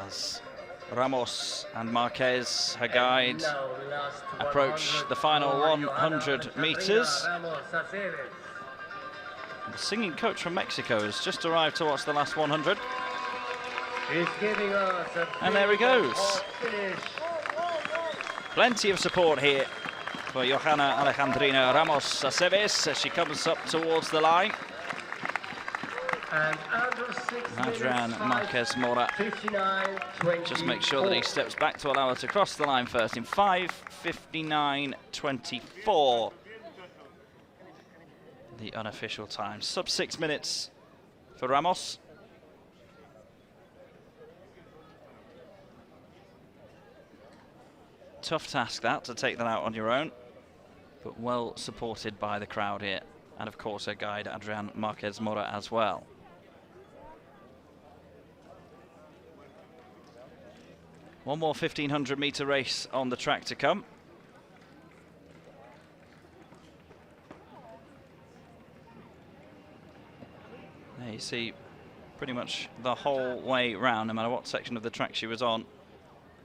[SPEAKER 1] As Ramos and Marquez, her guide, approach the final 100 meters. The singing coach from Mexico has just arrived to watch the last 100.
[SPEAKER 3] He's giving us a
[SPEAKER 1] And there he goes.
[SPEAKER 3] finish.
[SPEAKER 1] Plenty of support here for Johanna Alejandrina Ramos Aceves as she comes up towards the line.
[SPEAKER 3] And under 6
[SPEAKER 1] Adrian
[SPEAKER 3] minutes,
[SPEAKER 1] Marquez Mora
[SPEAKER 3] 59.24.
[SPEAKER 1] just make sure that he steps back to allow her to cross the line first in 5:59.24. The unofficial time. Sub 6 minutes for Ramos. Tough task that, to take that out on your own, but well supported by the crowd here. And of course her guide Adrian Marquez Mora as well. One more 1500 meter race on the track to come. There you see pretty much the whole way round, no matter what section of the track she was on.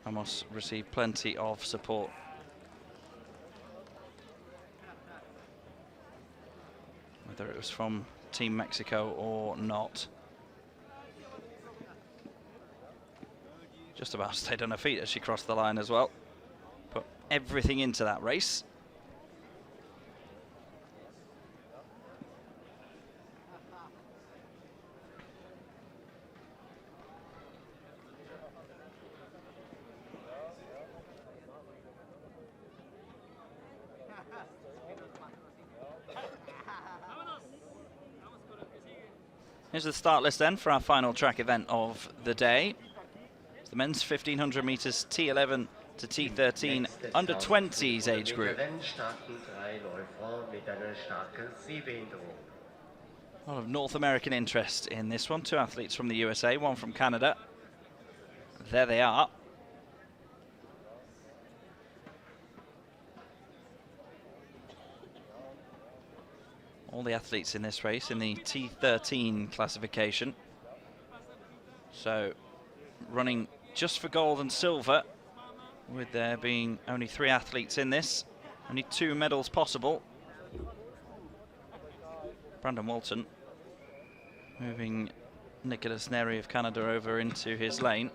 [SPEAKER 1] Ramos received plenty of support. Whether it was from Team Mexico or not. Just about stayed on her feet as she crossed the line as well. Put everything into that race. Here's the start list then for our final track event of the day. It's the men's 1500 meters T11 to T13 under 20s age group. A lot of North American interest in this one. 2 athletes from the USA, 1 from Canada. There they are. All the athletes in this race in the T13 classification. So running just for gold and silver, with there being only 3 athletes in this. Only 2 medals possible. Brandon Walton moving Nicholas Neri of Canada over into his lane.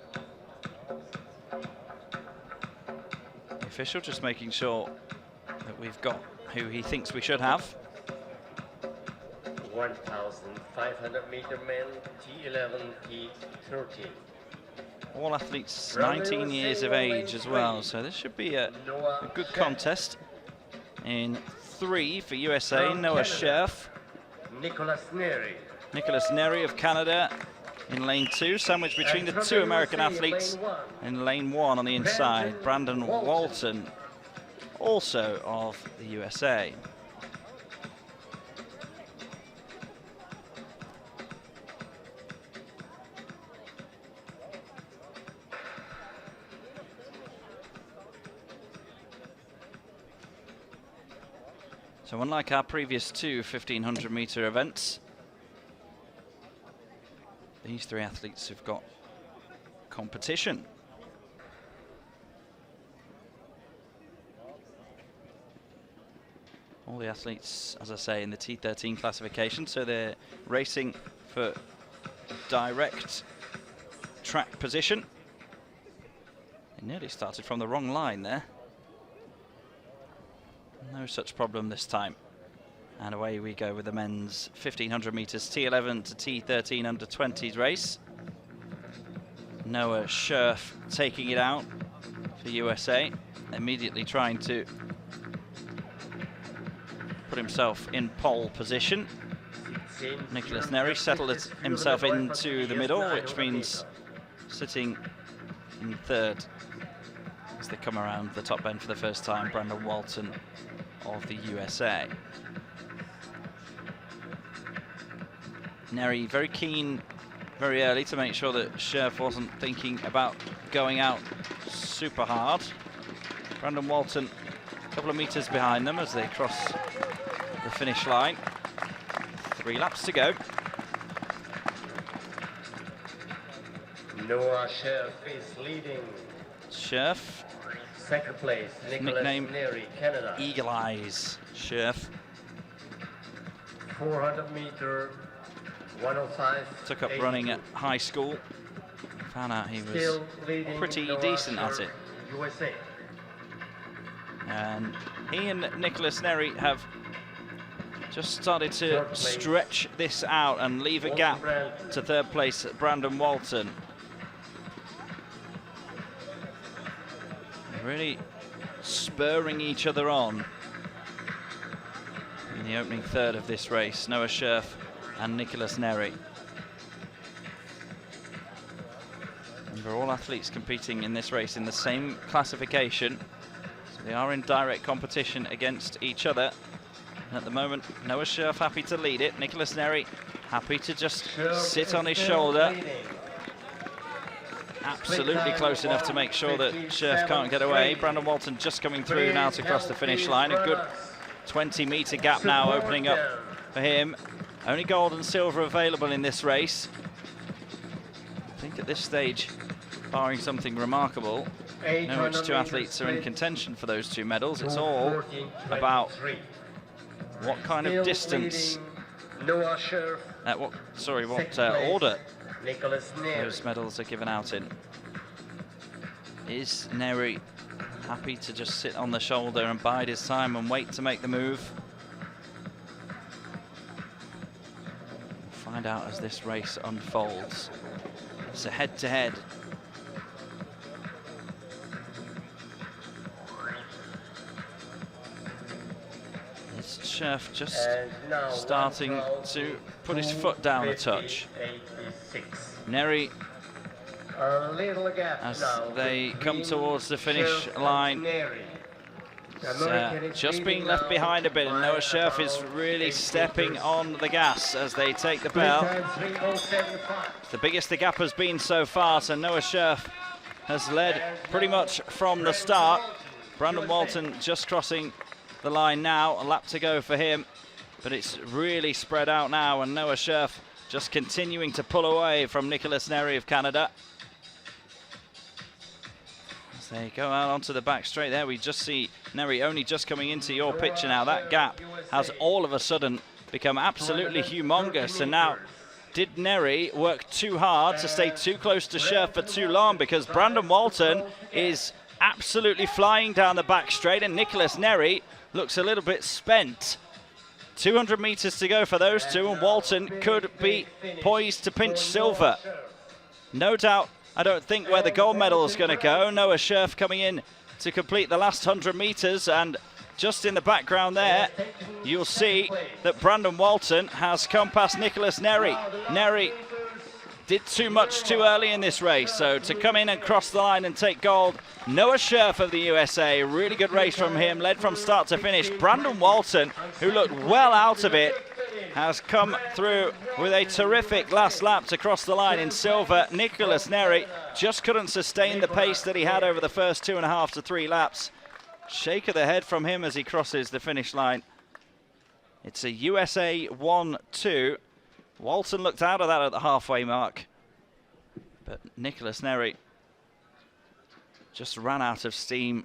[SPEAKER 1] The official just making sure that we've got who he thinks we should have.
[SPEAKER 3] 1,500 meter men, T11, T13.
[SPEAKER 1] All athletes 19 years of age as well, so this should be a good contest. In 3 for USA, Noah Scherf.
[SPEAKER 3] Nicholas Neri.
[SPEAKER 1] Nicholas Neri of Canada in lane 2, sandwiched between the 2 American athletes. In lane 1 on the inside, Brandon Walton, also of the USA. So unlike our previous 2 1500 meter events, these 3 athletes have got competition. All the athletes, as I say, in the T13 classification, so they're racing for direct track position. They nearly started from the wrong line there. No such problem this time. And away we go with the men's 1500 meters T11 to T13 under 20s race. Noah Scherf taking it out for USA, immediately trying to put himself in pole position. Nicholas Neri settled himself into the middle, which means sitting in 3rd as they come around the top bend for the first time. Brandon Walton of the USA. Neri very keen very early to make sure that Scherf wasn't thinking about going out super hard. Brandon Walton a couple of meters behind them as they cross the finish line. 3 laps to go.
[SPEAKER 3] Noah Scherf is leading.
[SPEAKER 1] Scherf,
[SPEAKER 3] 2nd place, Nicholas
[SPEAKER 1] nickname
[SPEAKER 3] Neri, Canada.
[SPEAKER 1] Eagle Eyes Scherf.
[SPEAKER 3] 400 meter, 105.
[SPEAKER 1] Took up running at high school. Found out he was pretty decent at it.
[SPEAKER 3] USA.
[SPEAKER 1] And he and Nicholas Neri have just started to stretch this out and leave a gap to third place at Brandon Walton. Really spurring each other on in the opening third of this race, Noah Scherf and Nicholas Neri. Remember, all athletes competing in this race in the same classification, so they are in direct competition against each other. And at the moment, Noah Scherf happy to lead it. Nicholas Neri happy to just sit on his shoulder. Absolutely close enough to make sure that Scherf can't get away. Brandon Walton just coming through now to cross the finish line. A good 20-meter gap now opening up for him. Only gold and silver available in this race. I think at this stage, barring something remarkable, no which two athletes are in contention for those two medals. It's all about what kind of distance, what order those medals are given out in. Is Neri happy to just sit on the shoulder and bide his time and wait to make the move? We'll find out as this race unfolds. It's a head-to-head. It's Scherf just starting to put his foot down a touch. Neri, as they come towards the finish line, just being left behind a bit, and Noah Scherf is really stepping on the gas as they take the bell. It's the biggest the gap has been so far, so Noah Scherf has led pretty much from the start. Brandon Walton just crossing the line now, a lap to go for him, but it's really spread out now, and Noah Scherf just continuing to pull away from Nicholas Neri of Canada. As they go out onto the back straight there, we just see Neri only just coming into your picture now. That gap has all of a sudden become absolutely humongous, and now did Neri work too hard to stay too close to Scherf for too long, because Brandon Walton is absolutely flying down the back straight, and Nicholas Neri looks a little bit spent. 200 meters to go for those two, and Walton could be poised to pinch silver. No doubt, I don't think where the gold medal is going to go. Noah Scherf coming in to complete the last 100 meters, and just in the background there, you'll see that Brandon Walton has come past Nicholas Neri. Neri did too much too early in this race, so to come in and cross the line and take gold, Noah Scherf of the USA, really good race from him, led from start to finish. Brandon Walton, who looked well out of it, has come through with a terrific last lap to cross the line in silver. Nicholas Neri just couldn't sustain the pace that he had over the first 2.5 to 3 laps. Shake of the head from him as he crosses the finish line. It's a USA 1-2. Walton looked out of that at the halfway mark, but Nicholas Neri just ran out of steam.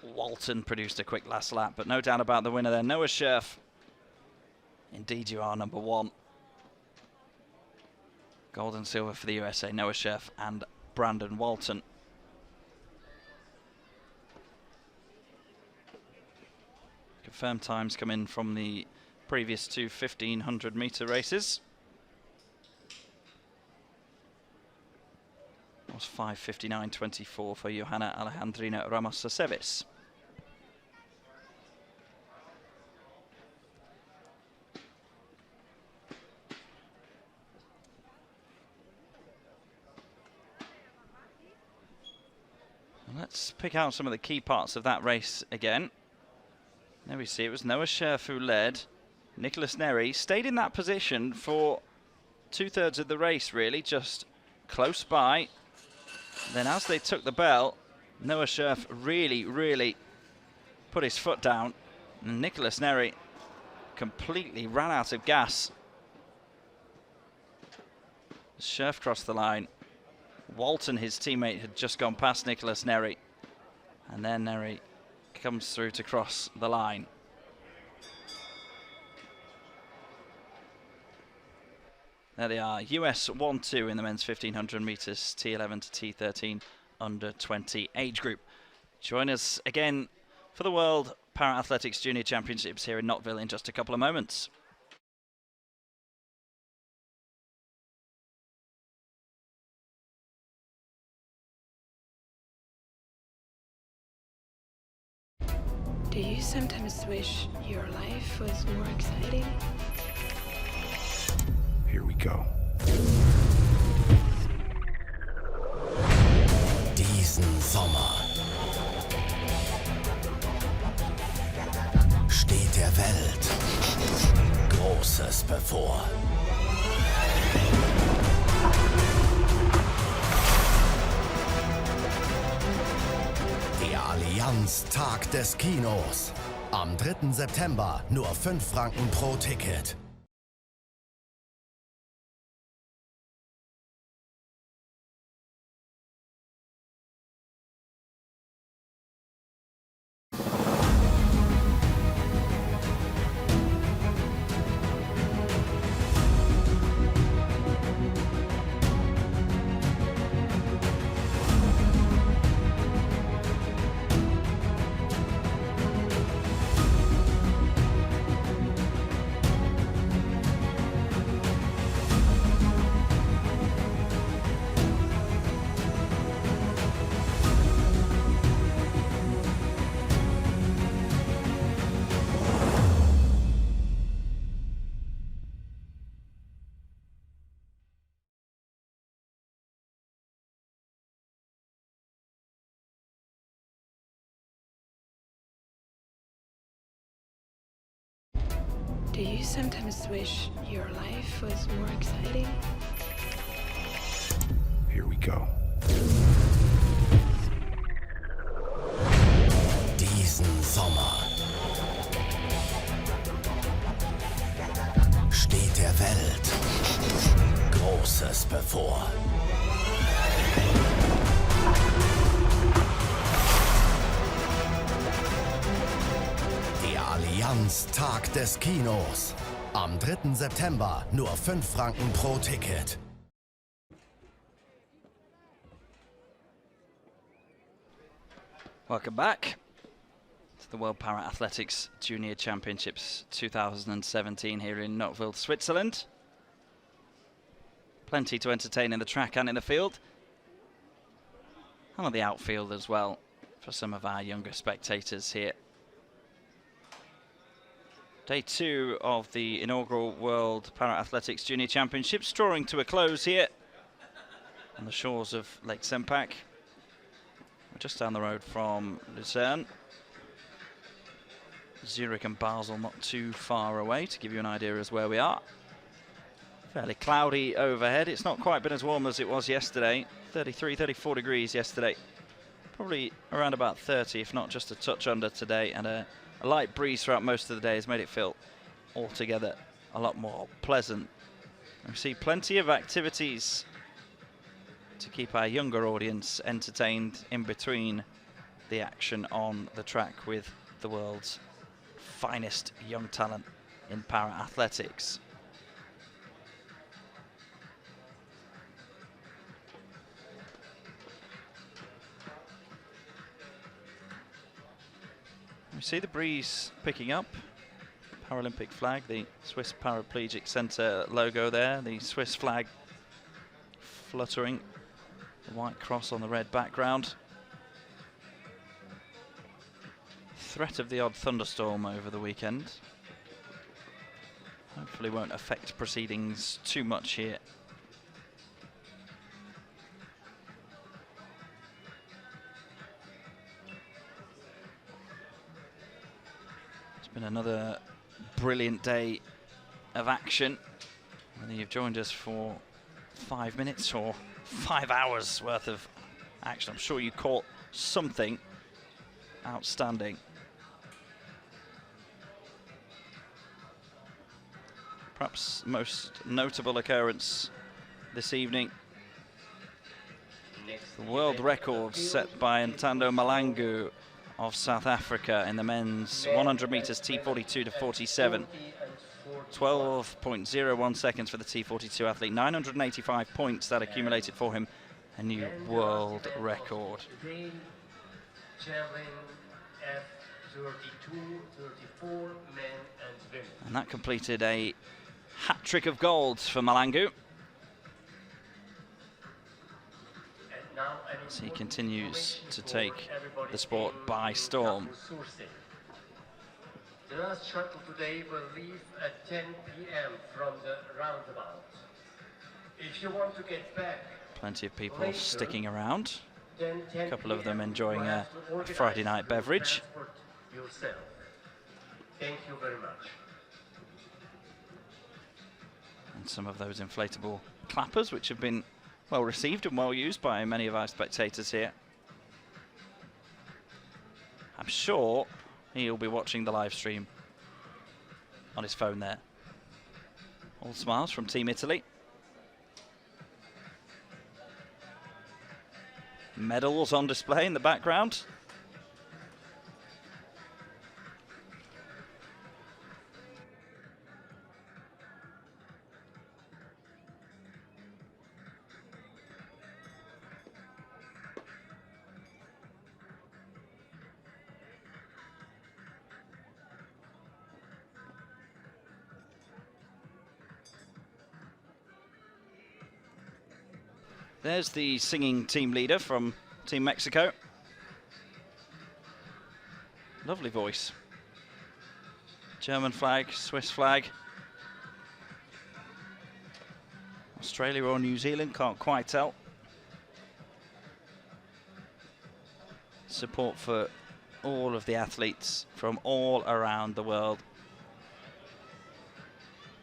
[SPEAKER 1] Walton produced a quick last lap, but no doubt about the winner there, Noah Scherf. Indeed you are, number one. Gold and silver for the USA, Noah Scherf and Brandon Walton. Confirmed times come in from the previous two 1500 meter races. It was 5:59.24 for Johanna Alejandrina Ramos Aceves. Let's pick out some of the key parts of that race again. There we see it was Noah Scherf who led. Nicholas Neri stayed in that position for 2/3 of the race, really, just close by. Then as they took the bell, Noah Scherf really put his foot down. And Nicholas Neri completely ran out of gas. Scherf crossed the line. Walton, his teammate, had just gone past Nicholas Neri. And then Neri comes through to cross the line. There they are, US 1-2 in the men's 1500 metres, T11 to T13 under 20 age group. Join us again for the World Para-Athletics Junior Championships here in Nottwil in just a couple of moments.
[SPEAKER 6] Do you sometimes wish your life was more exciting?
[SPEAKER 7] Here we go.
[SPEAKER 5] Diesen Sommer steht der Welt Großes bevor. Der Allianz Tag des Kinos. Am 3. September nur 5 Franken pro Ticket.
[SPEAKER 6] Do you sometimes wish your life was more exciting?
[SPEAKER 7] Here we go.
[SPEAKER 5] Diesen Sommer steht der Welt Großes bevor. Der Allianz Tag des Kinos. Am 3. September nur 5 Franken pro Ticket.
[SPEAKER 1] Welcome back to the World Para-Athletics Junior Championships 2017 here in Nottwil, Switzerland. Plenty to entertain in the track and in the field. And on the outfield as well for some of our younger spectators here. Day 2 of the inaugural World Para-Athletics Junior Championships drawing to a close here on the shores of Lake Sempak. We're just down the road from Lucerne. Zurich and Basel not too far away, to give you an idea as where we are. Fairly cloudy overhead. It's not quite been as warm as it was yesterday. 33, 34 degrees yesterday. Probably around about 30, if not just a touch under today, and a light breeze throughout most of the day has made it feel altogether a lot more pleasant. And we see plenty of activities to keep our younger audience entertained in between the action on the track with the world's finest young talent in para-athletics. We see the breeze picking up. Paralympic flag, the Swiss Paraplegic Centre logo there, the Swiss flag fluttering, the white cross on the red background. Threat of the odd thunderstorm over the weekend. Hopefully won't affect proceedings too much here. Been another brilliant day of action. Whether you've joined us for 5 minutes or 5 hours worth of action, I'm sure you caught something outstanding. Perhaps most notable occurrence this evening, the world record set by Ntando Malangu of South Africa in the men's 100 meters T42 to 47. 12.01 seconds for the T42 athlete. 985 points that accumulated for him. A new world record.
[SPEAKER 3] Today, javelin F32, 34 men and women.
[SPEAKER 1] And that completed a hat-trick of golds for Malangu. So he continues to take the sport by storm.
[SPEAKER 3] The last shuttle today will leave at 10 p.m. from the roundabout. If you want to get back,
[SPEAKER 1] Plenty of people
[SPEAKER 3] later,
[SPEAKER 1] sticking around.
[SPEAKER 3] then 10
[SPEAKER 1] A couple of them
[SPEAKER 3] p.m.
[SPEAKER 1] enjoying
[SPEAKER 3] you
[SPEAKER 1] a
[SPEAKER 3] have to organize
[SPEAKER 1] Friday night
[SPEAKER 3] your
[SPEAKER 1] beverage.
[SPEAKER 3] transport yourself. Thank you very much.
[SPEAKER 1] And some of those inflatable clappers, which have been well received and well used by many of our spectators here. I'm sure he'll be watching the live stream on his phone there. All smiles from Team Italy. Medals on display in the background. There's the singing team leader from Team Mexico. Lovely voice. German flag, Swiss flag. Australia or New Zealand, can't quite tell. Support for all of the athletes from all around the world.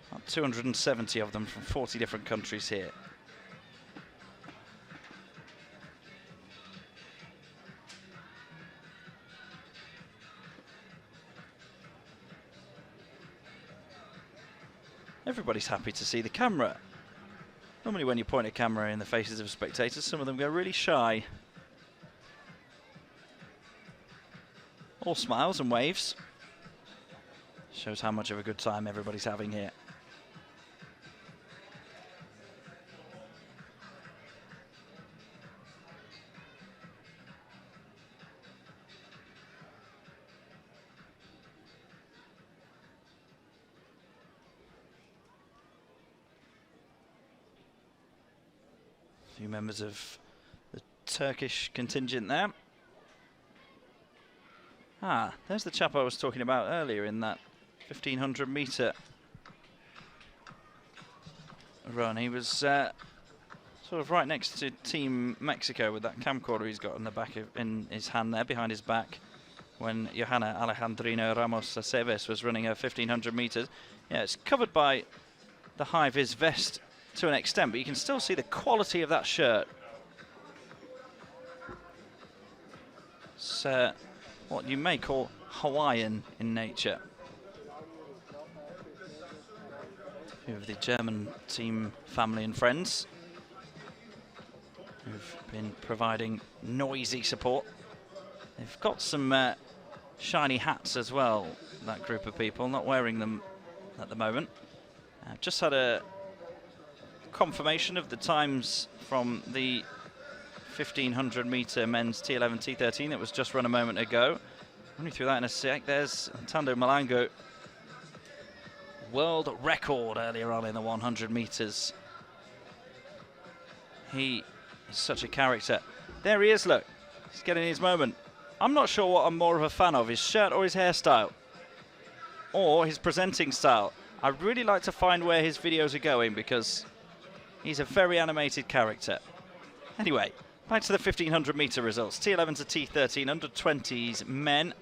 [SPEAKER 1] About 270 of them from 40 different countries here. Everybody's happy to see the camera. Normally when you point a camera in the faces of spectators, some of them go really shy. All smiles and waves. Shows how much of a good time everybody's having here. A few members of the Turkish contingent there. Ah, there's the chap I was talking about earlier in that 1500 meter run. He was sort of right next to Team Mexico with that camcorder he's got in the back of, in his hand there, behind his back, when Johanna Alejandrina Ramos Aceves was running her 1500 meters. Yeah, it's covered by the high-vis vest to an extent, but you can still see the quality of that shirt. It's what you may call Hawaiian in nature. A few of the German team family and friends who've been providing noisy support. They've got some shiny hats as well, that group of people, not wearing them at the moment. I've just had a confirmation of the times from the 1500 meter men's T11, T13 that was just run a moment ago. Running through that in a sec. There's Tando Malangu. World record earlier on in the 100 meters. He is such a character. There he is, look. He's getting his moment. I'm not sure what I'm more of a fan of, his shirt or his hairstyle. Or his presenting style. I'd really like to find where his videos are going because he's a very animated character. Anyway, back to the 1500 meter results. T11 to T13, under 20s men.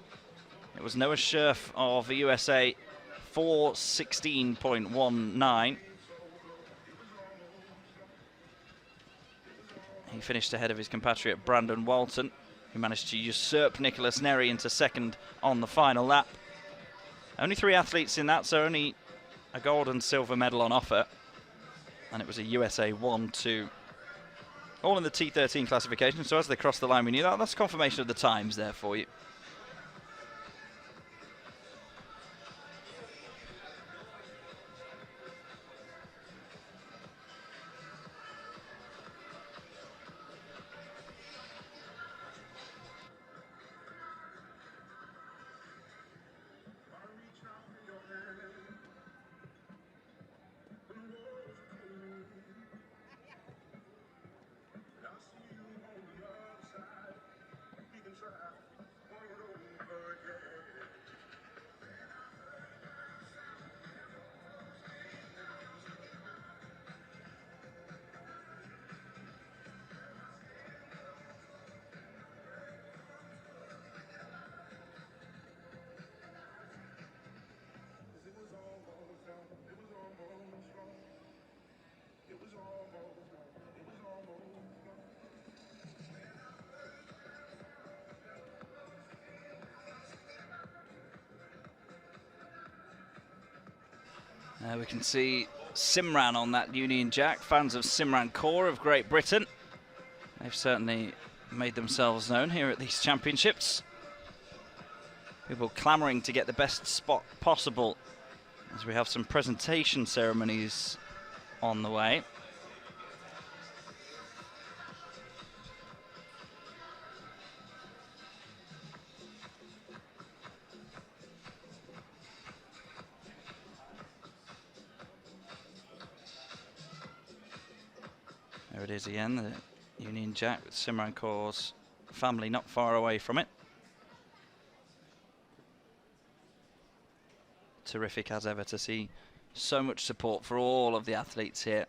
[SPEAKER 1] It was Noah Scherf of the USA, 4:16.19. He finished ahead of his compatriot Brandon Walton, who managed to usurp Nicholas Neri into second on the final lap. Only 3 athletes in that, so only a gold and silver medal on offer. And it was a USA 1-2. All in the T13 classification, so as they crossed the line, we knew that. That's confirmation of the times there for you. We can see Simran on that Union Jack. Fans of Simran Kaur of Great Britain. They've certainly made themselves known here at these championships. People clamouring to get the best spot possible as we have some presentation ceremonies on the way. There it is again, the Union Jack with Simran Kaur's family not far away from it. Terrific as ever to see so much support for all of the athletes here.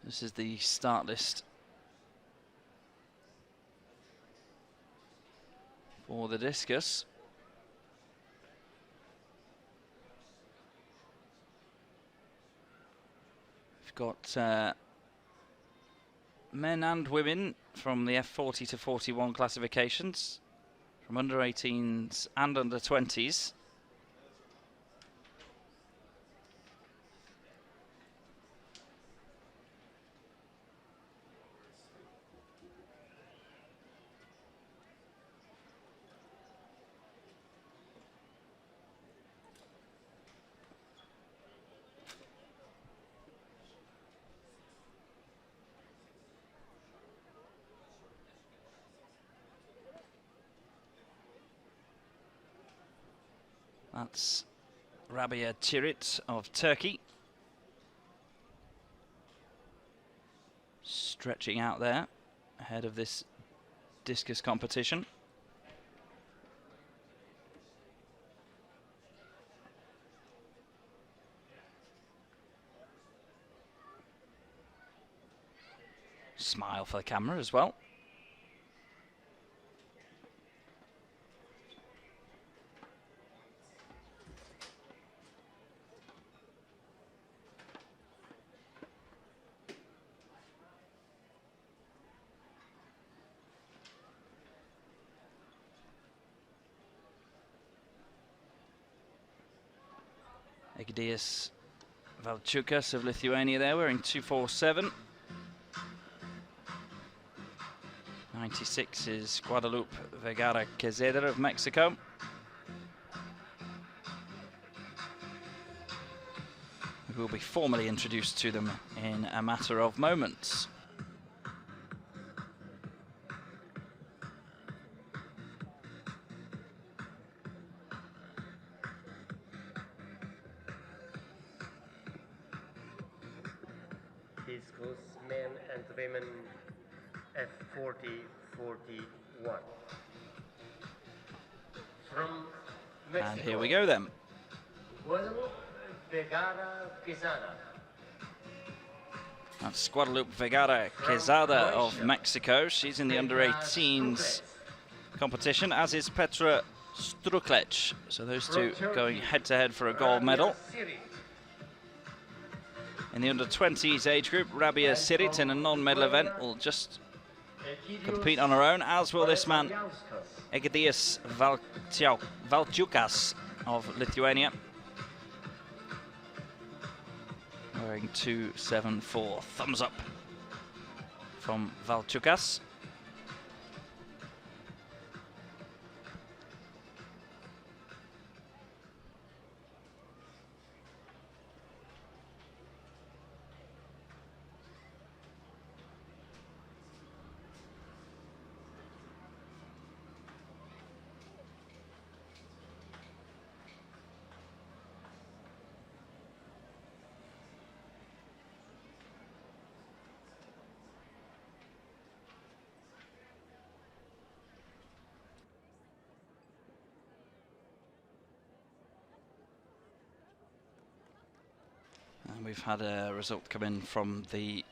[SPEAKER 1] This is the start list for the discus. We've got men and women from the F40 to 41 classifications, from under 18s and under 20s. That's Rabia Tirit of Turkey. Stretching out there ahead of this discus competition. Smile for the camera as well. Egidijus Valčiukas of Lithuania there, wearing 247. 96 is Guadalupe Vergara Quezada of Mexico. We will be formally introduced to them in a matter of moments.
[SPEAKER 3] Discus, men and women, F40-41. From Mexico.
[SPEAKER 1] And here we go then.
[SPEAKER 3] Guadalupe Vergara Quezada.
[SPEAKER 1] That's Guadalupe Vergara Quezada of Mexico. She's in the under-18s competition, as is Petra Struklec. So those two going head-to-head for a gold medal. In the under-20s age group, Rabia Sirit in a non-medal event will just compete on her own, as will this man, Egidijus Valčiukas of Lithuania. Wearing 274. Thumbs up from Valčiukas. And we've had a result come in from the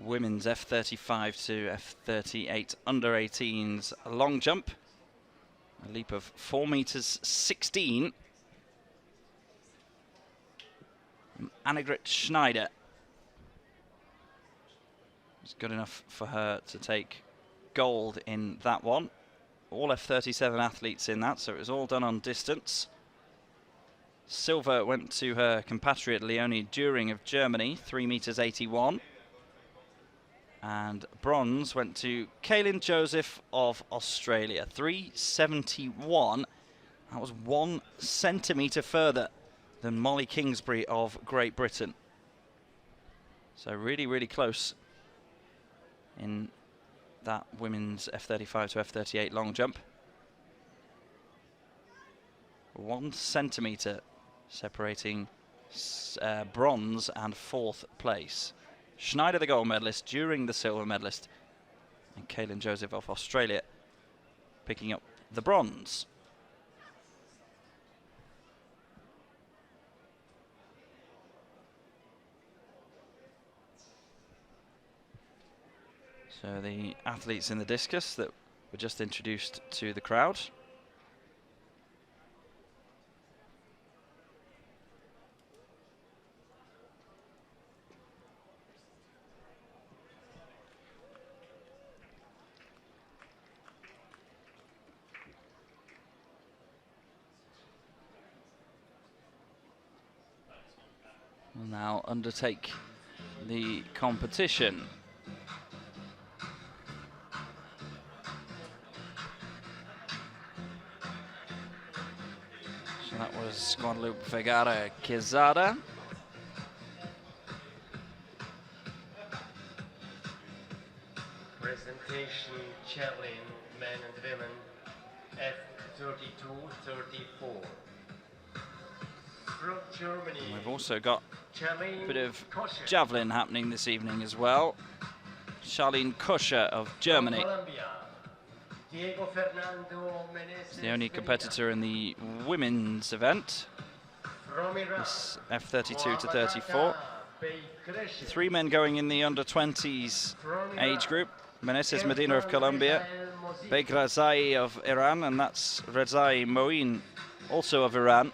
[SPEAKER 1] women's F35 to F38 under 18s long jump. A leap of 4 meters 16. Annegret Schneider. It's good enough for her to take gold in that one. All F37 athletes in that, so it was all done on distance. Silver went to her compatriot Leonie Düring of Germany, 3 meters 81. And bronze went to Kaylin Joseph of Australia, 371. That was 1 centimetre further than Molly Kingsbury of Great Britain. So really, really close in that women's F35 to F38 long jump. 1 centimetre separating bronze and 4th place. Schneider, the gold medalist, Düring, the silver medalist, and Kaylin Joseph of Australia picking up the bronze. So the athletes in the discus that were just introduced to the crowd. Will now undertake the competition. So that was Guadalupe Vergara Quezada.
[SPEAKER 3] Presentation javelin, men and women, F32-34. From Germany.
[SPEAKER 1] And we've also got
[SPEAKER 3] Charlene
[SPEAKER 1] a bit of
[SPEAKER 3] Koscher.
[SPEAKER 1] javelin happening this evening as well. Charlene Koscher of Germany.
[SPEAKER 3] From Colombia, Diego Fernando Meneses
[SPEAKER 1] Is the only
[SPEAKER 3] Medina.
[SPEAKER 1] competitor in the women's event.
[SPEAKER 3] From Iran,
[SPEAKER 1] This F32 to 34. 3 men going in the under 20s age group. Meneses Medina of Colombia, Beg Razai of Iran, and that's Rezai Moin, also of Iran.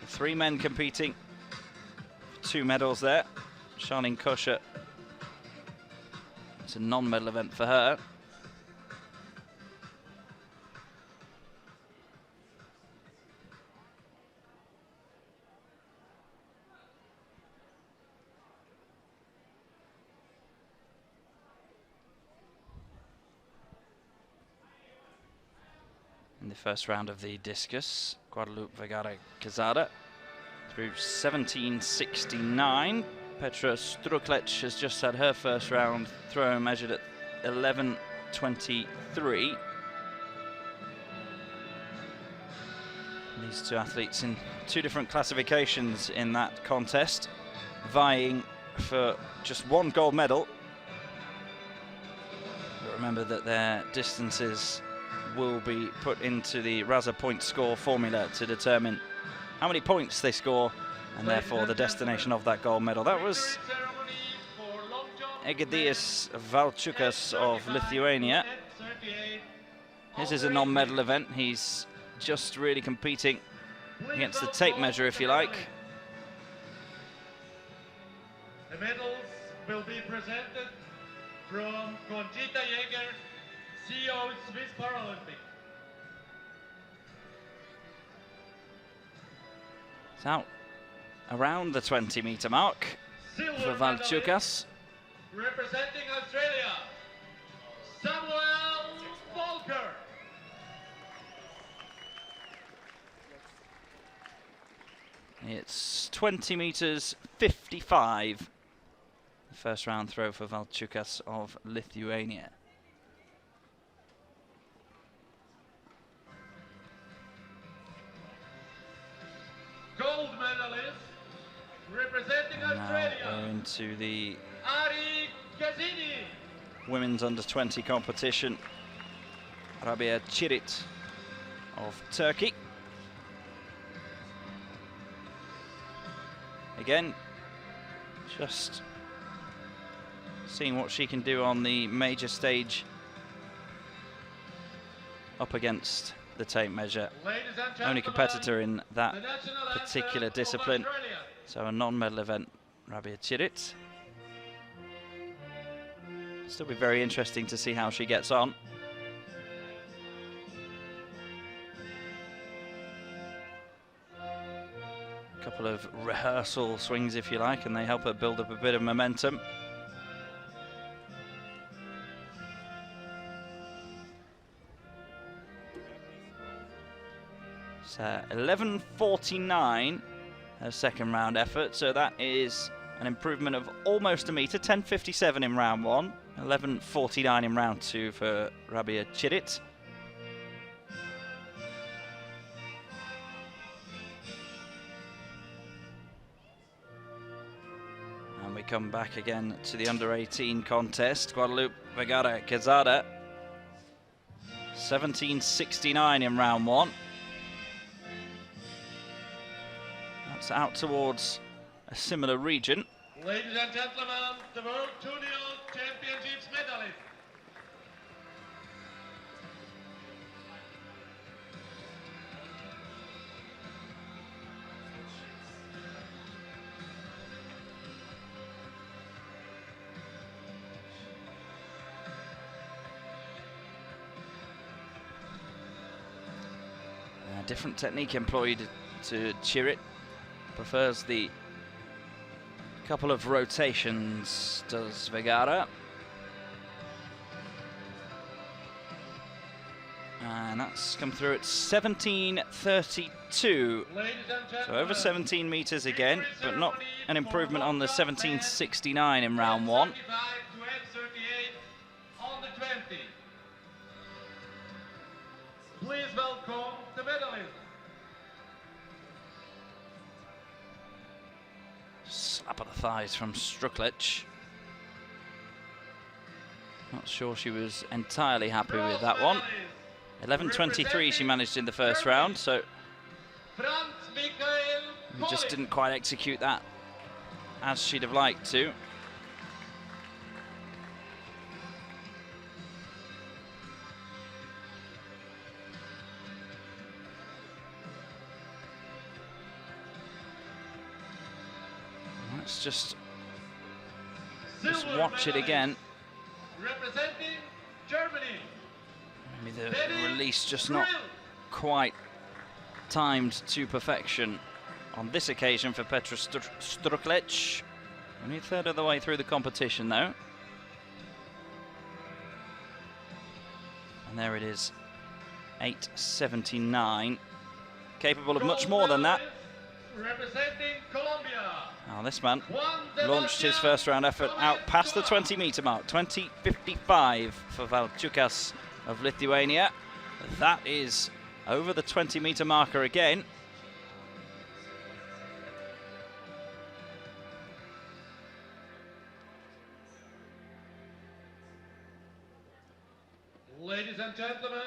[SPEAKER 1] So 3 men competing, 2 medals there. Charlene Koscher, it's a non-medal event for her. In the first round of the discus, Guadalupe Vergara Quezada through 17.69. Petra Struklec has just had her first round throw measured at 11.23. These 2 athletes in 2 different classifications in that contest, vying for just 1 gold medal. But remember that their distances will be put into the Raza point score formula to determine how many points they score and therefore the destination of that gold medal. That was Egidijus Valčiukas of Lithuania. His is a non-medal event. He's just really competing against the tape measure, if you like.
[SPEAKER 4] The medals will be presented from Conchita Jäger, CEO Swiss Paralympic.
[SPEAKER 1] It's out around the 20-meter mark for Valčiukas.
[SPEAKER 4] Representing Australia, Samuel Volker.
[SPEAKER 1] It's 20 meters 55. The first round throw for Valčiukas of Lithuania.
[SPEAKER 4] Gold medalist, representing
[SPEAKER 1] And now
[SPEAKER 4] Australia,
[SPEAKER 1] we're into the
[SPEAKER 4] Ari Gazini.
[SPEAKER 1] women's under 20 competition. Rabia Çirit of Turkey. Again, Just seeing what she can do on the major stage up against the tape measure. Only competitor in that particular discipline. So a non-medal event, Rabia Chirit. Still be very interesting to see how she gets on. A couple of rehearsal swings, if you like, and they help her build up a bit of momentum. So 11:49, her second round effort, so that is an improvement of almost a metre. 10:57 in round 1, 11:49 in round 2 for Rabia Chirit. And we come back again to the under-18 contest. Guadalupe Vergara Quezada, 17:69 in round 1. That's out towards a similar region.
[SPEAKER 4] Ladies and gentlemen, the World Junior Championships medalist.
[SPEAKER 1] A different technique employed to Chirit. Prefers the couple of rotations, does Vergara. And that's come through at 17:32. So over 17 meters again, but not an improvement on the 17:69 in round 1.
[SPEAKER 4] Please welcome the medalist.
[SPEAKER 1] Slap of the thighs from Struklic. Not sure she was entirely happy with that one. 11:23 she managed in the first round, so just didn't quite execute that as she'd have liked to. Let's just watch it again.
[SPEAKER 4] Representing Germany.
[SPEAKER 1] Maybe the release just not quite timed to perfection on this occasion for Petra Struklic. Only a third of the way through the competition though. And there it is, 8:79. Capable of much more than that.
[SPEAKER 4] Representing Colombia.
[SPEAKER 1] Now this man launched his first round effort out past the 20-meter mark. 20:55 for Valčiukas of Lithuania. That is over the 20-meter marker again.
[SPEAKER 4] Ladies and gentlemen,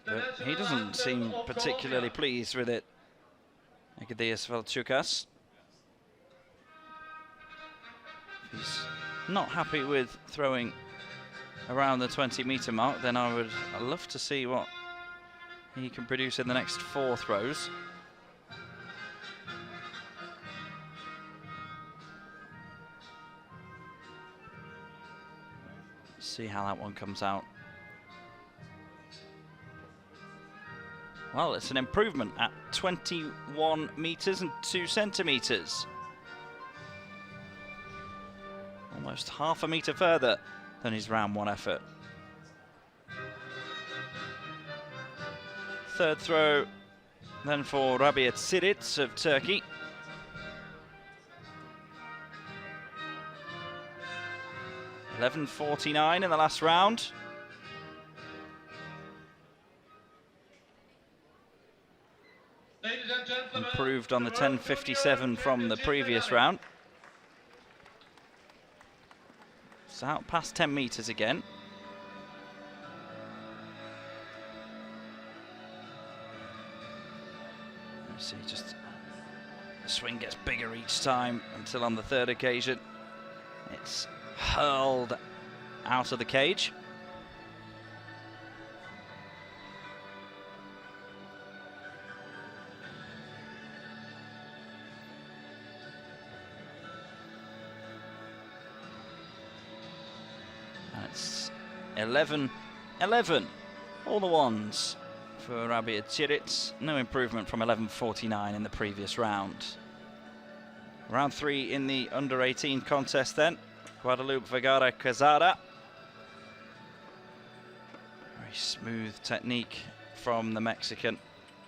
[SPEAKER 1] But he doesn't seem particularly pleased with it, Egidijus Valčiukas. He's not happy with throwing around the 20-meter mark, then I'd love to see what he can produce in the next 4 throws. See how that one comes out. Well, it's an improvement at 21 meters and 2 centimeters. Almost half a meter further than his round 1 effort. Third throw then for Rabia Chirit of Turkey. $11.49 in the last round. Improved on the 10.57 from the previous round. It's out past 10 meters again. Let's see, just the swing gets bigger each time until on the third occasion It's hurled out of the cage. That's 11-11. All the ones for Rabia Cirit. No improvement from 11.49 in the previous round. Round 3 in the under-18 contest then. Guadalupe Vergara Quezada. Very smooth technique from the Mexican.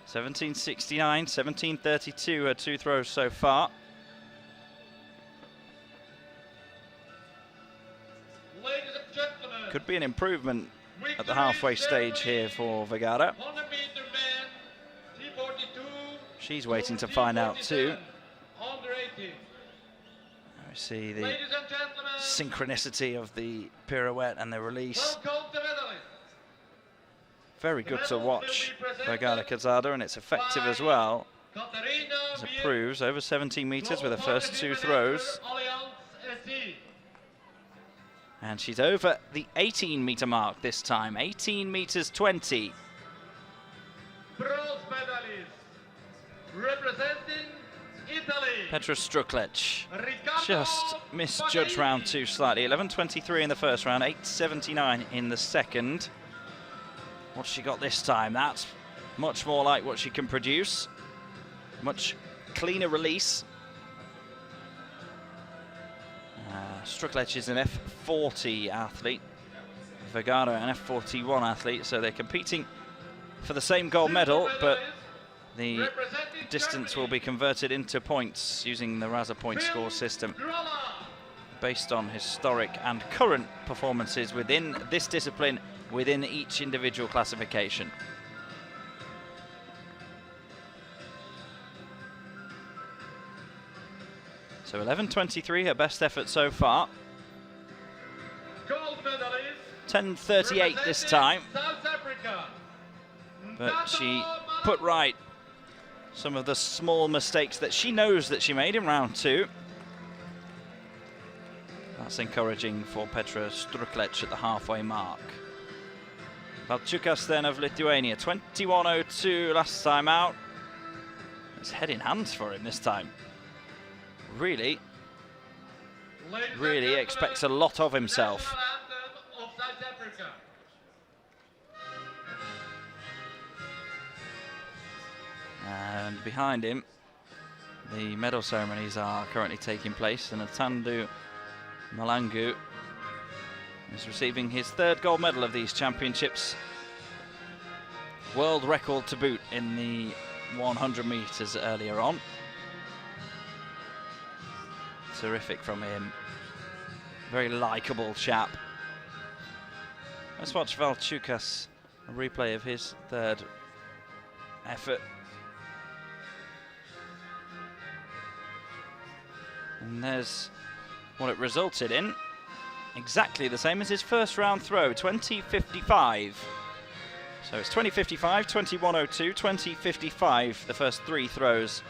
[SPEAKER 1] 17.69, 17.32 her 2 throws so far.
[SPEAKER 4] Ladies and gentlemen,
[SPEAKER 1] Could be an improvement at the halfway stage here for Vergara.
[SPEAKER 4] 100 meter men, T42.
[SPEAKER 1] She's waiting to find out too.
[SPEAKER 4] Under 18.
[SPEAKER 1] We see the
[SPEAKER 4] Ladies and gentlemen,
[SPEAKER 1] synchronicity of the pirouette and the release.
[SPEAKER 4] welcome the medalists.
[SPEAKER 1] Very good to watch Vergara Quezada, and it's effective as well,
[SPEAKER 4] Katarina
[SPEAKER 1] as it proves, over 17 meters with her first 2 throws.
[SPEAKER 4] Allianz SC.
[SPEAKER 1] And she's over the 18-meter mark this time, 18 meters 20.
[SPEAKER 4] Bronze medalist representing Italy.
[SPEAKER 1] Petra Struklic
[SPEAKER 4] Riccardo
[SPEAKER 1] just misjudged round 2 slightly. 11.23 in the first round, 8.79 in the second. What's she got this time? That's much more like what she can produce. Much cleaner release. Struklic is an F40 athlete. Vergara an F41 athlete, so they're competing for the same gold medal, but the distance will be converted into points using the Raza point score system based on historic and current performances within this discipline within each individual classification. So 11.23, her best effort so far.
[SPEAKER 4] Gold medalist
[SPEAKER 1] 10.38 this time,
[SPEAKER 4] South Africa.
[SPEAKER 1] but she put right some of the small mistakes that she knows that she made in round 2. That's encouraging for Petra Struklic at the halfway mark. Valčiukas then of Lithuania, 21.02 last time out. It's head in hands for him this time. Really expects a lot of himself.
[SPEAKER 4] National anthem of South Africa.
[SPEAKER 1] And behind him, the medal ceremonies are currently taking place, and Atandu Malangu is receiving his 3rd gold medal of these championships. World record to boot in the 100 meters earlier on. Terrific from him. Very likeable chap. Let's watch Valčiukas, a replay of his 3rd effort. And there's what it resulted in. Exactly the same as his first round throw, 20.55. So it's 20.55, 21.02, 20.55, the first 3 throws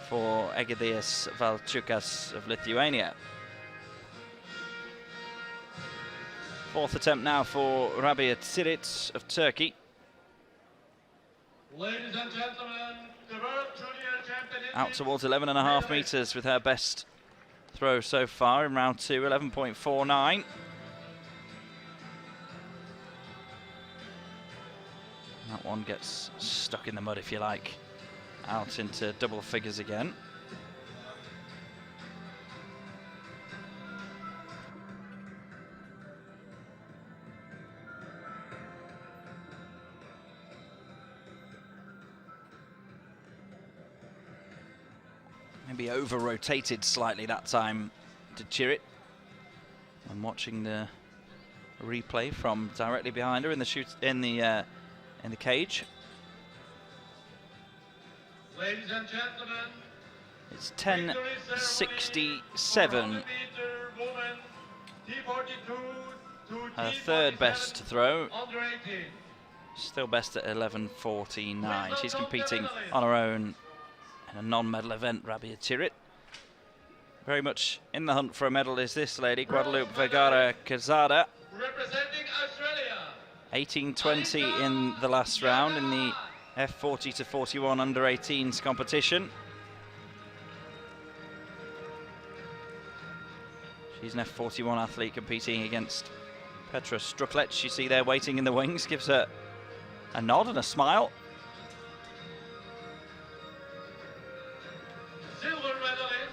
[SPEAKER 1] for Egidijus Valčiukas of Lithuania. 4th attempt now for Rabia Cirit of Turkey.
[SPEAKER 4] Ladies and gentlemen, the World Junior Championship.
[SPEAKER 1] Out towards 11.5 meters with her best throw so far in round 2, 11.49. That one gets stuck in the mud, if you like, out into double figures again. Maybe over-rotated slightly that time to Cirit. I'm watching the replay from directly behind her in the cage.
[SPEAKER 4] Ladies and gentlemen,
[SPEAKER 1] It's 10.67. Her 3rd best throw.
[SPEAKER 4] Under 18.
[SPEAKER 1] Still best at 11.49. She's competing on her own in a non-medal event, Rabia Cirit. very much in the hunt for a medal is this lady, Guadalupe Vergara Quezada.
[SPEAKER 4] Representing Australia.
[SPEAKER 1] 18-20 in the last round in the F40 to 41 under 18s competition. She's an F41 athlete competing against Petra Struklic. You see there waiting in the wings, gives her a nod and a smile.
[SPEAKER 4] Silver medalist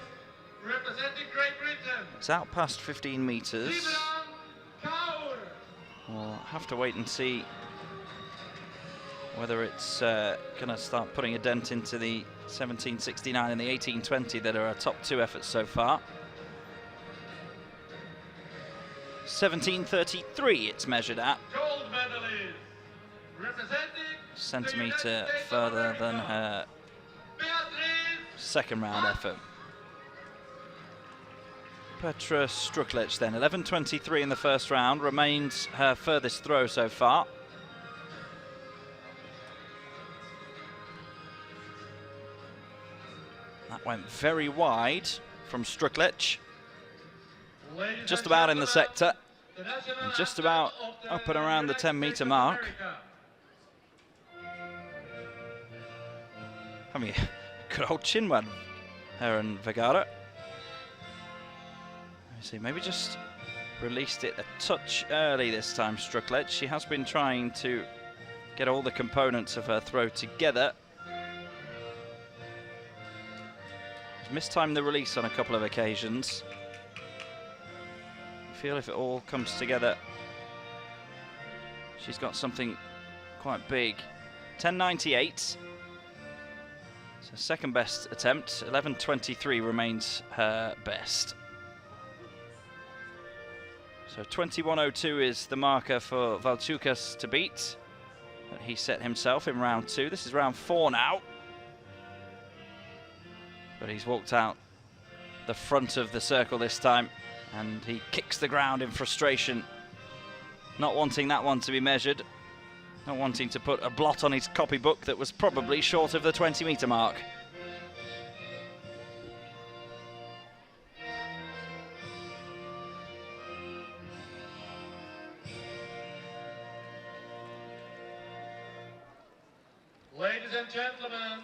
[SPEAKER 4] representing Great Britain.
[SPEAKER 1] It's out past 15 meters.
[SPEAKER 4] Kaur.
[SPEAKER 1] We'll have to wait and see whether it's going to start putting a dent into the 17.69 and the 18.20 that are our top two efforts so far. 17.33 it's measured at.
[SPEAKER 4] Gold medalist representing
[SPEAKER 1] Centimetre further than her second round effort. Petra Struklic then, 11.23 in the first round, remains her furthest throw so far. That went very wide from Struklic. Just about in the sector, and just about up and around the 10-metre mark. I mean, good old chin wag, her and Vergara. See, maybe just released it a touch early this time, Struklic. She has been trying to get all the components of her throw together. She's mistimed the release on a couple of occasions. I feel if it all comes together, she's got something quite big. 10.98. So second best attempt. 11.23 remains her best. So 21.02 is the marker for Valciukas to beat that he set himself in round 2. This is round 4 now. But he's walked out the front of the circle this time, and he kicks the ground in frustration, not wanting that one to be measured, not wanting to put a blot on his copybook that was probably short of the 20-metre mark.
[SPEAKER 4] Ladies and gentlemen,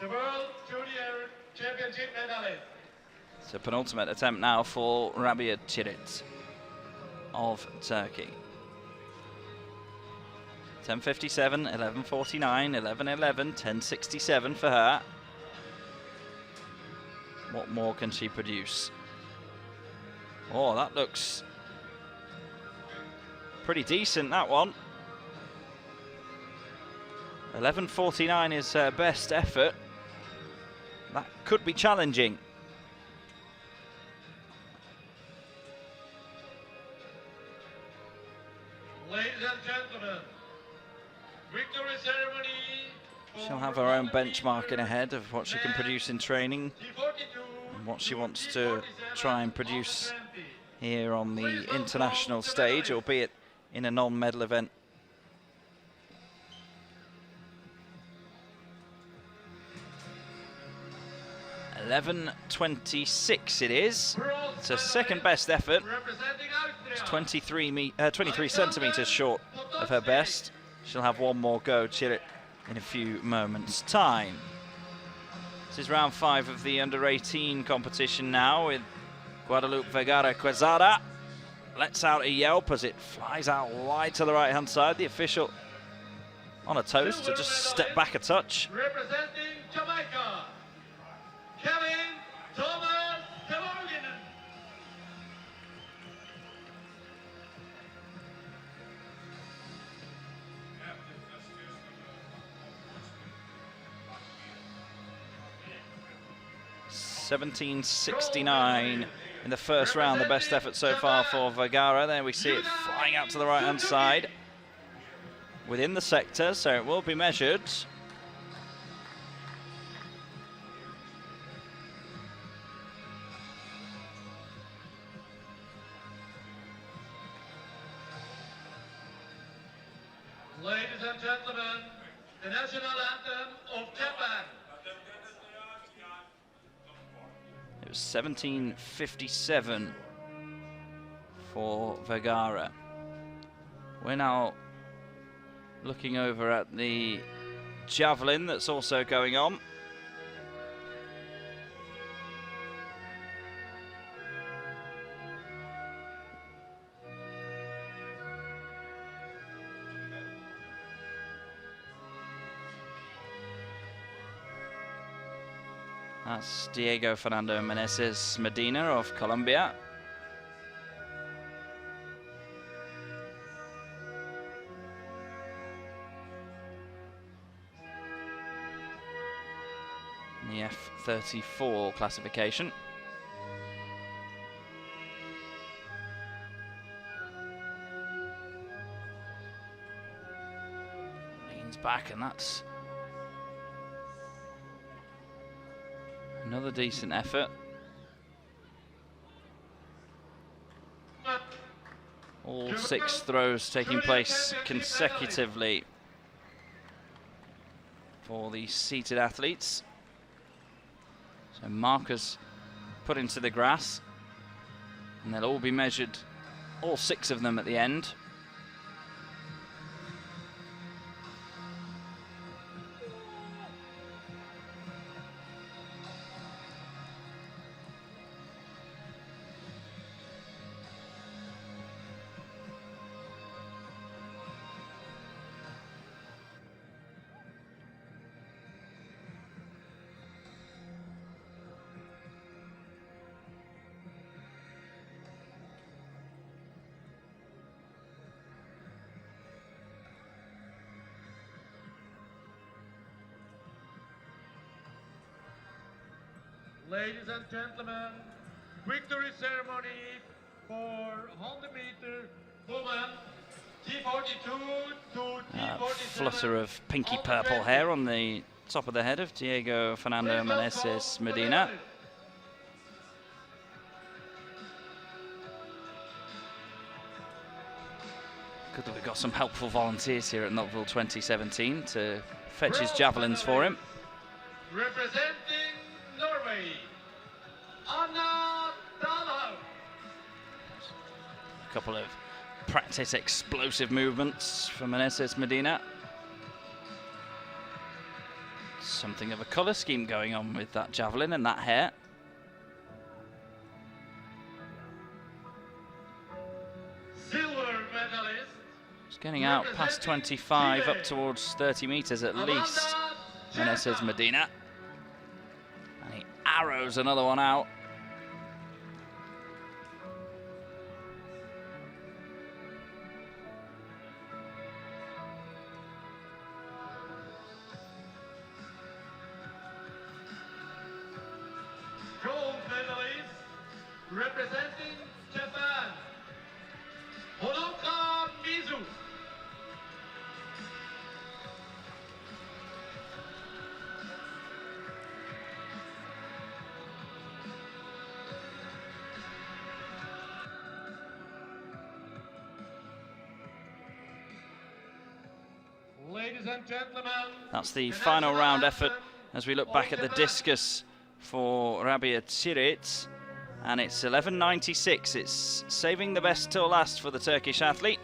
[SPEAKER 4] the World Junior Championship medalist.
[SPEAKER 1] It's a penultimate attempt now for Rabia Cirit of Turkey. 10.57, 11.49, 11.11, 10.67 for her. What more can she produce? Oh, that looks pretty decent, that one. 11.49 is her best effort. That could be challenging.
[SPEAKER 4] Ladies and gentlemen, victory ceremony.
[SPEAKER 1] She'll have her own benchmarking ahead of what she can produce in training and what she wants to try and produce here on the international stage, albeit in a non-medal event. .11.26 it is. It's her second best effort. It's 23 centimetres short of her best. She'll have one more go, Cirit, in a few moments' time. This is round 5 of the under-18 competition now, with Guadalupe Vergara Quezada lets out a yelp as it flies out wide to the right-hand side. The official on a toast to just step back a touch.
[SPEAKER 4] Representing Jamaica, Kevin Thomas Kevorkinen.
[SPEAKER 1] .17.69 in the first round, the best effort so far for Vergara. There we see it flying out to the right-hand side within the sector, so it will be measured.
[SPEAKER 4] Ladies and gentlemen, the national anthem of Japan.
[SPEAKER 1] It was 17:57 for Vergara. We're now looking over at the javelin that's also going on. That's Diego Fernando Meneses Medina of Colombia. In the F34 classification. Leans back, and that's another decent effort. All 6 throws taking place consecutively for the seated athletes. So markers put into the grass, and they'll all be measured, all 6 of them at the end.
[SPEAKER 4] Ladies and gentlemen, victory ceremony for 100 meter woman, T42 to T47.
[SPEAKER 1] Flutter of pinky purple hair on the top of the head of Diego Fernando Meneses Medina. Good that we've got some helpful volunteers here at Nottwil 2017 to fetch his javelins for him.
[SPEAKER 4] Representing Norway, Anna Dahlhaug.
[SPEAKER 1] A couple of practice explosive movements from Meneses Medina. Something of a colour scheme going on with that javelin and that hair.
[SPEAKER 4] Silver medalist.
[SPEAKER 1] It's getting out past 25, up towards 30 metres at least. Meneses Medina. And he arrows another one out.
[SPEAKER 4] Gold medalist representing Japan, Honoka Mizu. Ladies and gentlemen,
[SPEAKER 1] That's the final round effort as we look back at the discus for Rabia Cirit, and it's 11.96. It's saving the best till last for the Turkish athlete.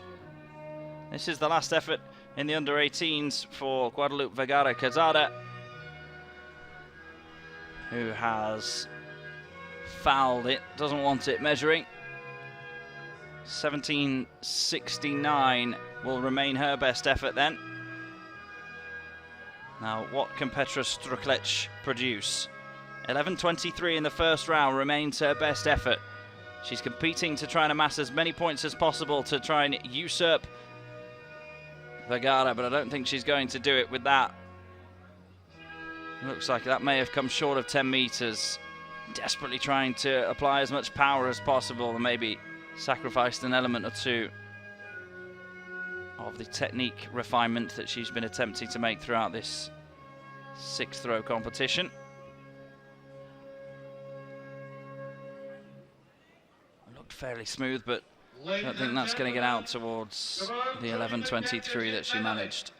[SPEAKER 1] This is the last effort in the under-18s for Guadalupe Vergara Cazada, who has fouled it, doesn't want it measuring. 17.69 will remain her best effort then. Now, what can Petra Struklic produce? 11.23 in the first round remains her best effort. She's competing to try and amass as many points as possible to try and usurp Vergara, but I don't think she's going to do it with that. Looks like that may have come short of 10 meters. Desperately trying to apply as much power as possible and maybe sacrificed an element or two of the technique refinement that she's been attempting to make throughout this 6-throw competition. Looked fairly smooth, but I don't think that's going to get out towards the 11.23 that she managed.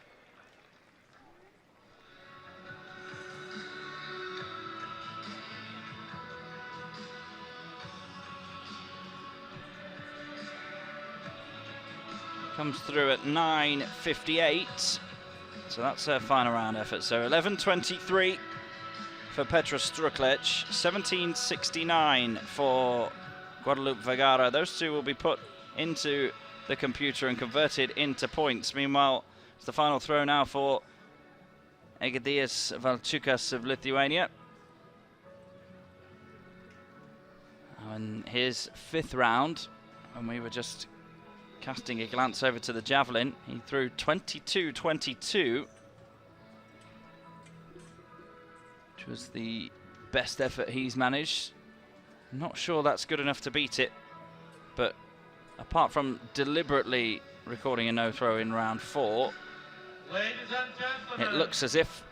[SPEAKER 1] comes through at 9:58. So that's her final round effort. So 11:23 for Petra Struklic, 17:69 for Guadalupe Vergara. Those two will be put into the computer and converted into points. Meanwhile, it's the final throw now for Egidijus Valčiukas of Lithuania. And his 5th round, and we were just casting a glance over to the javelin, he threw 22.22, which was the best effort he's managed. Not sure that's good enough to beat it, but apart from deliberately recording a no-throw in round 4, it looks as if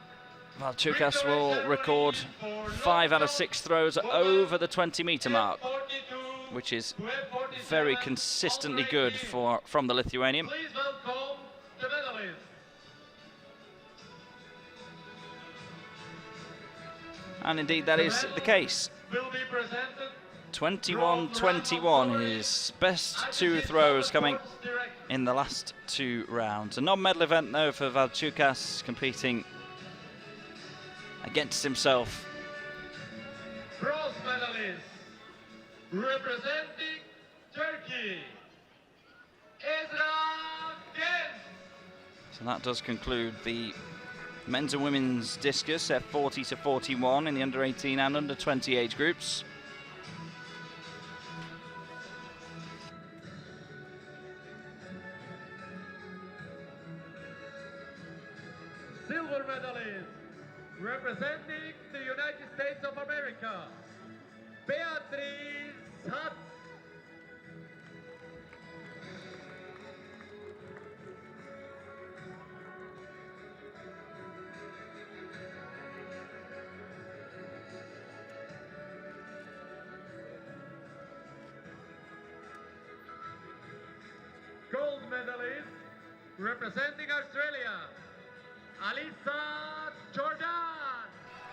[SPEAKER 1] Valčiukas will record 5 out of 6 throws over the 20-meter mark, which is very consistently good from the Lithuanian.
[SPEAKER 4] Please welcome the medalists.
[SPEAKER 1] And indeed that is the case.
[SPEAKER 4] Will be presented
[SPEAKER 1] 21-21, his best 2 throws coming in the last 2 rounds. A non-medal event though for Valčiukas, competing against himself.
[SPEAKER 4] bronze medalist representing Turkey, Ezra Gen.
[SPEAKER 1] So that does conclude the men's and women's discus F40 to 41 in the under 18 and under 20 age groups.
[SPEAKER 4] Silver medalist representing the United States of America, Beatrice Hutt. Gold medalist representing Australia, Alisa Jordan.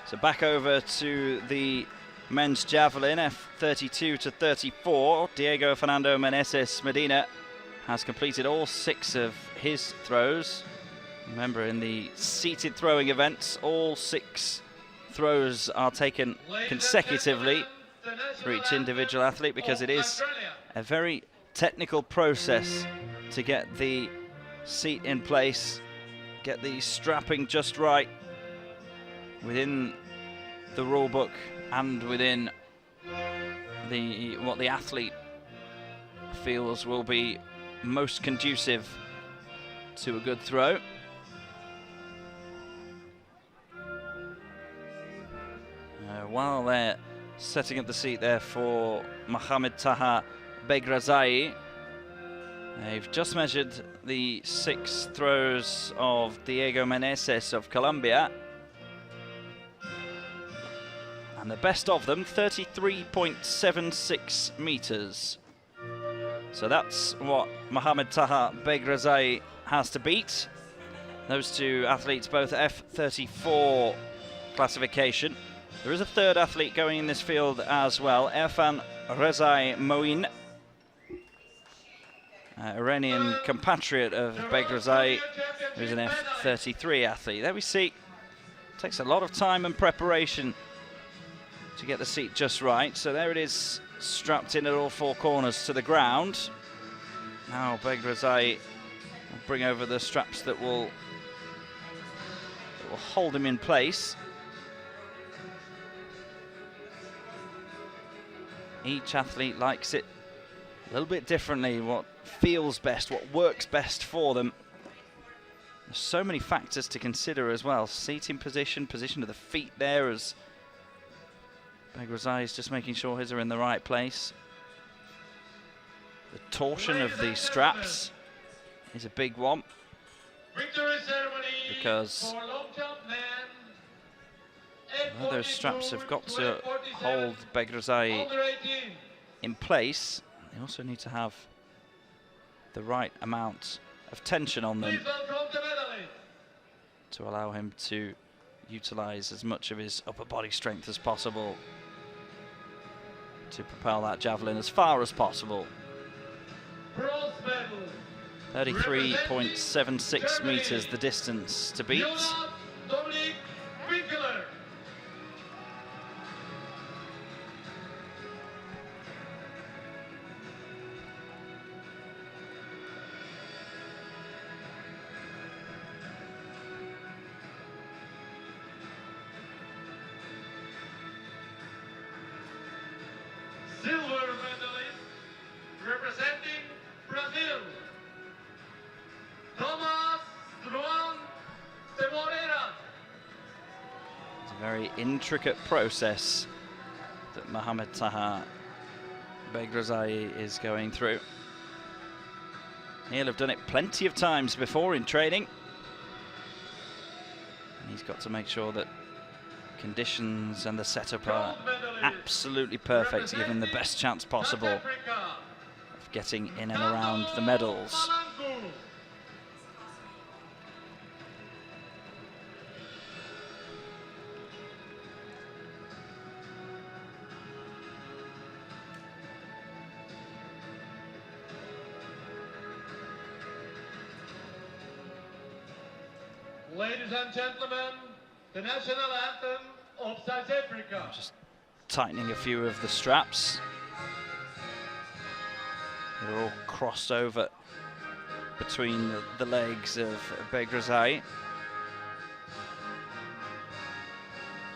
[SPEAKER 1] So back over to the men's javelin, F32 to 34. Diego Fernando Meneses Medina has completed all 6 of his throws. Remember, in the seated throwing events, all 6 throws are taken consecutively for each individual athlete, because it is a very technical process to get the seat in place, get the strapping just right within the rule book and within what the athlete feels will be most conducive to a good throw. While they're setting up the seat there for Mohamed Taha Begrazai, they've just measured the 6 throws of Diego Meneses of Colombia. And the best of them, 33.76 meters. So that's what Mohamed Taha Begrazai has to beat. Those 2 athletes, both F34 classification. There is a 3rd athlete going in this field as well, Erfan Rezai Moin, Iranian compatriot of Begrazai, who's an F33 athlete. There we see, it takes a lot of time and preparation to get the seat just right. So there it is, strapped in at all 4 corners to the ground. Now Begrazai will bring over the straps that will hold him in place. Each athlete likes it a little bit differently, what feels best, what works best for them. There's so many factors to consider as well. Seating position, position of the feet there, as Begrazai is just making sure his are in the right place. The torsion of the straps is a big one, because those straps have got to hold Begrazai in place. They also need to have the right amount of tension on them to allow him to utilize as much of his upper body strength as possible to propel that javelin as far as possible.
[SPEAKER 4] Bronze medal
[SPEAKER 1] 33.76 meters the distance to beat.
[SPEAKER 4] Silver medalist representing Brazil, Thomas de Moreira.
[SPEAKER 1] It's a very intricate process that Mohamed Taha Begrazai is going through. He'll have done it plenty of times before in training. And he's got to make sure that conditions and the setup are absolutely perfect to give him the best chance possible of getting in and around the medals.
[SPEAKER 4] Ladies and gentlemen, the national anthem of South Africa.
[SPEAKER 1] Just tightening a few of the straps. They're all crossed over between the legs of Begrazai.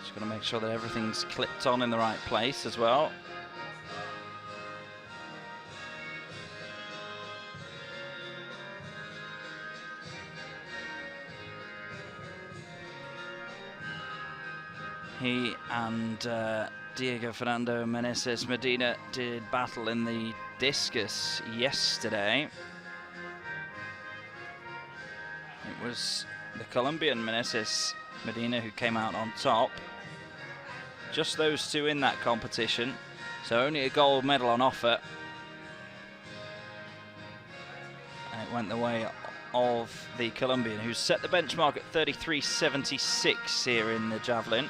[SPEAKER 1] Just got to make sure that everything's clipped on in the right place as well. He and Diego Fernando Meneses Medina did battle in the discus yesterday. It was the Colombian Meneses Medina who came out on top. Just those two in that competition, so only a gold medal on offer. And it went the way of the Colombian, who set the benchmark at 33.76 here in the javelin.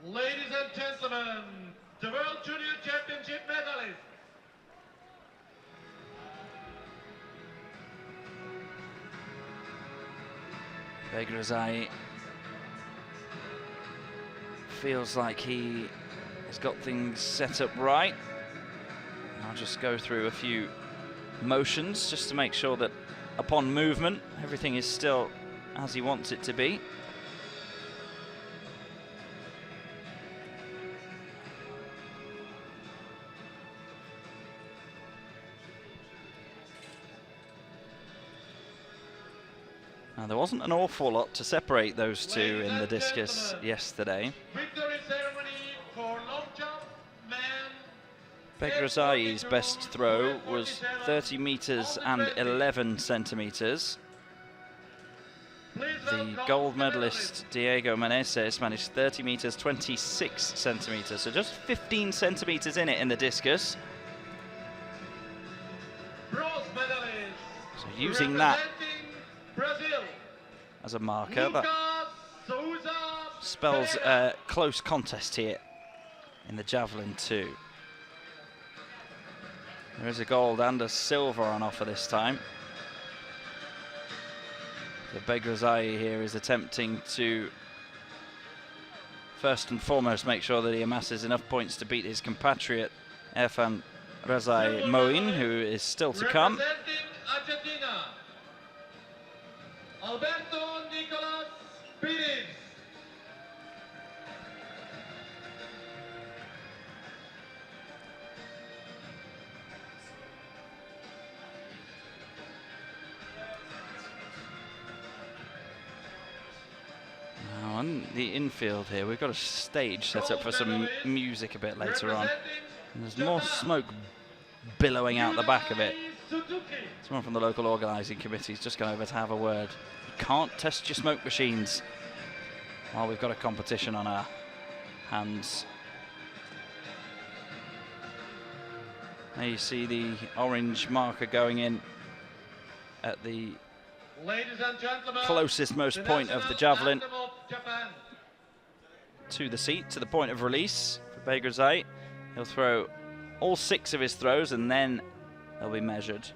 [SPEAKER 4] Ladies and gentlemen, the World Junior Championship medalist.
[SPEAKER 1] Begrazai feels like he has got things set up right. I'll just go through a few motions just to make sure that upon movement everything is still as he wants it to be. Now, there wasn't an awful lot to separate those two in the discus yesterday.
[SPEAKER 4] Victory ceremony for long jump, man.
[SPEAKER 1] Begrazai's best throw was 30 meters and 11 centimeters. The gold medalist Diego Meneses managed 30 meters, 26 centimeters, so just 15 centimeters in it in the discus.
[SPEAKER 4] Bronze medalist.
[SPEAKER 1] So using that
[SPEAKER 4] Brazil.
[SPEAKER 1] as a marker, that spells a close contest here in the javelin too. There is a gold and a silver on offer this time. So Begrazai here is attempting to first and foremost make sure that he amasses enough points to beat his compatriot Erfan Razai Moin, who is still to come.
[SPEAKER 4] Representing Argentina, Alberto Nicolas Pires.
[SPEAKER 1] Now on the infield here, we've got a stage set up for some music a bit later on. And there's more smoke billowing out the back of it. Someone from the local organising committee has just gone over to have a word. You can't test your smoke machines while we've got a competition on our hands. There you see the orange marker going in at the
[SPEAKER 4] Ladies and gentlemen,
[SPEAKER 1] closest most point of the javelin
[SPEAKER 4] of Japan.
[SPEAKER 1] to the seat, to the point of release for Begrazai. He'll throw all 6 of his throws, and then they'll be measured.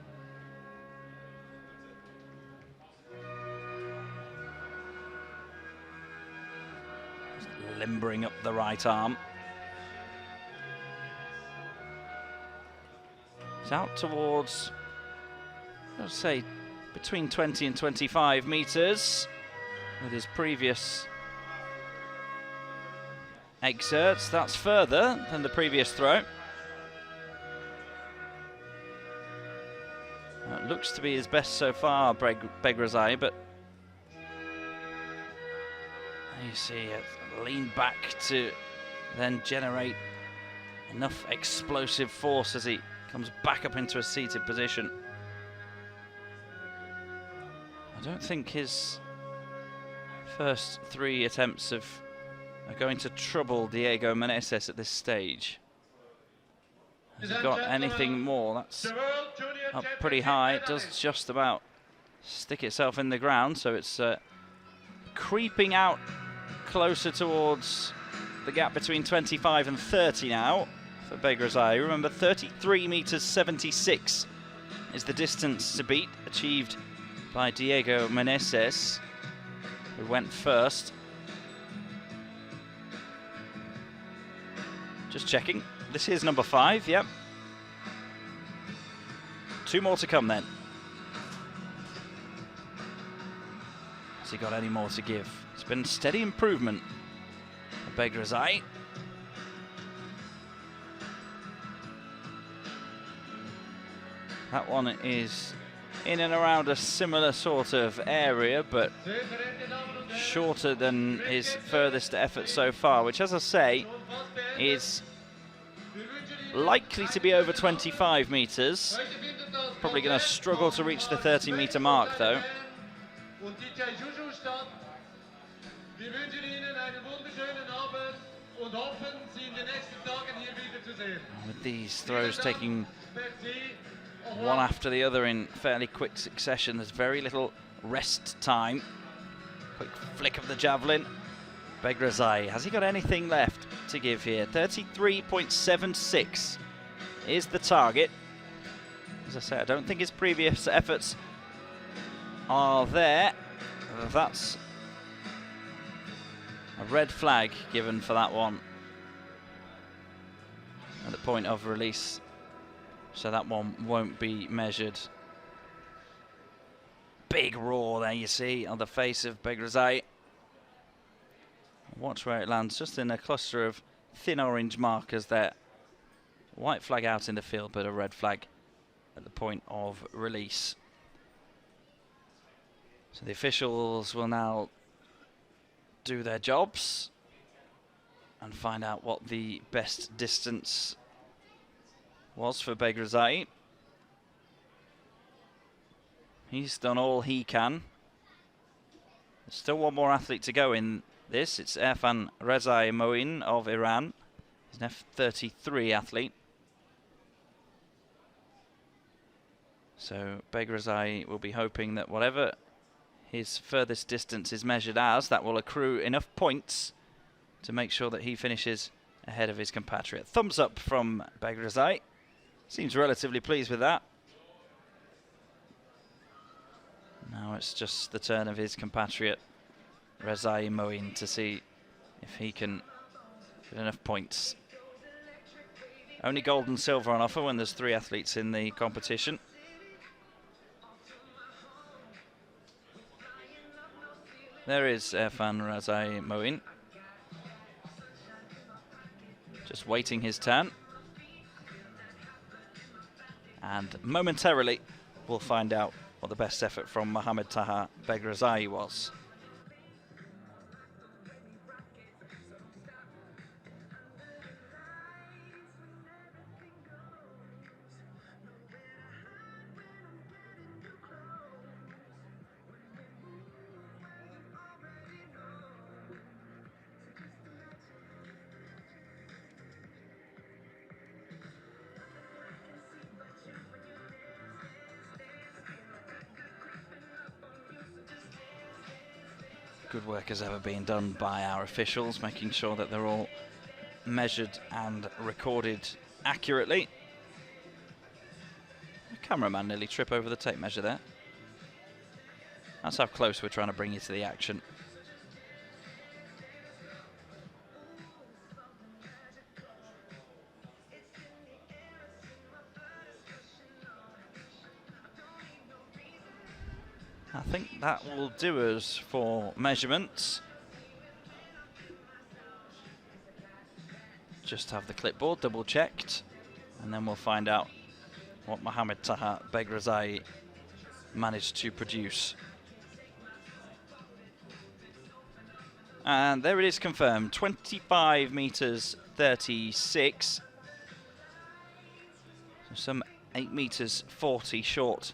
[SPEAKER 1] Just limbering up the right arm. He's out towards, I'll say, between 20 and 25 meters with his previous exerts. That's further than the previous throw. It looks to be his best so far, Begrazai, but you see it lean back to then generate enough explosive force as he comes back up into a seated position. I don't think his first 3 attempts are going to trouble Diego Meneses at this stage. Has he got anything more? That's up pretty high. It does just about stick itself in the ground, so it's creeping out closer towards the gap between 25 and 30 now for Begrazai. Remember, 33 meters 76 is the distance to beat, achieved by Diego Meneses, who went first. Just checking. This is number 5, yep. 2 more to come then. Has he got any more to give? It's been steady improvement for Begrazai. That one is in and around a similar sort of area, but shorter than his furthest effort so far, which, as I say, is likely to be over 25 meters. Probably going to struggle to reach the 30-meter mark, though. With these throws taking one after the other in fairly quick succession, there's very little rest time. Quick flick of the javelin. Begrazai, has he got anything left to give here? 33.76 is the target. As I say, I don't think his previous efforts are there. That's a red flag given for that one at the point of release, so that one won't be measured. Big roar there, you see, on the face of Begrazai. Watch where it lands, just in a cluster of thin orange markers there. White flag out in the field, but a red flag at the point of release. So the officials will now do their jobs and find out what the best distance was for Begrazai. He's done all he can. There's still one more athlete to go in this. It's Irfan Rezai Moin of Iran. He's an F33 athlete. So Begrazai will be hoping that whatever his furthest distance is measured as, that will accrue enough points to make sure that he finishes ahead of his compatriot. Thumbs up from Begrazai. Seems relatively pleased with that. Now it's just the turn of his compatriot Rezai Moin to see if he can get enough points. Only gold and silver on offer when there's 3 athletes in the competition. There is Irfan Rezai Moin, just waiting his turn. And momentarily we'll find out what the best effort from Mohamed Taha Begrazai was. Good work has ever been done by our officials, making sure that they're all measured and recorded accurately. The cameraman nearly trip over the tape measure there. That's how close we're trying to bring you to the action. I think that will do us for measurements. Just have the clipboard double checked, and then we'll find out what Mohamed Taha Begrazai managed to produce. And there it is confirmed, 25 meters 36. So some 8 meters 40 short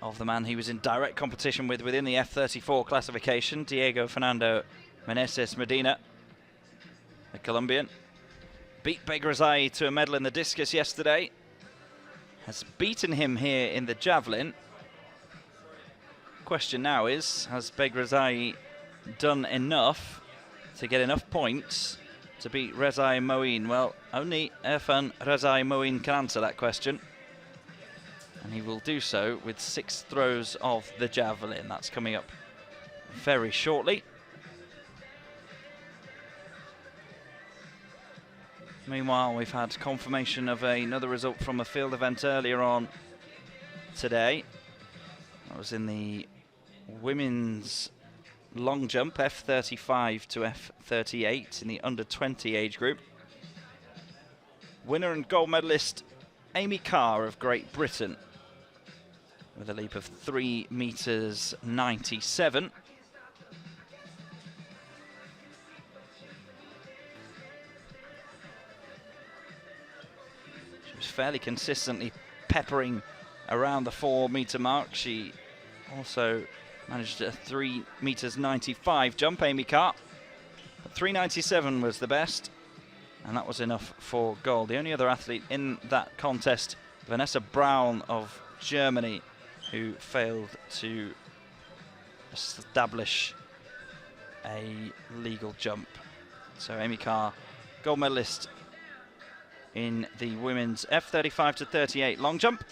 [SPEAKER 1] of the man he was in direct competition with within the F34 classification, Diego Fernando Meneses Medina, the Colombian. Beat Begrazai to a medal in the discus yesterday. Has beaten him here in the javelin. Question now is, has Begrazai done enough to get enough points to beat Rezai Moin? Well, only Irfan Rezai Moin can answer that question. And he will do so with 6 throws of the javelin. That's coming up very shortly. Meanwhile, we've had confirmation of another result from a field event earlier on today. That was in the women's long jump, F35 to F38 in the under 20 age group. Winner and gold medalist Amy Carr of Great Britain with a leap of 3 meters 97. She was fairly consistently peppering around the 4 meter mark. She also managed a 3 meters 95 jump, Amy Carr. But 3.97 was the best, and that was enough for gold. The only other athlete in that contest, Vanessa Braun of Germany, who failed to establish a legal jump. So Amy Carr, gold medalist in the women's F35 to 38 long jump.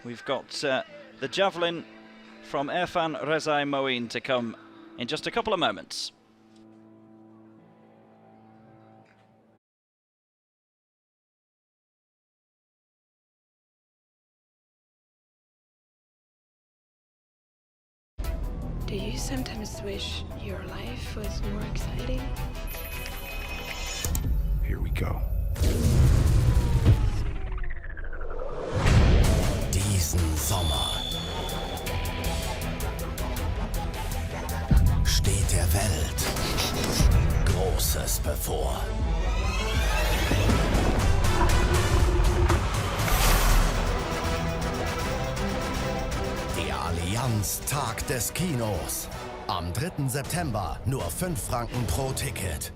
[SPEAKER 1] We've got the javelin from Irfan Rezai Moin to come in just a couple of moments.
[SPEAKER 6] Do you sometimes wish your life was more exciting?
[SPEAKER 7] Here we go.
[SPEAKER 5] Diesen Sommer steht der Welt Großes bevor. Der Allianz Tag des Kinos. Am 3. September nur 5 Franken pro Ticket.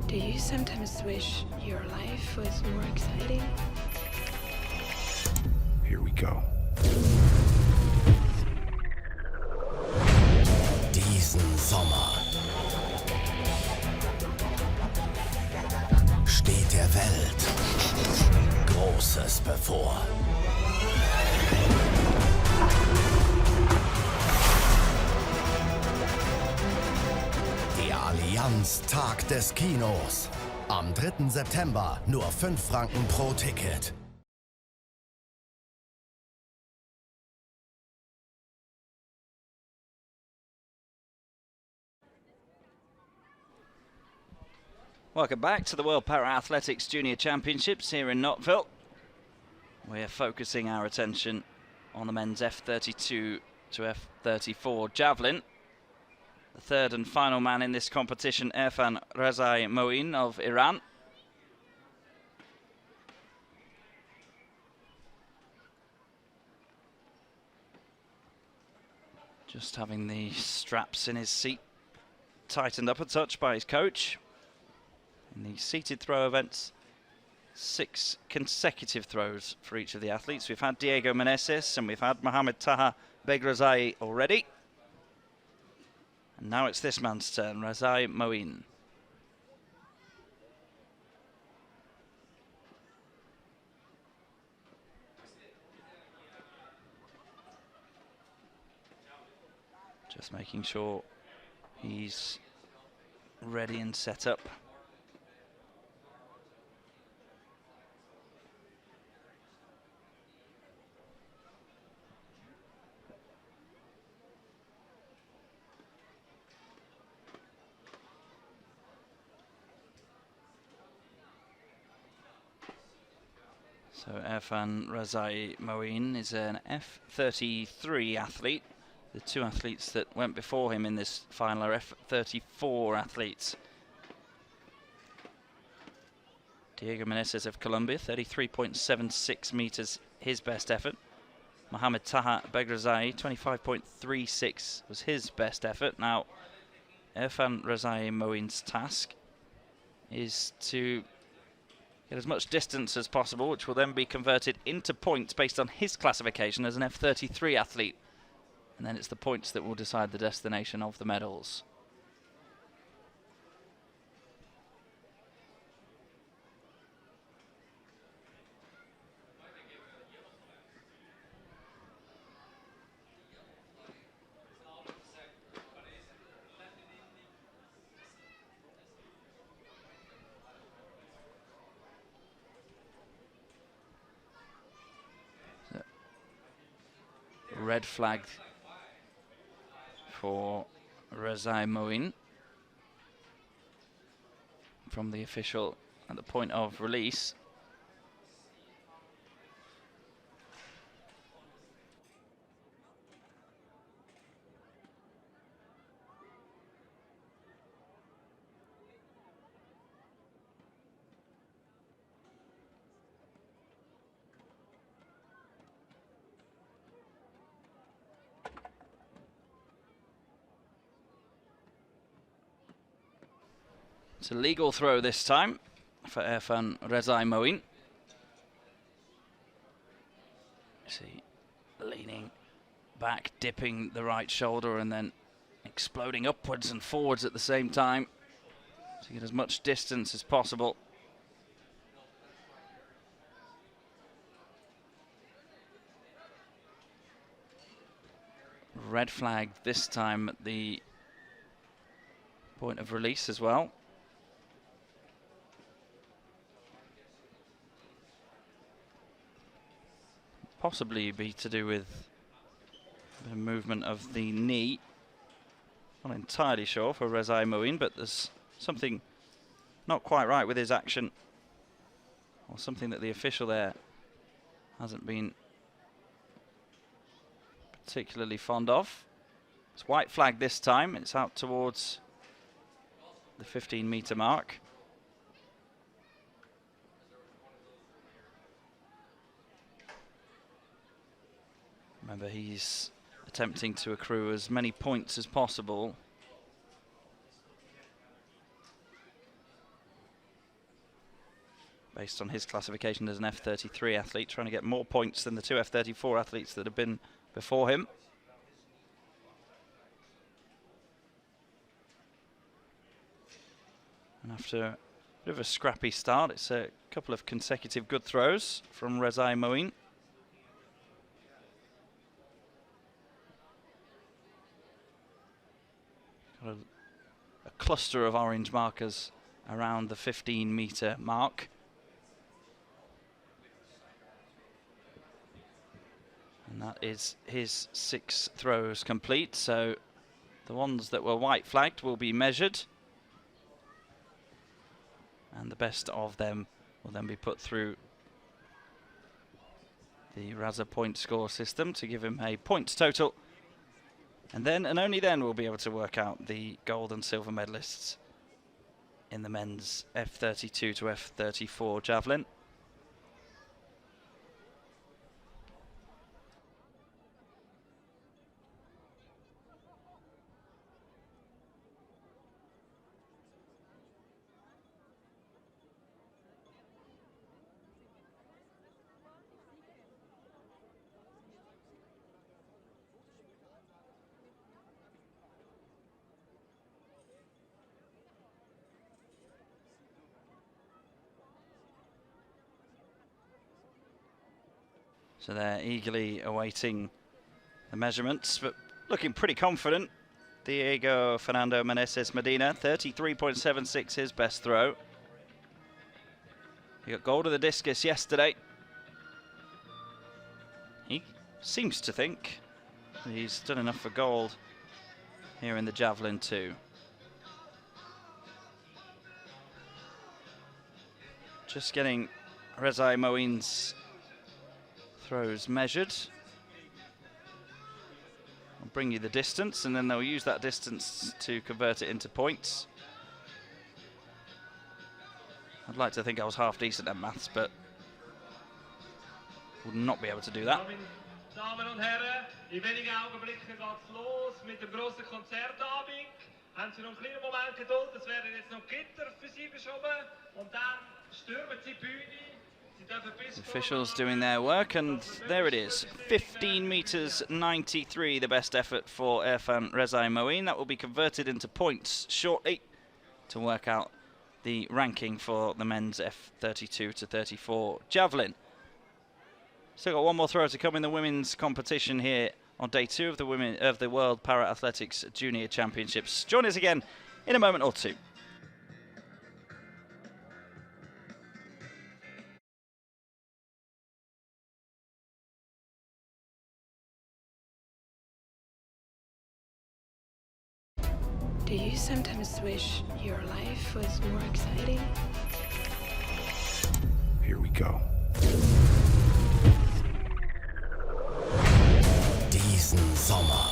[SPEAKER 6] Do you sometimes wish your life was more exciting?
[SPEAKER 7] Here we go.
[SPEAKER 5] Diesen Sommer steht der Welt Großes bevor. Der Allianz Tag des Kinos. Am 3. September nur 5 Franken pro Ticket.
[SPEAKER 1] Welcome back to the World Para-Athletics Junior Championships here in Nottwil. We're focusing our attention on the men's F32 to F34 javelin. The third and final man in this competition, Irfan Rezai Moin of Iran. Just having the straps in his seat tightened up a touch by his coach. In the seated throw events, 6 consecutive throws for each of the athletes. We've had Diego Meneses and we've had Mohamed Taha Begrazai already. And now it's this man's turn, Rezai Moin. Just making sure he's ready and set up. So Irfan Rezai Moin is an F33 athlete. The 2 athletes that went before him in this final are F34 athletes. Diego Meneses of Colombia, 33.76 meters, his best effort. Mohamed Taha Begrazai, 25.36 was his best effort. Now, Irfan Rezai Moin's task is to get as much distance as possible, which will then be converted into points based on his classification as an F33 athlete. And then it's the points that will decide the destination of the medals. So, red flag for Rezai Moin from the official at the point of release. It's a legal throw this time for Irfan Rezai Moin. See, leaning back, dipping the right shoulder and then exploding upwards and forwards at the same time to get as much distance as possible. Red flag this time at the point of release as well. Possibly be to do with the movement of the knee. Not entirely sure for Rezai Moin, but there's something not quite right with his action, or something that the official there hasn't been particularly fond of. It's white flag this time. It's out towards the 15-meter mark. Remember, he's attempting to accrue as many points as possible. Based on his classification as an F33 athlete, trying to get more points than the 2 F34 athletes that have been before him. And after a bit of a scrappy start, it's a couple of consecutive good throws from Rezai Moin. A cluster of orange markers around the 15-meter mark. And that is his 6 throws complete. So the ones that were white flagged will be measured, and the best of them will then be put through the Raza point score system to give him a points total. And then, and only then, we'll be able to work out the gold and silver medalists in the men's F32 to F34 javelin. So they're eagerly awaiting the measurements, but looking pretty confident. Diego Fernando Meneses Medina, 33.76, his best throw. He got gold of the discus yesterday. He seems to think he's done enough for gold here in the javelin too. Just getting Rezai Moeen's throws measured. I'll bring you the distance, and then they'll use that distance to convert it into points. I'd like to think I was half decent at maths, but would not be able to do that.
[SPEAKER 4] Damen und Herren, in wenigen Augenblicken geht's los mit dem grossen Konzertabend. Haben Sie noch einen kleinen Moment Geduld, es werden jetzt noch Gitter für Sie geschoben und dann stürmen Sie die Bühne.
[SPEAKER 1] Officials doing their work, and there it is, 15 meters 93, the best effort for Erfan Rezai Moeen. That will be converted into points shortly to work out the ranking for the men's F32 to 34 javelin. Still got one more throw to come in the women's competition here on day 2 of the World Para Athletics Junior Championships. Join us again in a moment or two.
[SPEAKER 6] Do you sometimes wish your life was more exciting?
[SPEAKER 7] Here we go.
[SPEAKER 5] Diesen Sommer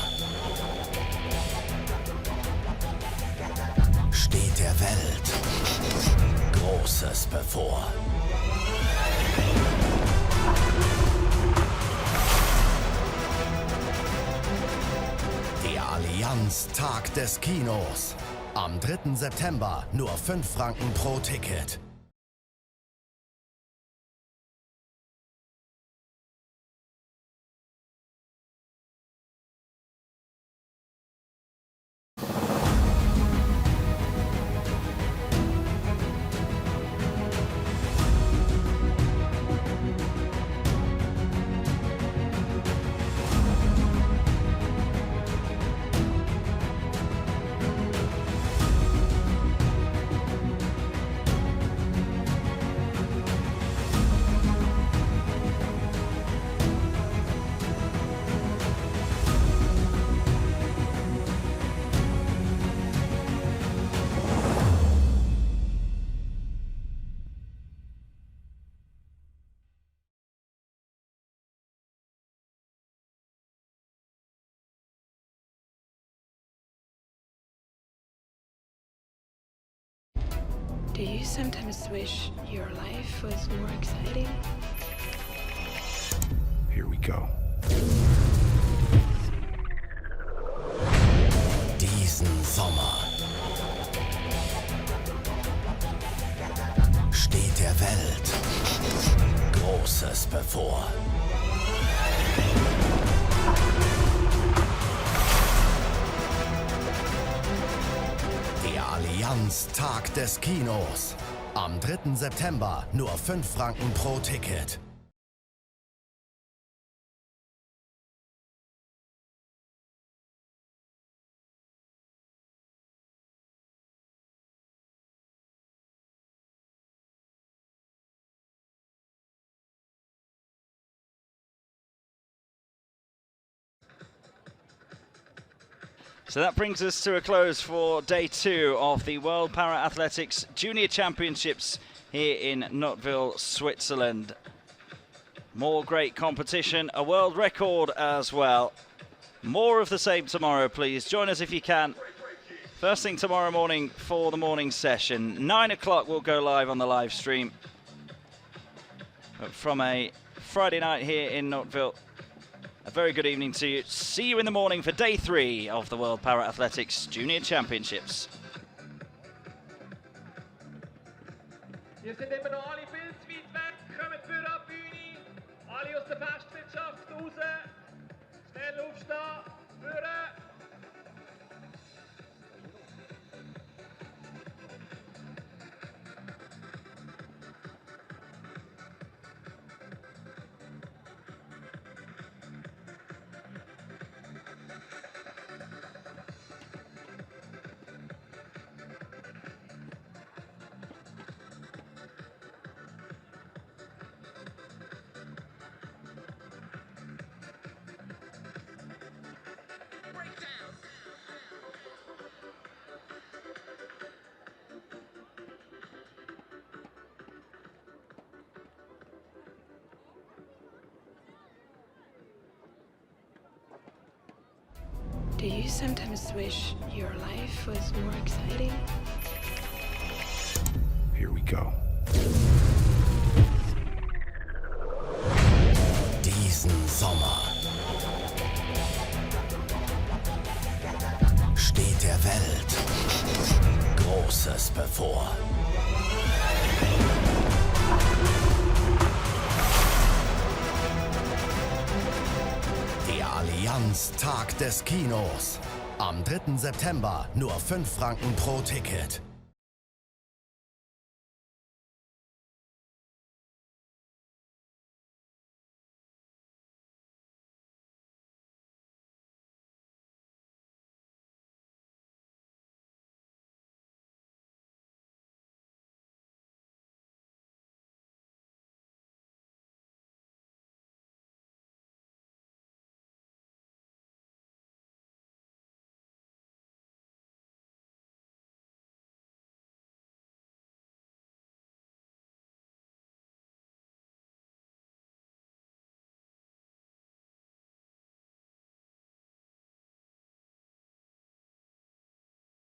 [SPEAKER 5] steht der Welt Großes bevor. Der Allianz Tag des Kinos. Am 3. September nur 5 Franken pro Ticket.
[SPEAKER 6] Do you sometimes wish your life was more exciting?
[SPEAKER 7] Here we go.
[SPEAKER 5] Diesen Sommer steht der Welt Großes bevor. Der Allianz Tag des Kinos. Am 3. September nur 5 Franken pro Ticket.
[SPEAKER 1] So that brings us to a close for day 2 of the World Para-Athletics Junior Championships here in Nottwil, Switzerland. More great competition, a world record as well. More of the same tomorrow, please. Join us if you can. First thing tomorrow morning for the morning session. 9 o'clock we'll go live on the live stream. But from a Friday night here in Nottwil, a very good evening to you. See you in the morning for day 3 of the World Para-Athletics Junior Championships.
[SPEAKER 4] Wir sind immer noch alle viel zu weit weg, kommen für die Bühne, alle aus der Festwirtschaft raus, schnell aufstehen, führen.
[SPEAKER 6] Do you sometimes wish your life was more exciting?
[SPEAKER 7] Here we go.
[SPEAKER 5] Diesen Sommer steht der Welt Großes bevor. Der Allianz Tag des Kinos. Am 3. September nur 5 Franken pro Ticket.